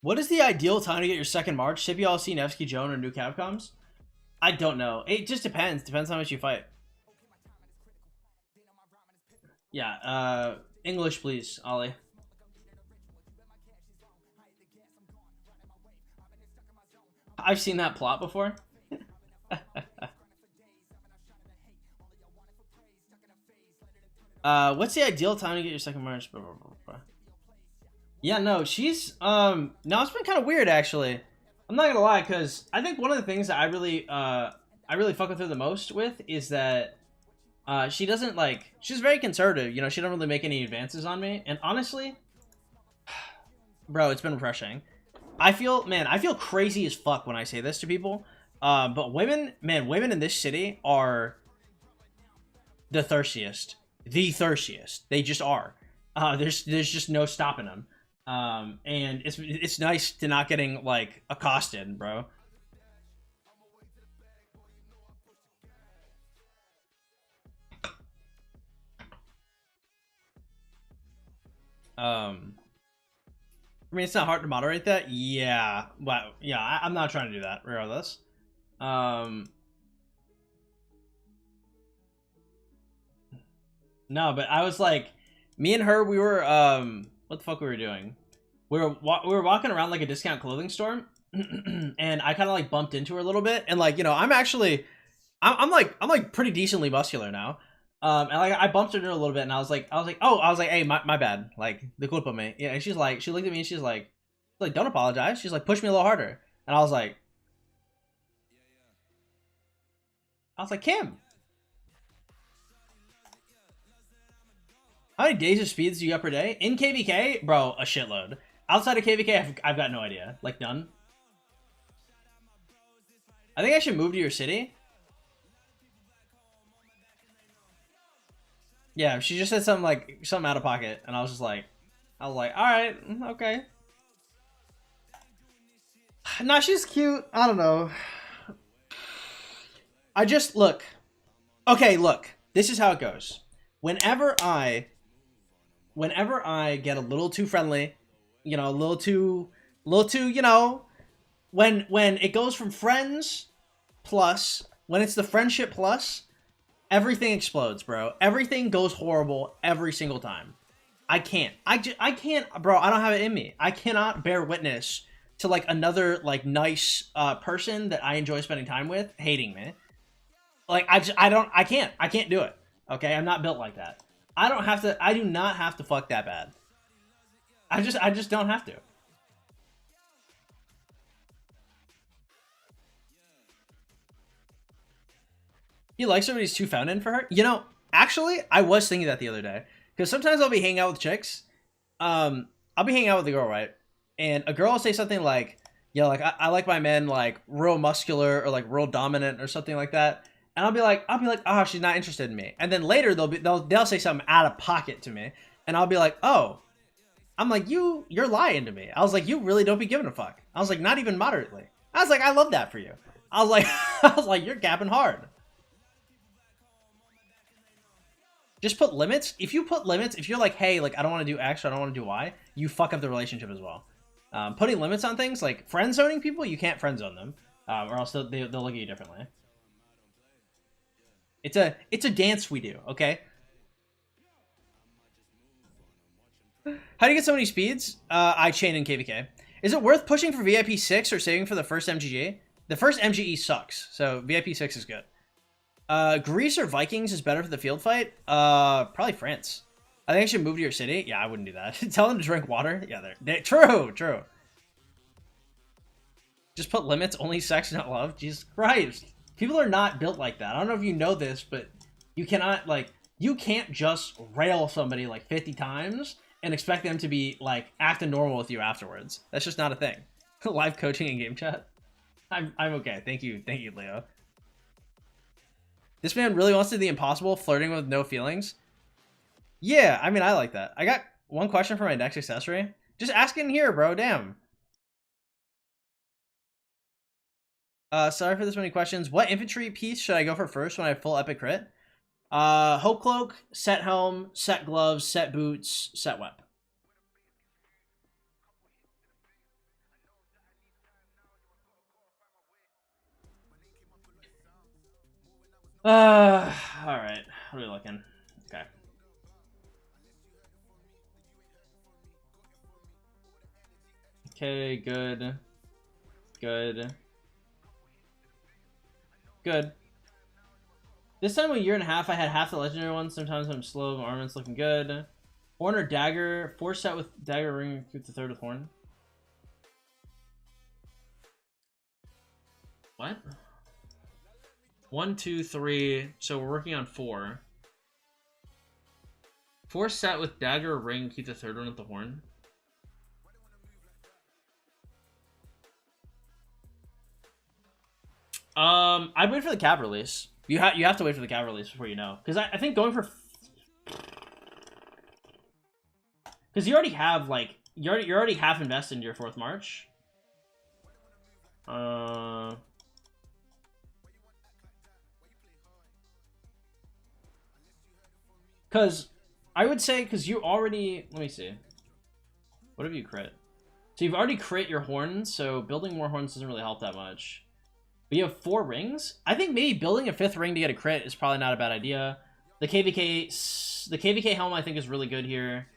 What is the ideal time to get your second March? Sipiolsi, Nevsky, Joan, or new Capcoms? I don't know. It just depends. Depends how much you fight. Yeah, English, please, Ollie. I've seen that plot before. What's the ideal time to get your second March? Yeah, no, she's, no, it's been kind of weird, actually. I'm not gonna lie, because I think one of the things that I really fuck with her the most with is that, she doesn't, like, she's very conservative, you know, she don't really make any advances on me, and honestly, bro, it's been refreshing. I feel crazy as fuck when I say this to people, but women, man, women in this city are the thirstiest. The thirstiest. They just are. There's just no stopping them. And it's nice to not getting like accosted, bro. I mean, it's not hard to moderate that. Yeah, but yeah, I'm not trying to do that regardless. No, but I was like, me and her, we were what the fuck we were doing? We were walking around like a discount clothing store, and I kind of like bumped into her a little bit, and like I'm actually, I'm like pretty decently muscular now. And like I bumped into her a little bit, and I was like, hey, my bad, like the culpa me. Yeah, and she looked at me, and she's like, don't apologize. She's like, push me a little harder, and I was like, Kim, how many days of speeds do you got per day? In KVK, bro, a shitload. Outside of KVK, I've got no idea. Like, none. I think I should move to your city. Yeah, she just said something out of pocket, and I was like, all right, okay. Nah, she's cute. I don't know. I just look. Okay, look. This is how it goes. Whenever I get a little too friendly, a little too, when it goes from friends plus, when it's the friendship plus, everything explodes, bro. Everything goes horrible every single time. I can't, bro. I don't have it in me. I cannot bear witness to like another like nice person that I enjoy spending time with hating me. Like I can't do it. Okay, I'm not built like that. I do not have to fuck that bad. I just don't have to. He likes her, but he's too feminine for her. Actually, I was thinking that the other day. Because sometimes I'll be hanging out with chicks. I'll be hanging out with a girl, right? And a girl will say something like, like I like my men like real muscular or like real dominant or something like that. And I'll be like, oh, she's not interested in me. And then later they'll say something out of pocket to me, and I'll be like, oh, I'm like, you're lying to me. I was like, you really don't be giving a fuck. I was like, not even moderately. I was like, I love that for you. I was like, you're gapping hard. Just put limits. If you put limits, if you're like, hey, like I don't want to do X or I don't want to do Y, you fuck up the relationship as well. Putting limits on things like friend zoning people, you can't friend zone them, or else they'll look at you differently. It's a dance we do, okay? How do you get so many speeds? I chain in KVK. Is it worth pushing for VIP 6 or saving for the first MGG? The first MGE sucks, so VIP 6 is good. Greece or Vikings is better for the field fight? Probably France. I think I should move to your city. Yeah, I wouldn't do that. Tell them to drink water. Yeah, true. Just put limits, only sex, not love. Jesus Christ. People are not built like that. I don't know if you know this, but you cannot, like, you can't just rail somebody like 50 times and expect them to be, like, acting normal with you afterwards. That's just not a thing. Live coaching and game chat? I'm okay. Thank you, Leo. This man really wants to do the impossible, flirting with no feelings. Yeah, I mean, I like that. I got one question for my next accessory. Just ask in here, bro. Damn. Sorry for this many questions. What infantry piece should I go for first when I have full epic crit? Hope cloak, set helm, set gloves, set boots, set wep. All right. What are we looking? Okay. Okay, good. This time a year and a half, I had half the legendary ones. Sometimes I'm slow, my armament's looking good. Horn or dagger, 4 set with dagger ring, keep the 3rd with horn. What? 1, 2, 3. So we're working on 4. 4 set with dagger ring, keep the 3rd one with the horn. I'd wait for the cap release. You have to wait for the cav release before you know. Because I think going for... Because you already have, like... You're already half invested in your 4th March. Because I would say, because you already... Let me see. What have you crit? So you've already crit your horns, so building more horns doesn't really help that much. But you have 4 rings? I think maybe building a 5th ring to get a crit is probably not a bad idea. The KVK helm I think is really good here.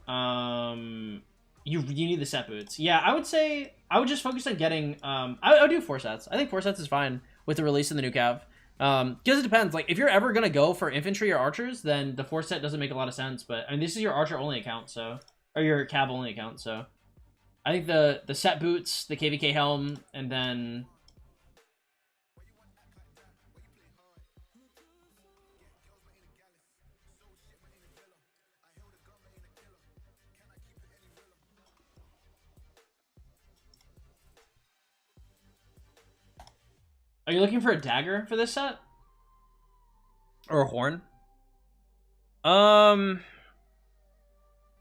You need the set boots. Yeah, I would say I would just focus on getting I would do 4 sets. I think 4 sets is fine with the release in the new cav. Because it depends. Like if you're ever gonna go for infantry or archers, then the 4 set doesn't make a lot of sense. But I mean, this is your archer only account, so or your cav only account, so I think the set boots, the KVK helm, and then are you looking for a dagger for this set? Or a horn? I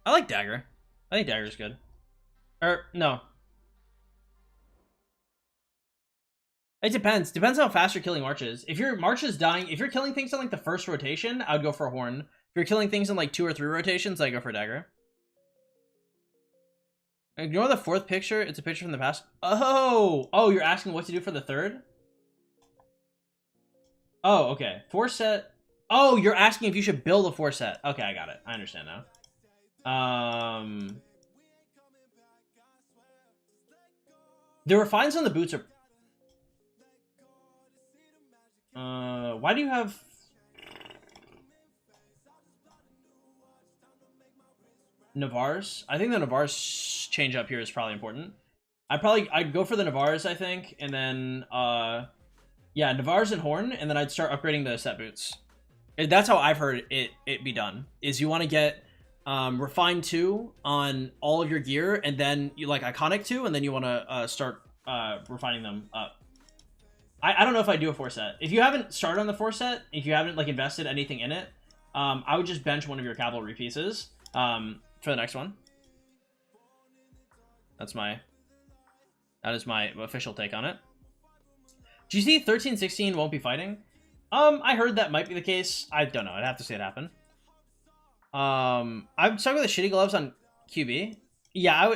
like dagger. I think dagger's good. Or no. It depends. Depends how fast you're killing marches. If your march is dying, if you're killing things in like the 1st rotation, I would go for a horn. If you're killing things in like 2 or 3 rotations, I go for a dagger. Ignore the 4th picture. It's a picture from the past. Oh, you're asking what to do for the 3rd? Oh, okay. 4 set. Oh, you're asking if you should build a 4 set. Okay, I got it. I understand now. The refines on the boots are... why do you have... Navars? I think the Navars change up here is probably important. I'd go for the Navars, I think, and then, yeah, Navars and Horn, and then I'd start upgrading the set boots. That's how I've heard it be done, is you want to get Refine 2 on all of your gear, and then you like Iconic 2, and then you want to start refining them up. I don't know if I do a 4 set. If you haven't started on the 4 set, if you haven't like invested anything in it, I would just bench one of your cavalry pieces for the next one. That is my official take on it. Do you see 13-16 won't be fighting? I heard that might be the case. I don't know. I'd have to see it happen. I'm stuck with the shitty gloves on QB. Yeah,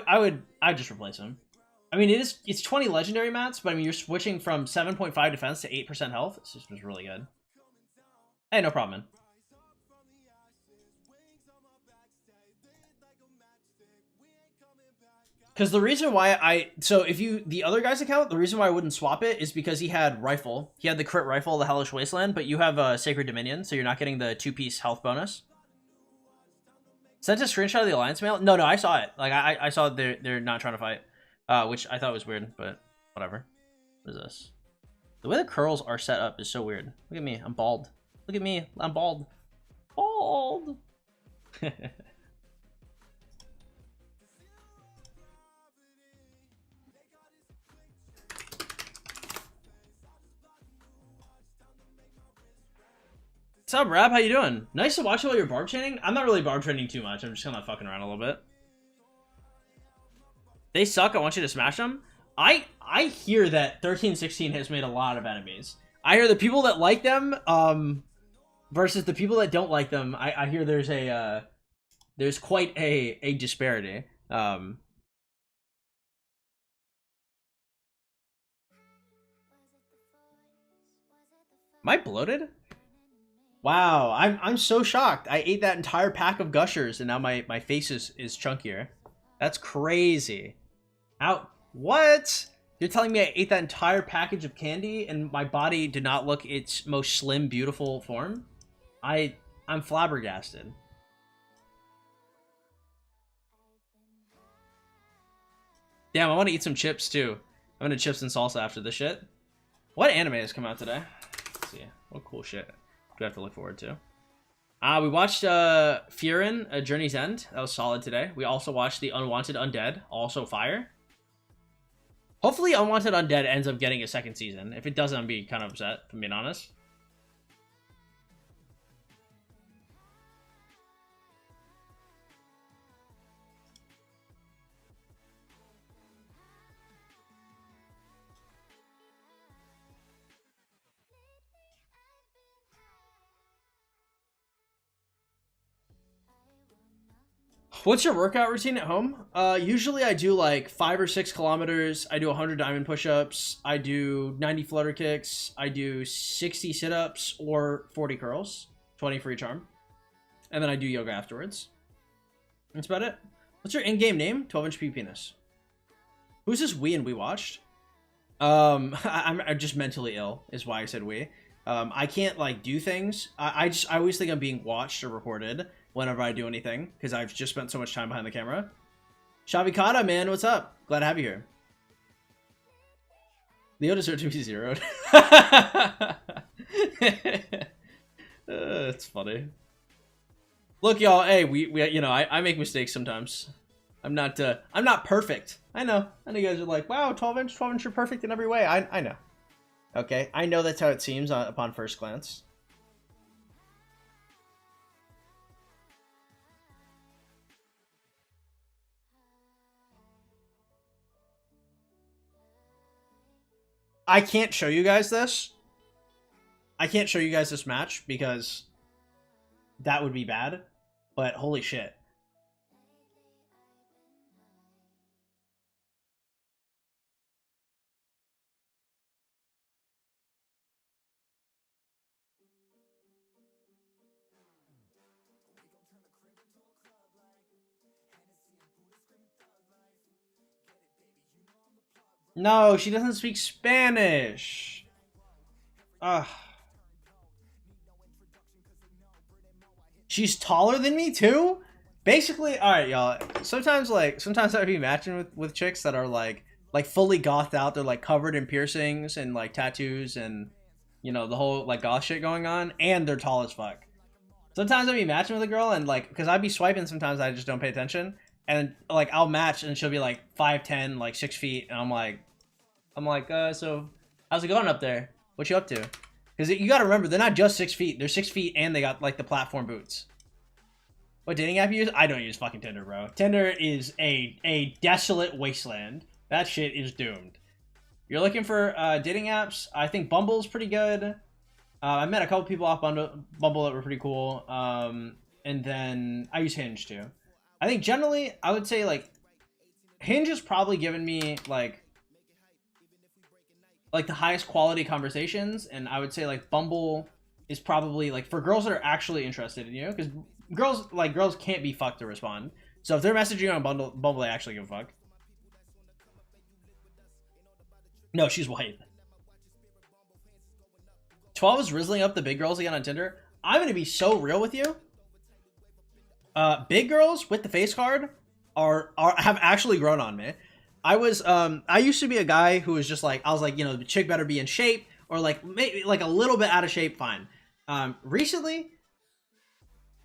I'd just replace him. I mean, it's 20 legendary mats, but I mean, you're switching from 7.5 defense to 8% health. This system is really good. Hey, no problem, man. Because the reason why so if you, the other guy's account, the reason why I wouldn't swap it is because he had rifle. He had the crit rifle, the Hellish Wasteland, but you have a Sacred Dominion, so you're not getting the 2-piece health bonus. Sent a screenshot of the Alliance mail? No, I saw it. Like, I saw they're not trying to fight, which I thought was weird, but whatever. What is this? The way the curls are set up is so weird. Look at me, I'm bald. Look at me, I'm bald. Bald! What's up, Rab? How you doing? Nice to watch you while you're barb training. I'm not really barb training too much. I'm just kind of fucking around a little bit. They suck. I want you to smash them. I hear that 13-16 has made a lot of enemies. I hear the people that like them versus the people that don't like them. I hear there's quite a disparity. Am I bloated? Wow, I'm so shocked. I ate that entire pack of Gushers and now my face is chunkier. That's crazy. How? What? You're telling me I ate that entire package of candy and my body did not look its most slim, beautiful form? I'm flabbergasted. Damn, I want to eat some chips too. I'm gonna chips and salsa after this shit. What anime has come out today? Let's see. What cool shit do I have to look forward to? We watched Furin, A Journey's End. That was solid today. We also watched The Unwanted Undead, also fire. Hopefully Unwanted Undead ends up getting a second season. If it doesn't, I'd be kind of upset, if I'm being honest. What's your workout routine at home? Usually I do like 5 or 6 kilometers. I do 100 diamond push-ups. I do 90 flutter kicks. I do 60 sit-ups or 40 curls, 20 for each arm, and then I do yoga afterwards. That's about it. What's your in-game name? 12-inch P penis. Who's this we and we watched? I'm just mentally ill is why I said we. I can't like do things. I always think I'm being watched or recorded whenever I do anything because I've just spent so much time behind the camera. Shavikata, man, what's up? Glad to have you here. Leo deserves to be zeroed. It's funny. Look, y'all. Hey, we you know I make mistakes sometimes. I'm not perfect. I know you guys are like, wow, 12 inch, you're perfect in every way. I know. Okay, I know that's how it seems upon first glance. I can't show you guys this. I can't show you guys this match because that would be bad. But holy shit. No, she doesn't speak Spanish. Ugh. She's taller than me too? Basically, alright, y'all. Sometimes I'd be matching with chicks that are like fully gothed out. They're like covered in piercings and like tattoos and you know the whole like goth shit going on, and they're tall as fuck. Sometimes I'd be matching with a girl and like because I'd be swiping, sometimes I just don't pay attention. And like I'll match and she'll be like 5'10", like 6 feet, and I'm like, so how's it going up there? What you up to? Because you got to remember, they're not just 6 feet. They're 6 feet and they got like the platform boots. What dating app you use? I don't use fucking Tinder, bro. Tinder is a desolate wasteland. That shit is doomed. You're looking for dating apps? I think Bumble's pretty good. I met a couple people off Bumble that were pretty cool. And then I use Hinge too. I think generally, I would say like Hinge has probably given me like the highest quality conversations, and I would say like Bumble is probably like for girls that are actually interested in you, because girls can't be fucked to respond. So if they're messaging you on Bumble, they actually give a fuck. No, she's white. 12 is rizzling up the big girls again on Tinder. I'm gonna be so real with you. Big girls with the face card have actually grown on me. I used to be a guy who was just like, I was like, you know, the chick better be in shape or like maybe like a little bit out of shape, fine. Recently,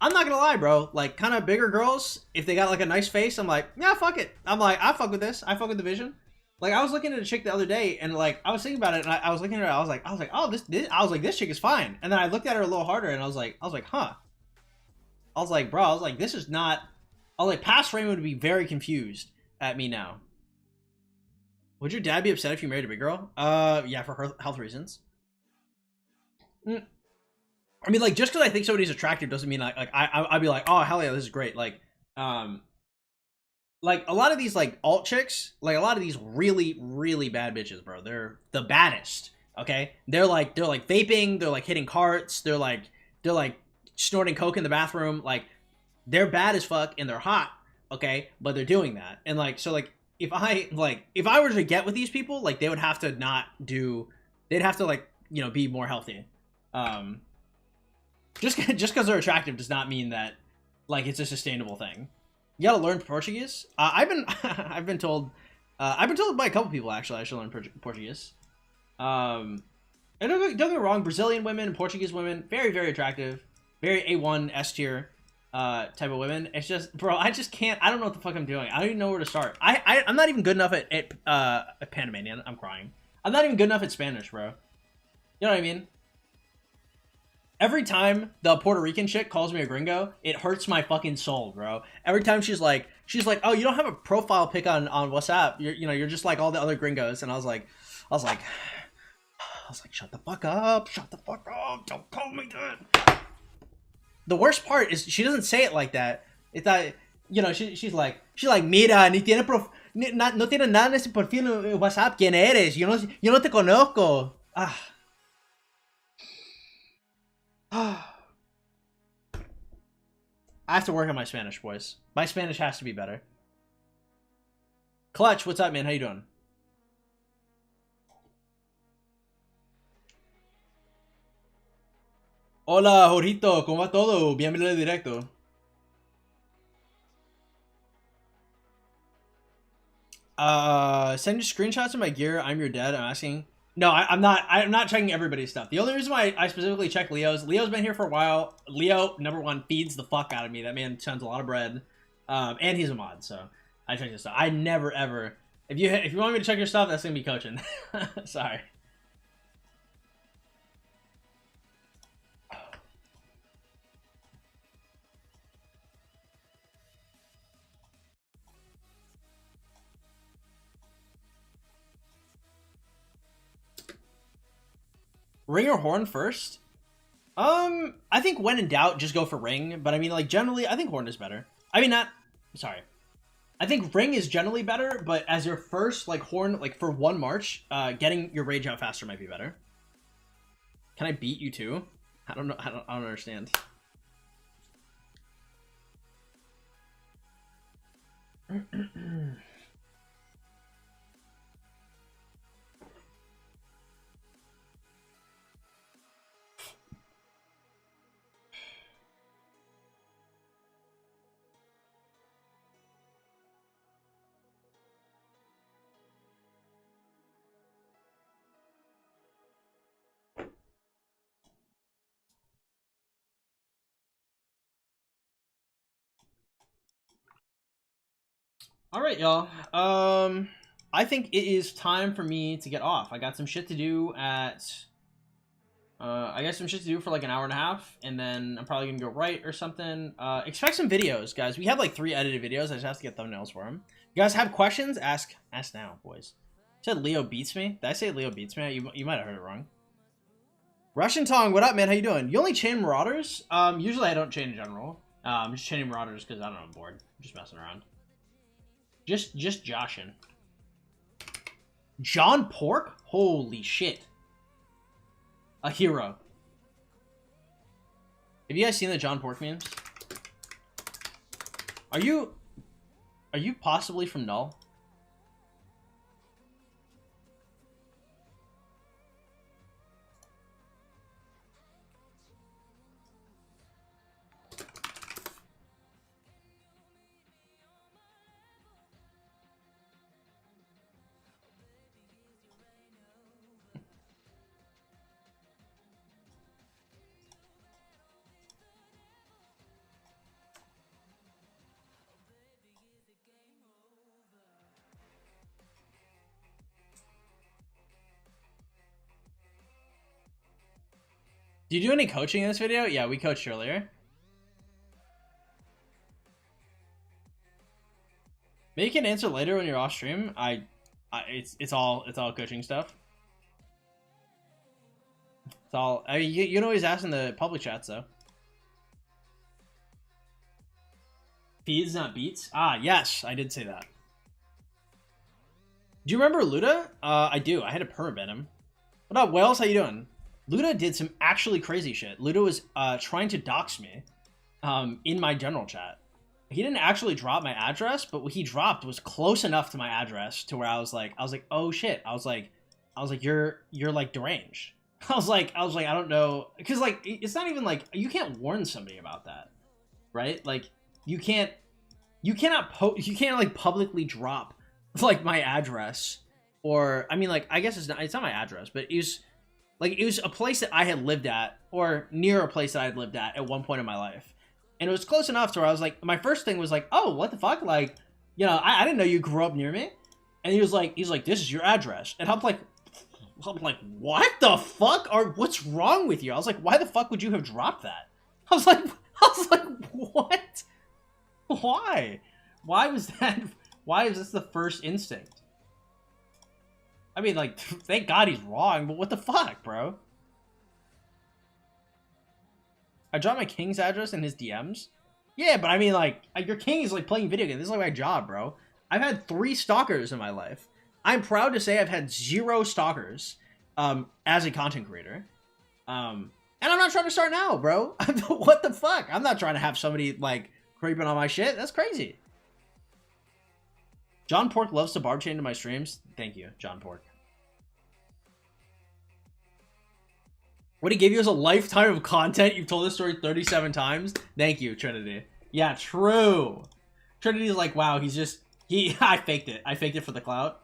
I'm not gonna lie, bro, like kind of bigger girls, if they got like a nice face, I'm like, yeah, fuck it. I'm like, I fuck with this. I fuck with the vision. Like I was looking at a chick the other day and like I was thinking about it and I was looking at her, I was like, oh, this chick is fine. And then I looked at her a little harder and I was like, huh. I was like, bro, this is not. I was like, past Raymond would be very confused at me now. Would your dad be upset if you married a big girl? Yeah, for her health reasons. I mean, like, just because I think somebody's attractive doesn't mean I'd be like, oh, hell yeah, this is great. Like a lot of these like alt chicks, like a lot of these really, really bad bitches, bro. They're the baddest. Okay, they're like vaping, they're like hitting carts, they're like snorting coke in the bathroom. Like they're bad as fuck and they're hot. Okay, but they're doing that, and like so like. If I were to get with these people, like they would have to they'd have to like, you know, be more healthy. Just because they're attractive does not mean that like it's a sustainable thing. You gotta learn Portuguese. I've been told by a couple people actually I should learn Portuguese. And don't get me wrong, Brazilian women and Portuguese women, very, very attractive, very A1 S tier. Type of women. It's just, bro, I just can't. I don't know what the fuck I'm doing. I don't even know where to start. I'm not even good enough at Panamanian. I'm crying. I'm not even good enough at Spanish, bro. You know what I mean? Every time the Puerto Rican chick calls me a gringo, it hurts my fucking soul, bro. Every time she's like, oh, you don't have a profile pic on WhatsApp. You're just like all the other gringos. And I was like, shut the fuck up, don't call me that. The worst part is she doesn't say it like that. It's that you know, she's like, mira, ni tiene no tiene nada en ese perfil en WhatsApp. ¿Quién eres? Yo no te conozco. I have to work on my Spanish, boys. My Spanish has to be better. Clutch, what's up, man? How you doing? Hola, Jorito, ¿cómo va todo? Bienvenido al directo. Send you screenshots of my gear. I'm your dad. I'm asking. No, I'm not. I'm not checking everybody's stuff. The only reason why I specifically check Leo's been here for a while. Leo, number one, feeds the fuck out of me. That man sends a lot of bread, and he's a mod, so I check his stuff. I never ever. If you want me to check your stuff, that's gonna be coaching. Sorry. Ring or horn first? I think when in doubt, just go for ring. But I mean, like, generally, I think horn is better. I mean, sorry. I think ring is generally better, but as your first, like, horn, like, for one march, getting your rage out faster might be better. Can I beat you too? I don't know. I don't understand. All right, y'all. I think it is time for me to get off. I got some shit to do at. I got some shit to do for like an hour and a half, and then I'm probably gonna go write or something. Expect some videos, guys. We have like 3 edited videos. I just have to get thumbnails for them. You guys have questions? Ask now, boys. You said Leo beats me. Did I say Leo beats me? You might have heard it wrong. Russian Tong, what up, man? How you doing? You only chain Marauders? Usually I don't chain in general. I'm just chaining Marauders because I don't know, I'm bored. I'm just messing around. Just joshing. John Pork? Holy shit. A hero. Have you guys seen the John Pork memes? Are you possibly from Null? Do you do any coaching in this video? Yeah, we coached earlier. Maybe you can answer later when you're off stream. It's all coaching stuff. It's all. I mean, you can always ask in the public chats though. Feeds not beats. Ah, yes, I did say that. Do you remember Luda? I do. I had to permabit him. What up, Wells? How you doing? Luda did some actually crazy shit. Luda was trying to dox me in my general chat. He didn't actually drop my address, but what he dropped was close enough to my address to where I was like, oh shit. I was like, you're like deranged. I was like, I don't know, because like it's not even like you can't warn somebody about that, right? Like you cannot like publicly drop like my address, or I mean like I guess it's not my address, but it was a place that I had lived at, or near a place that I had lived at one point in my life. And it was close enough to where I was like, my first thing was like, oh, what the fuck? Like, you know, I didn't know you grew up near me. And he's like, this is your address. And I'm like, what the fuck? Or what's wrong with you? I was like, why the fuck would you have dropped that? I was like, what? Why? Why was that? Why is this the first instinct? I mean, like, thank God he's wrong, but what the fuck, bro? I dropped my king's address in his DMs? Yeah, but I mean, like, your king is like playing video games. This is like my job, bro. I've had 3 stalkers in my life. I'm proud to say I've had 0 stalkers as a content creator. And I'm not trying to start now, bro. What the fuck? I'm not trying to have somebody, like, creeping on my shit. That's crazy. John Pork loves to barb chain into my streams. Thank you, John Pork. What he gave you is a lifetime of content. You've told this story 37 times. Thank you, Trinity. Yeah, true. Trinity's like, wow, he's just... I faked it. I faked it for the clout.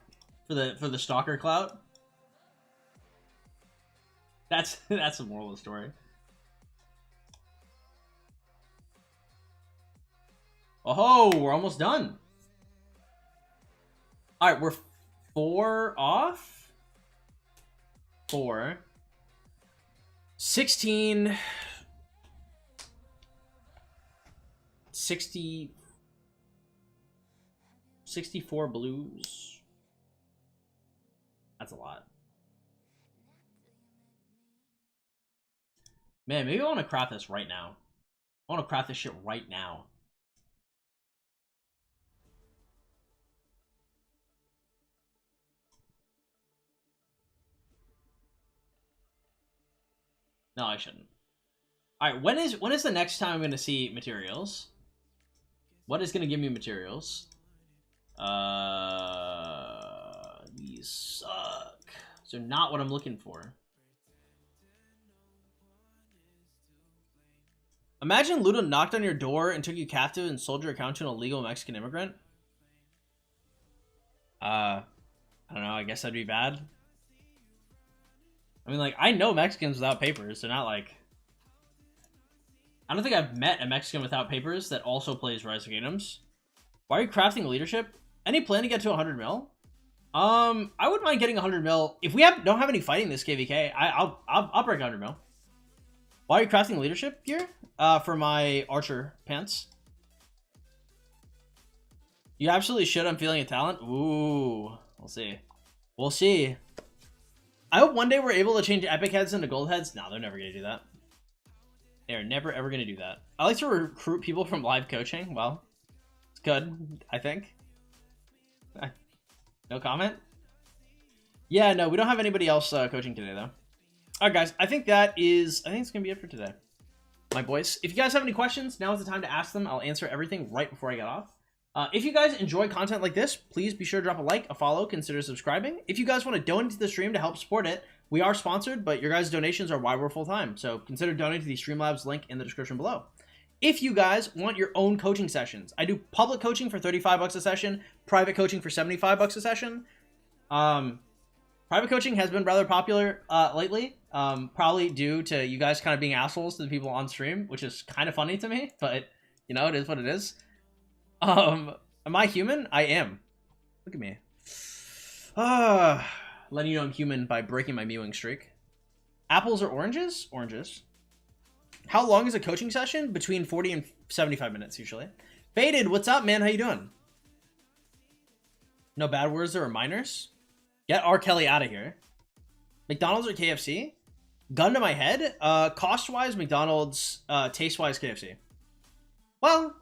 For the stalker clout. That's the moral of the story. Oh, we're almost done. All right, we're 4 off. 4. 16. 60. 64 blues. That's a lot. Man, maybe I want to craft this right now. I want to craft this shit right now. No, I shouldn't. All right, when is the next time I'm going to see materials? What is going to give me materials? These suck. So not what I'm looking for. Imagine Ludo knocked on your door and took you captive and sold your account to an illegal Mexican immigrant. I don't know. I guess that'd be bad. I mean, like, I know Mexicans without papers. They're not like... I don't think I've met a Mexican without papers that also plays Rise of Kingdoms. Why are you crafting leadership? Any plan to get to 100 mil? I wouldn't mind getting 100 mil. If we don't have any fighting this KVK, I'll break 100 mil. Why are you crafting leadership gear? For my archer pants. You absolutely should. I'm feeling a talent. Ooh, we'll see. We'll see. I hope one day we're able to change epic heads into gold heads. No, they're never gonna do that. They're never ever gonna do that. I like to recruit people from live coaching. Well, it's good, I think. No comment? Yeah, no, we don't have anybody else coaching today, though. All right, guys, I think it's gonna be it for today. My boys, if you guys have any questions, now is the time to ask them. I'll answer everything right before I get off. If you guys enjoy content like this, please be sure to drop a like, a follow, consider subscribing. If you guys want to donate to the stream to help support it, we are sponsored, but your guys' donations are why we're full-time. So consider donating to the Streamlabs link in the description below. If you guys want your own coaching sessions, I do public coaching for 35 bucks a session, private coaching for 75 bucks a session. Private coaching has been rather popular lately, probably due to you guys kind of being assholes to the people on stream, which is kind of funny to me, but you know, it is what it is. Am I human? I am. Look at me. Letting you know I'm human by breaking my mewing streak. Apples or oranges? Oranges. How long is a coaching session? Between 40 and 75 minutes, usually. Faded, what's up, man? How you doing? No bad words or reminders? Get R. Kelly out of here. McDonald's or KFC? Gun to my head? Cost-wise, McDonald's. Taste-wise, KFC. Well,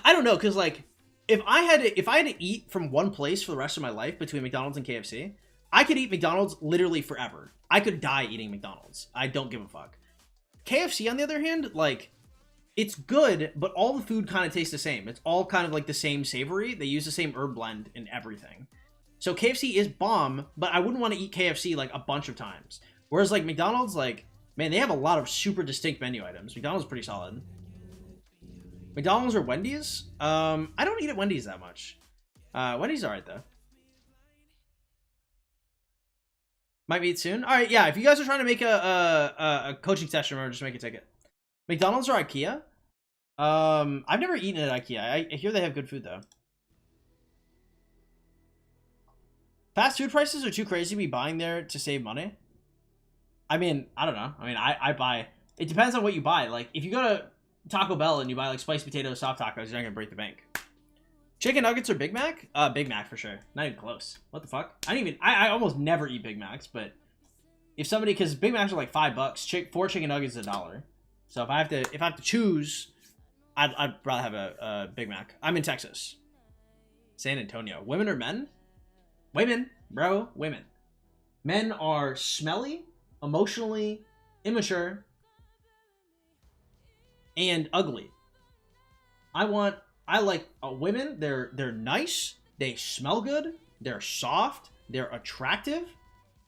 I don't know, because, like, if I had to eat from one place for the rest of my life between McDonald's and KFC, I could eat McDonald's literally forever. I could die eating McDonald's. I don't give a fuck. KFC, on the other hand, like, it's good, but all the food kind of tastes the same. It's all kind of like the same savory. They use the same herb blend in everything. So KFC is bomb, but I wouldn't want to eat KFC like a bunch of times. Whereas like McDonald's, like, man, they have a lot of super distinct menu items. McDonald's is pretty solid. McDonald's or Wendy's? I don't eat at Wendy's that much. Wendy's alright though. Might meet soon. All right, yeah. If you guys are trying to make a coaching session, remember, just make a ticket. McDonald's or IKEA? I've never eaten at IKEA. I hear they have good food though. Fast food prices are too crazy to be buying there to save money. I mean, I don't know. I mean, I buy. It depends on what you buy. Like, if you go to Taco Bell and you buy like spiced potatoes, soft tacos, you're not gonna break the bank. Chicken nuggets or Big Mac? Big Mac for sure. Not even close. What the fuck? I almost never eat Big Macs, but if somebody, because Big Macs are like $5, 4 chicken nuggets is $1. So if I have to choose, I'd rather have a Big Mac. I'm in Texas. San Antonio. Women or men? Women, bro. Women. Men are smelly, emotionally immature, and ugly. I like women. They're nice. They smell good. They're soft. They're attractive.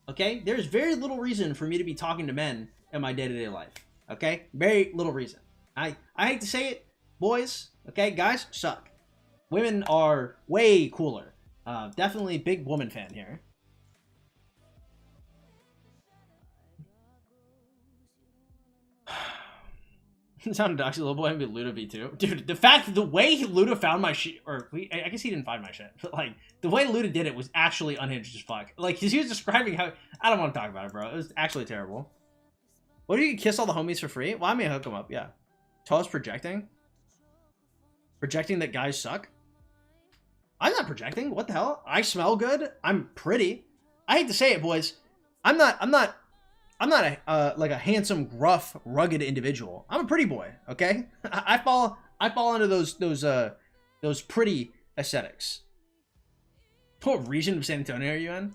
Okay? There's very little reason for me to be talking to men in my day-to-day life. Okay? Very little reason. I hate to say it, boys. Okay? Guys suck. Women are way cooler. Definitely big woman fan here. Sounded doxy little boy and be Luda V2. Dude, the way Luda found my shit, or I guess he didn't find my shit, but like, the way Luda did it was actually unhinged as fuck. Like, he was describing how, I don't want to talk about it, bro. It was actually terrible. What, do you kiss all the homies for free? Well, I may hook them up, yeah. Toa's projecting? Projecting that guys suck? I'm not projecting. What the hell? I smell good. I'm pretty. I hate to say it, boys. I'm not a like a handsome, gruff, rugged individual. I'm a pretty boy. Okay, I fall into those pretty aesthetics. What region of San Antonio are you in?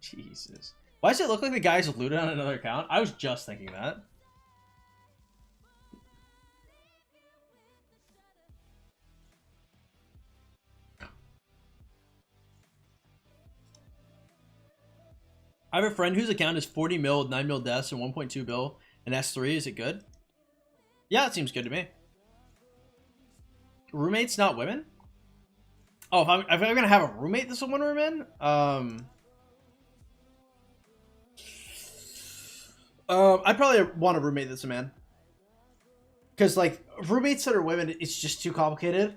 Jesus. Why does it look like the guy's looted on another account? I was just thinking that. I have a friend whose account is 40 mil with 9 mil deaths and 1.2 bill and S3. Is it good? Yeah, it seems good to me. Roommates, not women? Oh, if I'm gonna have a roommate that's a woman or men? I'd probably want a roommate that's a man. Because, like, roommates that are women, it's just too complicated.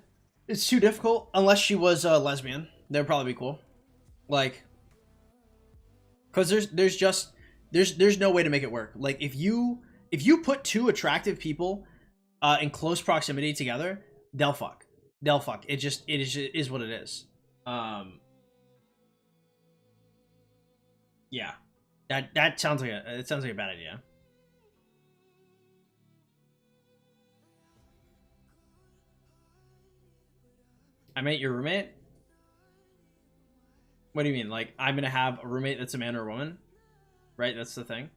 It's too difficult. Unless she was a lesbian. That would probably be cool. Like... Because there's no way to make it work. Like, if you put two attractive people in close proximity together, they'll fuck. It is what it is. Yeah, that sounds like a bad idea. I met your roommate. What do you mean? Like, I'm gonna have a roommate that's a man or a woman? Right? That's the thing.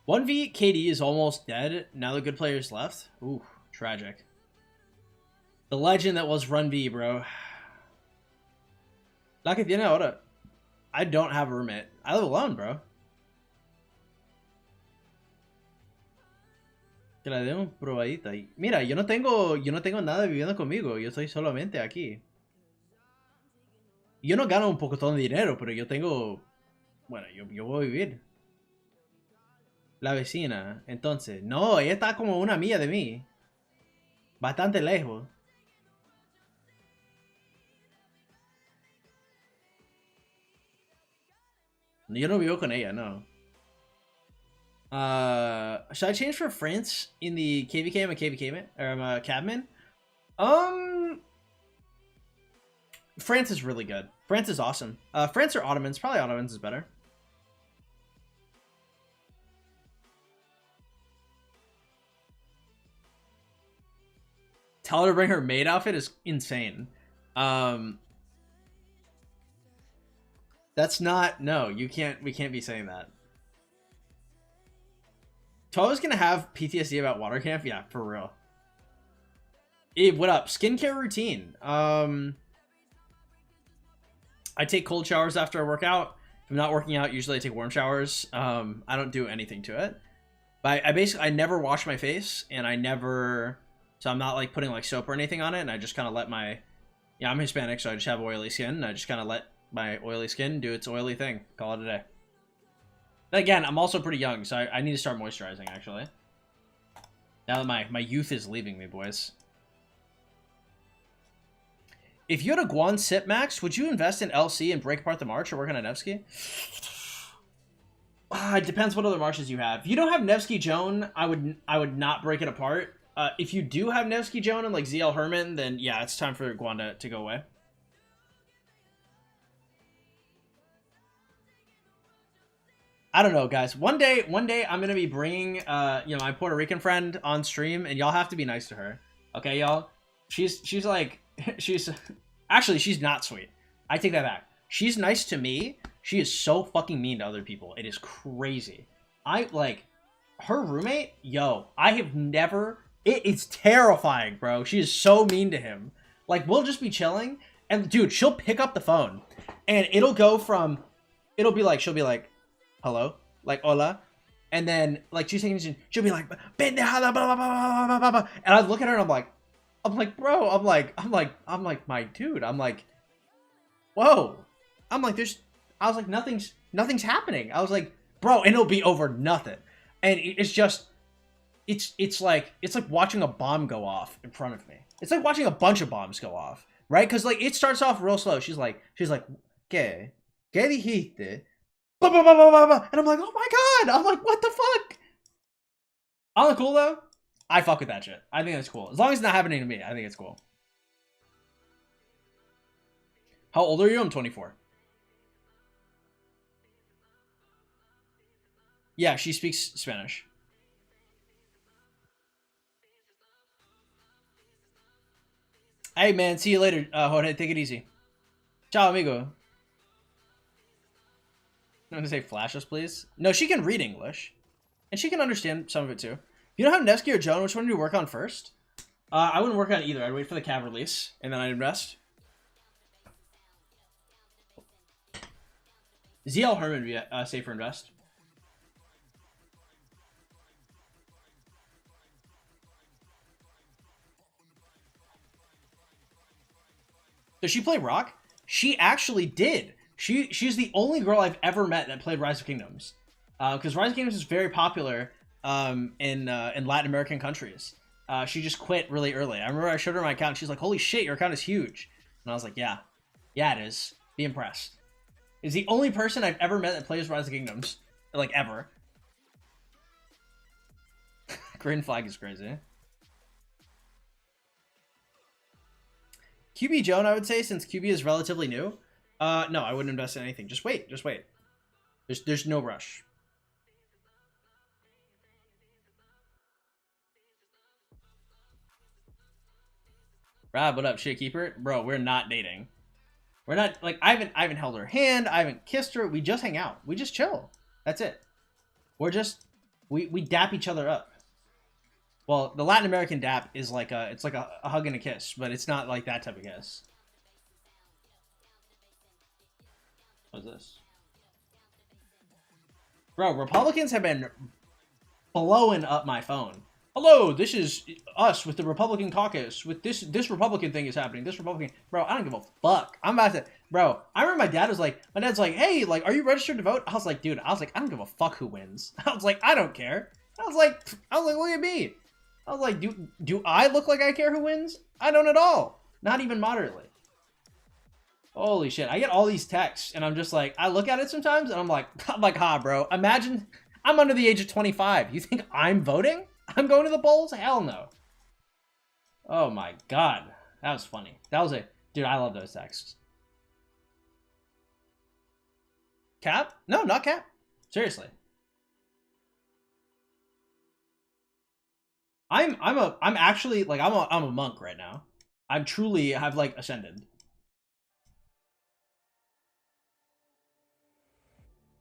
One v KD is almost dead. Now the good players left. Ooh, tragic. The legend that was Run V, bro. La que tiene ahora. I don't have a roommate. I live alone, bro. Que la demos probadita. Mira, yo no tengo nada viviendo conmigo. Yo estoy solamente aquí. Yo no gano un pocotón de dinero, pero yo tengo... Bueno, yo voy a vivir. La vecina. Entonces, no, ella está como una milla de mí. Bastante lejos. Yo no vivo con ella, no. Should I change for France in the KVK? I'm a KVK or I'm a cabman. France is really good. France is awesome. France or Ottomans? Probably Ottomans is better. Tell her to bring her maid outfit is insane. That's not, no, we can't be saying that. Toa's gonna have PTSD about water camp? Yeah, for real. Eve, what up? Skincare routine. I take cold showers after I work out. If I'm not working out, usually I take warm showers. I don't do anything to it. But I never wash my face, and so I'm not like putting like soap or anything on it, and I just kind of let I'm Hispanic, so I just have oily skin, and I just kind of let my oily skin do its oily thing. Call it a day. But again, I'm also pretty young, so I need to start moisturizing, actually. Now that my youth is leaving me, boys. If you had a Guan Sip Max, would you invest in LC and break apart the March or work on a Nevsky? It depends what other Marches you have. If you don't have Nevsky Joan, I would not break it apart. If you do have Nevsky Joan and like ZL Herman, then yeah, it's time for Guan to go away. I don't know, guys. One day I'm gonna be bringing my Puerto Rican friend on stream, and y'all have to be nice to her. Okay, y'all. She's like she's actually she's not sweet. I take that back. She's nice to me. She is so fucking mean to other people. It is crazy. I like her roommate. Yo, I have never. It's terrifying, bro. She is so mean to him. Like we'll just be chilling, and dude, she'll pick up the phone, and it'll go from, it'll be like she'll be like, hello, like hola, and then like 2 seconds in, she'll be like, pendejada, blah, blah, blah, blah, blah, blah. And I look at her and I'm like, bro, I'm like, my dude, I'm like, whoa, I'm like, I was like, nothing's happening. I was like, bro, and it'll be over nothing, and it's just, it's like watching a bomb go off in front of me. It's like watching a bunch of bombs go off, right? Because like it starts off real slow. She's like, ¿qué dijiste? And I'm like, oh my god! I'm like, what the fuck? I'm like, cool though. I fuck with that shit. I think that's cool. As long as it's not happening to me, I think it's cool. How old are you? I'm 24. Yeah, she speaks Spanish. Hey man, see you later, Jorge. Take it easy. Ciao, amigo. I'm gonna say flash us, please. No, she can read English, and she can understand some of it too. If you don't have Nevsky or Joan, which one do you work on first? I wouldn't work on either. I'd wait for the cab release, and then I'd invest. ZL Herman would be safer invest. Does she play Rock? She actually did. She's the only girl I've ever met that played Rise of Kingdoms, because Rise of Kingdoms is very popular in Latin American countries. She just quit really early. I remember I showed her my account. She's like, "Holy shit, your account is huge," and I was like, "Yeah, it is. Be impressed." Is the only person I've ever met that plays Rise of Kingdoms, like ever. Green flag is crazy. QB Joan, I would say, since QB is relatively new. No, I wouldn't invest in anything. Just wait. There's no rush. Rob, what up, shit keeper? Bro, we're not dating. We're not, like, I haven't held her hand. I haven't kissed her. We just hang out. We just chill. That's it. We're just, we dap each other up. Well, the Latin American dap is like it's like a hug and a kiss, but it's not like that type of kiss. What's this? Bro, Republicans have been blowing up my phone. Hello, this is us with the Republican caucus. With this Republican thing is happening. This Republican, bro, I don't give a fuck. I'm about to, bro. I remember my dad's like, hey, like, are you registered to vote? I was like, dude, I don't give a fuck who wins. I was like, I don't care. I was like, look at me. I was like, do I look like I care who wins? I don't at all. Not even moderately. Holy shit. I get all these texts and I'm just like, I look at it sometimes and I'm like, ha, bro. Imagine I'm under the age of 25. You think I'm voting? I'm going to the polls? Hell no. Oh my god. That was funny. That was a... Dude, I love those texts. Cap? No, not Cap. Seriously. I'm actually, like, I'm a monk right now. I'm truly have, like, ascended.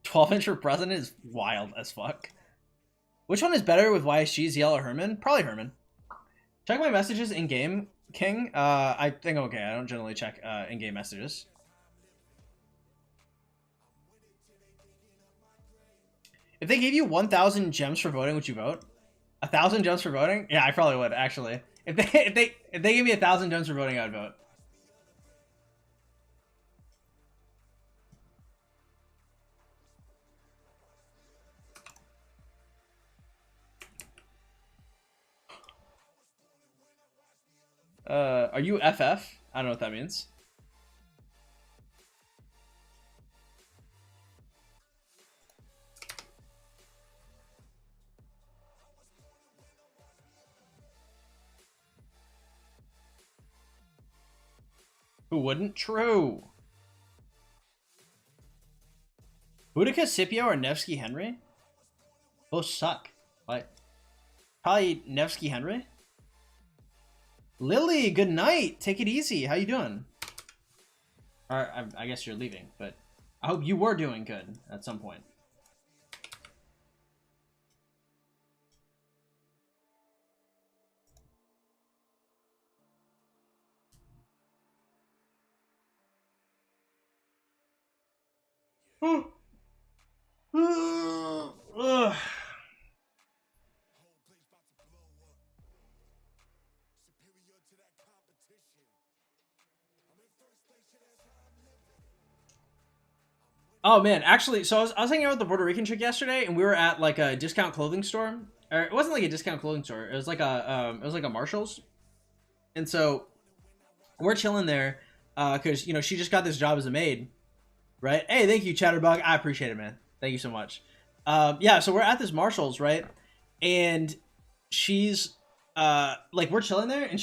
12-inch for president is wild as fuck. Which one is better with YSG, ZL, or Herman? Probably Herman. Check my messages in-game, King. I think I'm okay. I don't generally check in-game messages. If they gave you 1,000 gems for voting, would you vote? 1,000 gems for voting? Yeah, I probably would, actually. If they gave me 1,000 gems for voting, I'd vote. Are you FF? I don't know what that means. Who wouldn't? True. Boudica, Scipio, or Nevsky Henry? Both suck. What? Probably Nevsky Henry. Lily, good night. Take it easy. How you doing? Or I guess you're leaving, but I hope you were doing good at some point. Ugh. Oh man, actually, so I was hanging out with the Puerto Rican chick yesterday, and we were at like a discount clothing store. Or it wasn't like a discount clothing store. It was like a Marshalls. And so we're chilling there, because you know she just got this job as a maid, right? Hey, thank you, Chatterbug. I appreciate it, man. Thank you so much. Yeah, so we're at this Marshalls, right? And she's like we're chilling there, and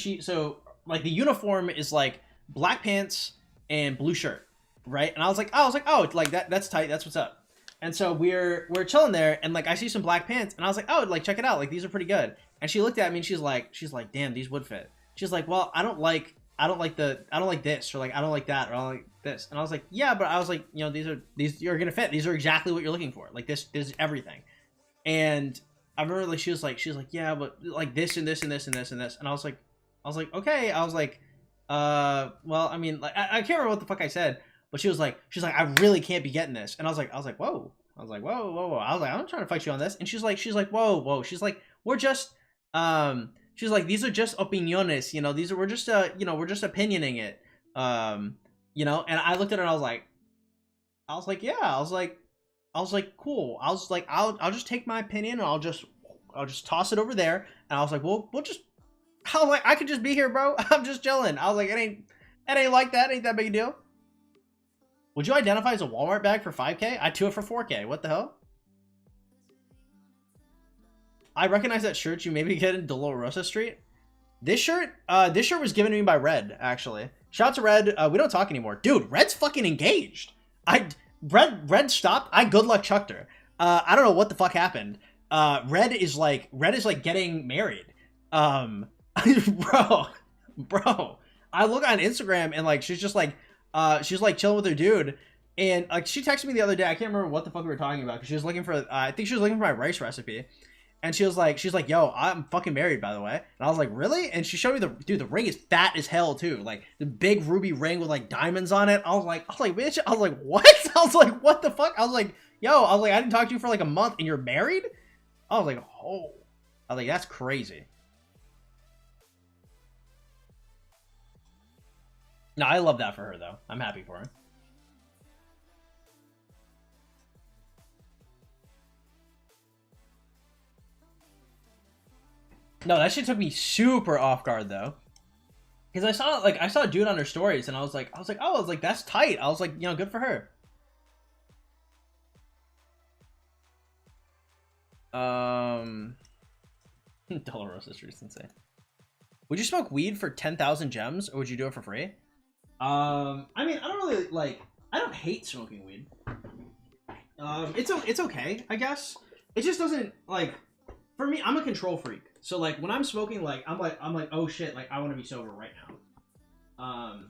like the uniform is like black pants and blue shirt, right? And I was like, oh, like that's tight. That's what's up. And so we're chilling there, and like I see some black pants, and I was like, oh, like check it out, like these are pretty good. And she looked at me, and she's like, damn, these would fit. She's like, well, I don't like this, or like I don't like that, or I don't like this. And I was like, yeah, but I was like, you know, these are gonna fit. These are exactly what you're looking for. Like this is everything. And I remember like she was like, yeah, but like this and this and this and this and this. And I was like, okay. I was like, well, I mean, like I can't remember what the fuck I said, but she's like, I really can't be getting this. And I was like, whoa. I was like, whoa. I was like, I'm trying to fight you on this. And she's like, whoa. She's like, we're just, she's like, these are just opiniones, you know, we're just opinioning it. You know, and I looked at her and I was like, yeah, I was like, cool. I was like, I'll just take my opinion and I'll just toss it over there. And I was like, we'll just, I was like, I could just be here, bro. I'm just chilling. I was like, it ain't like that. Ain't that big a deal. Would you identify as a Walmart bag for 5K? I'd do it for 4K. What the hell? I recognize that shirt you maybe get in Dolorosa Street. This shirt was given to me by Red, actually. Shout out to Red. We don't talk anymore. Dude, Red's fucking engaged. Red stopped. I good luck chucked her. I don't know what the fuck happened. Red is like getting married. Bro. I look on Instagram and like she's just like she's like chilling with her dude. And like she texted me the other day. I can't remember what the fuck we were talking about because she was looking for I think she was looking for my rice recipe. And she's like, yo, I'm fucking married, by the way. And I was like, really? And she showed me the ring is fat as hell too. Like the big ruby ring with like diamonds on it. I was like, bitch, I was like, what? I was like, what the fuck? I was like, yo, I didn't talk to you for like a month and you're married? I was like, oh. I was like, that's crazy. No, I love that for her though. I'm happy for her. No, that shit took me super off guard though. Because I saw a dude on her stories and I was like, that's tight. I was like, you know, good for her. Dolorosa Street Sensei. Would you smoke weed for 10,000 gems or would you do it for free? I mean, I don't really like, I don't hate smoking weed. It's okay, I guess. It just doesn't like, for me, I'm a control freak. So like when I'm smoking, like I'm like, oh shit, like I want to be sober right now.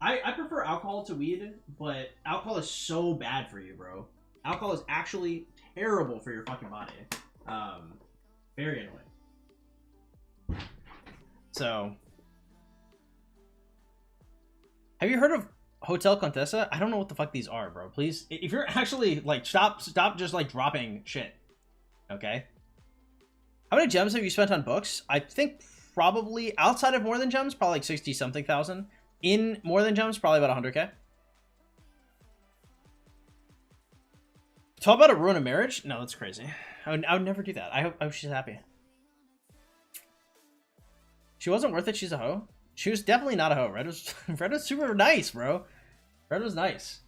I prefer alcohol to weed, but alcohol is so bad for you, bro. Alcohol is actually terrible for your fucking body. Very annoying. So, have you heard of Hotel Contessa? I don't know what the fuck these are, bro. Please, if you're actually like, stop just like dropping shit. Okay. How many gems have you spent on books? I think probably outside of More Than Gems, probably like 60 something thousand. In More Than Gems, probably about 100K. Talk about a ruin a marriage? No, that's crazy. I would never do that. I hope she's happy. She wasn't worth it. She's a hoe. She was definitely not a hoe. Red was super nice, bro. Red was nice.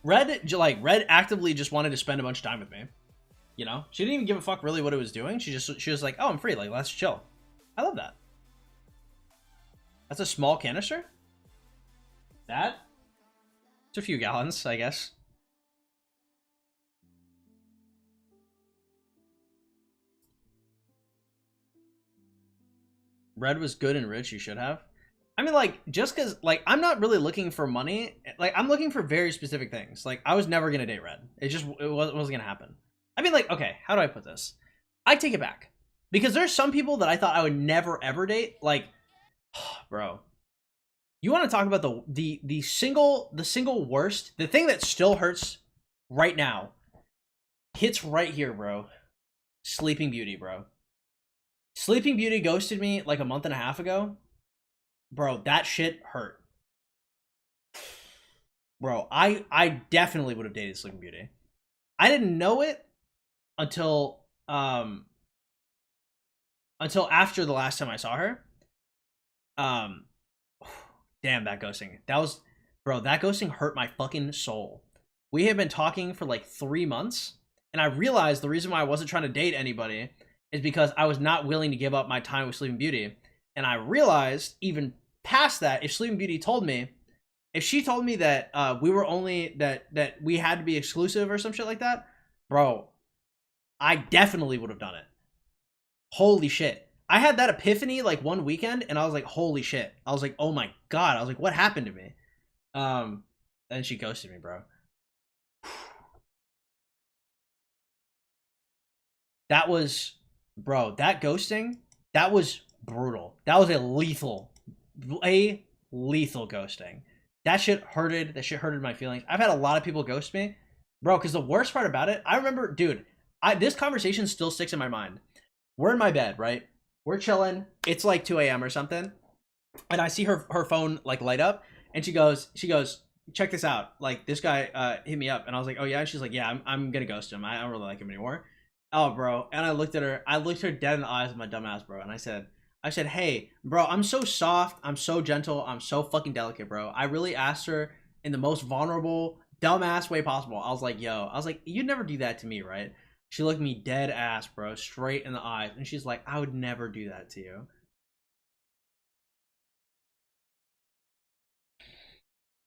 Red actively just wanted to spend a bunch of time with me. You know? She didn't even give a fuck really what it was doing. She was like, oh, I'm free. Like, let's chill. I love that. That's a small canister? That? It's a few gallons, I guess. Red was good and rich, you should have. I mean, like, just because, like, I'm not really looking for money. Like, I'm looking for very specific things. Like, I was never going to date Red. It wasn't going to happen. I mean, like, okay, how do I put this? I take it back. Because there's some people that I thought I would never, ever date. Like, bro. You want to talk about the single worst, the thing that still hurts right now, hits right here, bro. Sleeping Beauty, bro. Sleeping Beauty ghosted me like a month and a half ago. Bro, that shit hurt. Bro, I definitely would have dated Sleeping Beauty. I didn't know it until after the last time I saw her. Damn, that ghosting. That ghosting hurt my fucking soul. We had been talking for like 3 months, and I realized the reason why I wasn't trying to date anybody is because I was not willing to give up my time with Sleeping Beauty. And I realized, even past that, if Sleeping Beauty told me, if she told me that we were only, that we had to be exclusive or some shit like that, bro, I definitely would have done it. Holy shit. I had that epiphany like one weekend, and I was like, holy shit. I was like, oh my god. I was like, what happened to me? Then she ghosted me, bro. That was, bro, that ghosting, that was brutal. That was a lethal ghosting. That shit hurted. That shit hurted my feelings. I've had a lot of people ghost me, bro, because the worst part about it, I remember, dude, this conversation still sticks in my mind. We're in my bed, right? We're chilling. It's like 2 a.m. or something. And I see her phone like light up, and she goes, check this out. Like, this guy hit me up, and I was like, oh yeah. And she's like, yeah, I'm gonna ghost him. I don't really like him anymore. Oh, bro. And I looked at her. I looked her dead in the eyes with my dumb ass, bro. And I said, hey, bro, I'm so soft. I'm so gentle. I'm so fucking delicate, bro. I really asked her in the most vulnerable, dumbass way possible. I was like, you'd never do that to me, right? She looked me dead ass, bro, straight in the eyes. And she's like, I would never do that to you.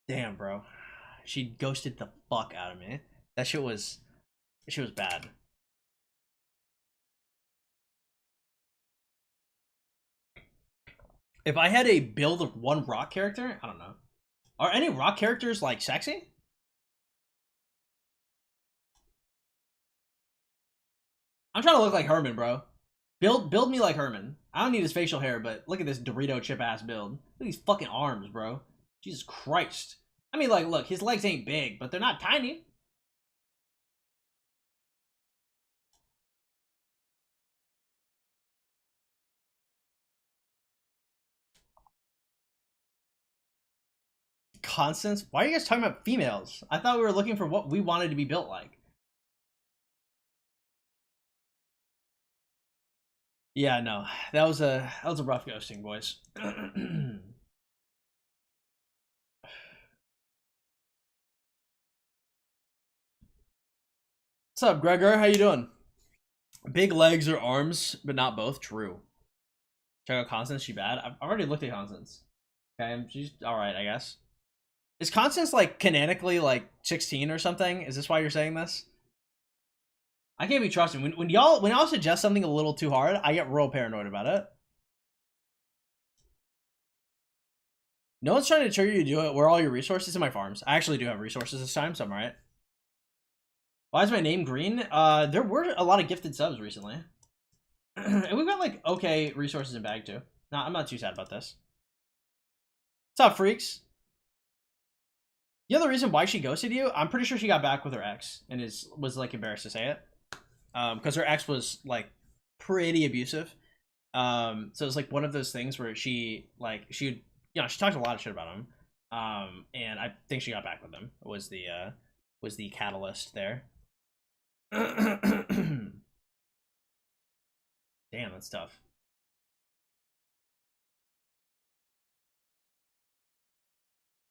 Damn, bro. She ghosted the fuck out of me. That shit was bad. If I had a build of one rock character, I don't know. Are any rock characters like sexy? I'm trying to look like Herman, bro. Build me like Herman. I don't need his facial hair, but look at this Dorito chip ass build. Look at these fucking arms, bro. Jesus Christ. I mean, like, look, his legs ain't big, but they're not tiny. Constance? Why are you guys talking about females? I thought we were looking for what we wanted to be built like. Yeah, no. That was a rough ghosting, boys. What's up, Gregor? How you doing? Big legs or arms, but not both. True. Check out Constance. She bad? I've already looked at Constance. Okay, she's all right, I guess. Is Constance like canonically like 16 or something? Is this why you're saying this? I can't be trusted. When y'all suggest something a little too hard, I get real paranoid about it. No one's trying to trigger you to do it. Where are all your resources? In my farms. I actually do have resources this time, so I'm alright. Why is my name green? There were a lot of gifted subs recently. And we've got like okay resources in bag too. No, I'm not too sad about this. What's up, freaks? The other reason why she ghosted you, I'm pretty sure she got back with her ex and was like embarrassed to say it. Because her ex was like pretty abusive. So it's like one of those things where she talked a lot of shit about him. And I think she got back with him. Was the catalyst there. Damn, that's tough.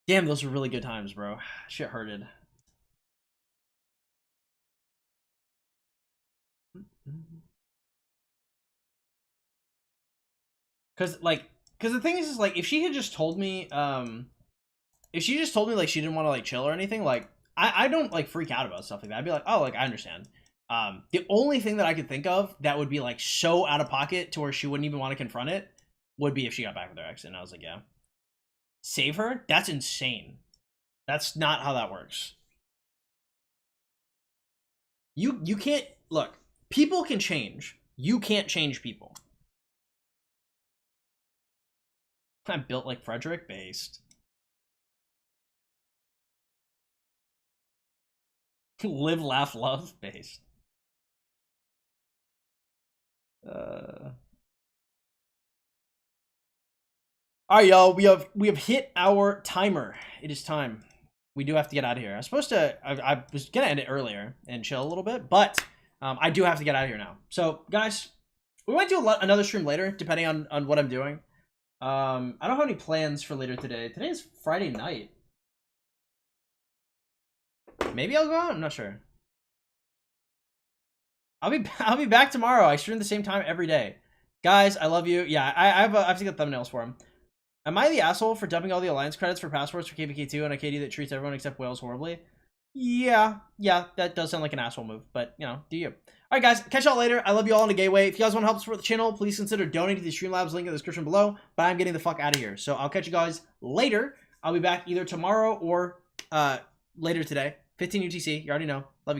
Damn, those were really good times, bro. Shit hurted. Because, like, Because the thing is like, if she had just told me, if she just told me like she didn't want to like chill or anything, like I don't like freak out about stuff like that. I'd be like, oh, like I understand. The only thing that I could think of that would be like so out of pocket to where she wouldn't even want to confront it would be if she got back with her ex, and I was like, yeah, save her? That's insane. That's not how that works. You can't look. People can change. You can't change people. I'm built like Frederick, based. Live, laugh, love, based. All right, y'all. We have hit our timer. It is time. We do have to get out of here. I was supposed to. I was gonna end it earlier and chill a little bit, but I do have to get out of here now. So, guys, we might do another stream later, depending on what I'm doing. I don't have any plans for later today. Today is Friday night. Maybe I'll go out. I'm not sure. I'll be back tomorrow. I stream the same time every day. Guys, I love you. Yeah, I have to get thumbnails for him. Am I the asshole for dumping all the alliance credits for passports for KVK2 and a KD that treats everyone except Wales horribly? Yeah, that does sound like an asshole move, but you know, do you? Alright guys, catch y'all later. I love you all in a gay way. If you guys want to help support the channel, please consider donating to the Streamlabs link in the description below. But I'm getting the fuck out of here. So I'll catch you guys later. I'll be back either tomorrow or later today. 15 UTC. You already know. Love you guys.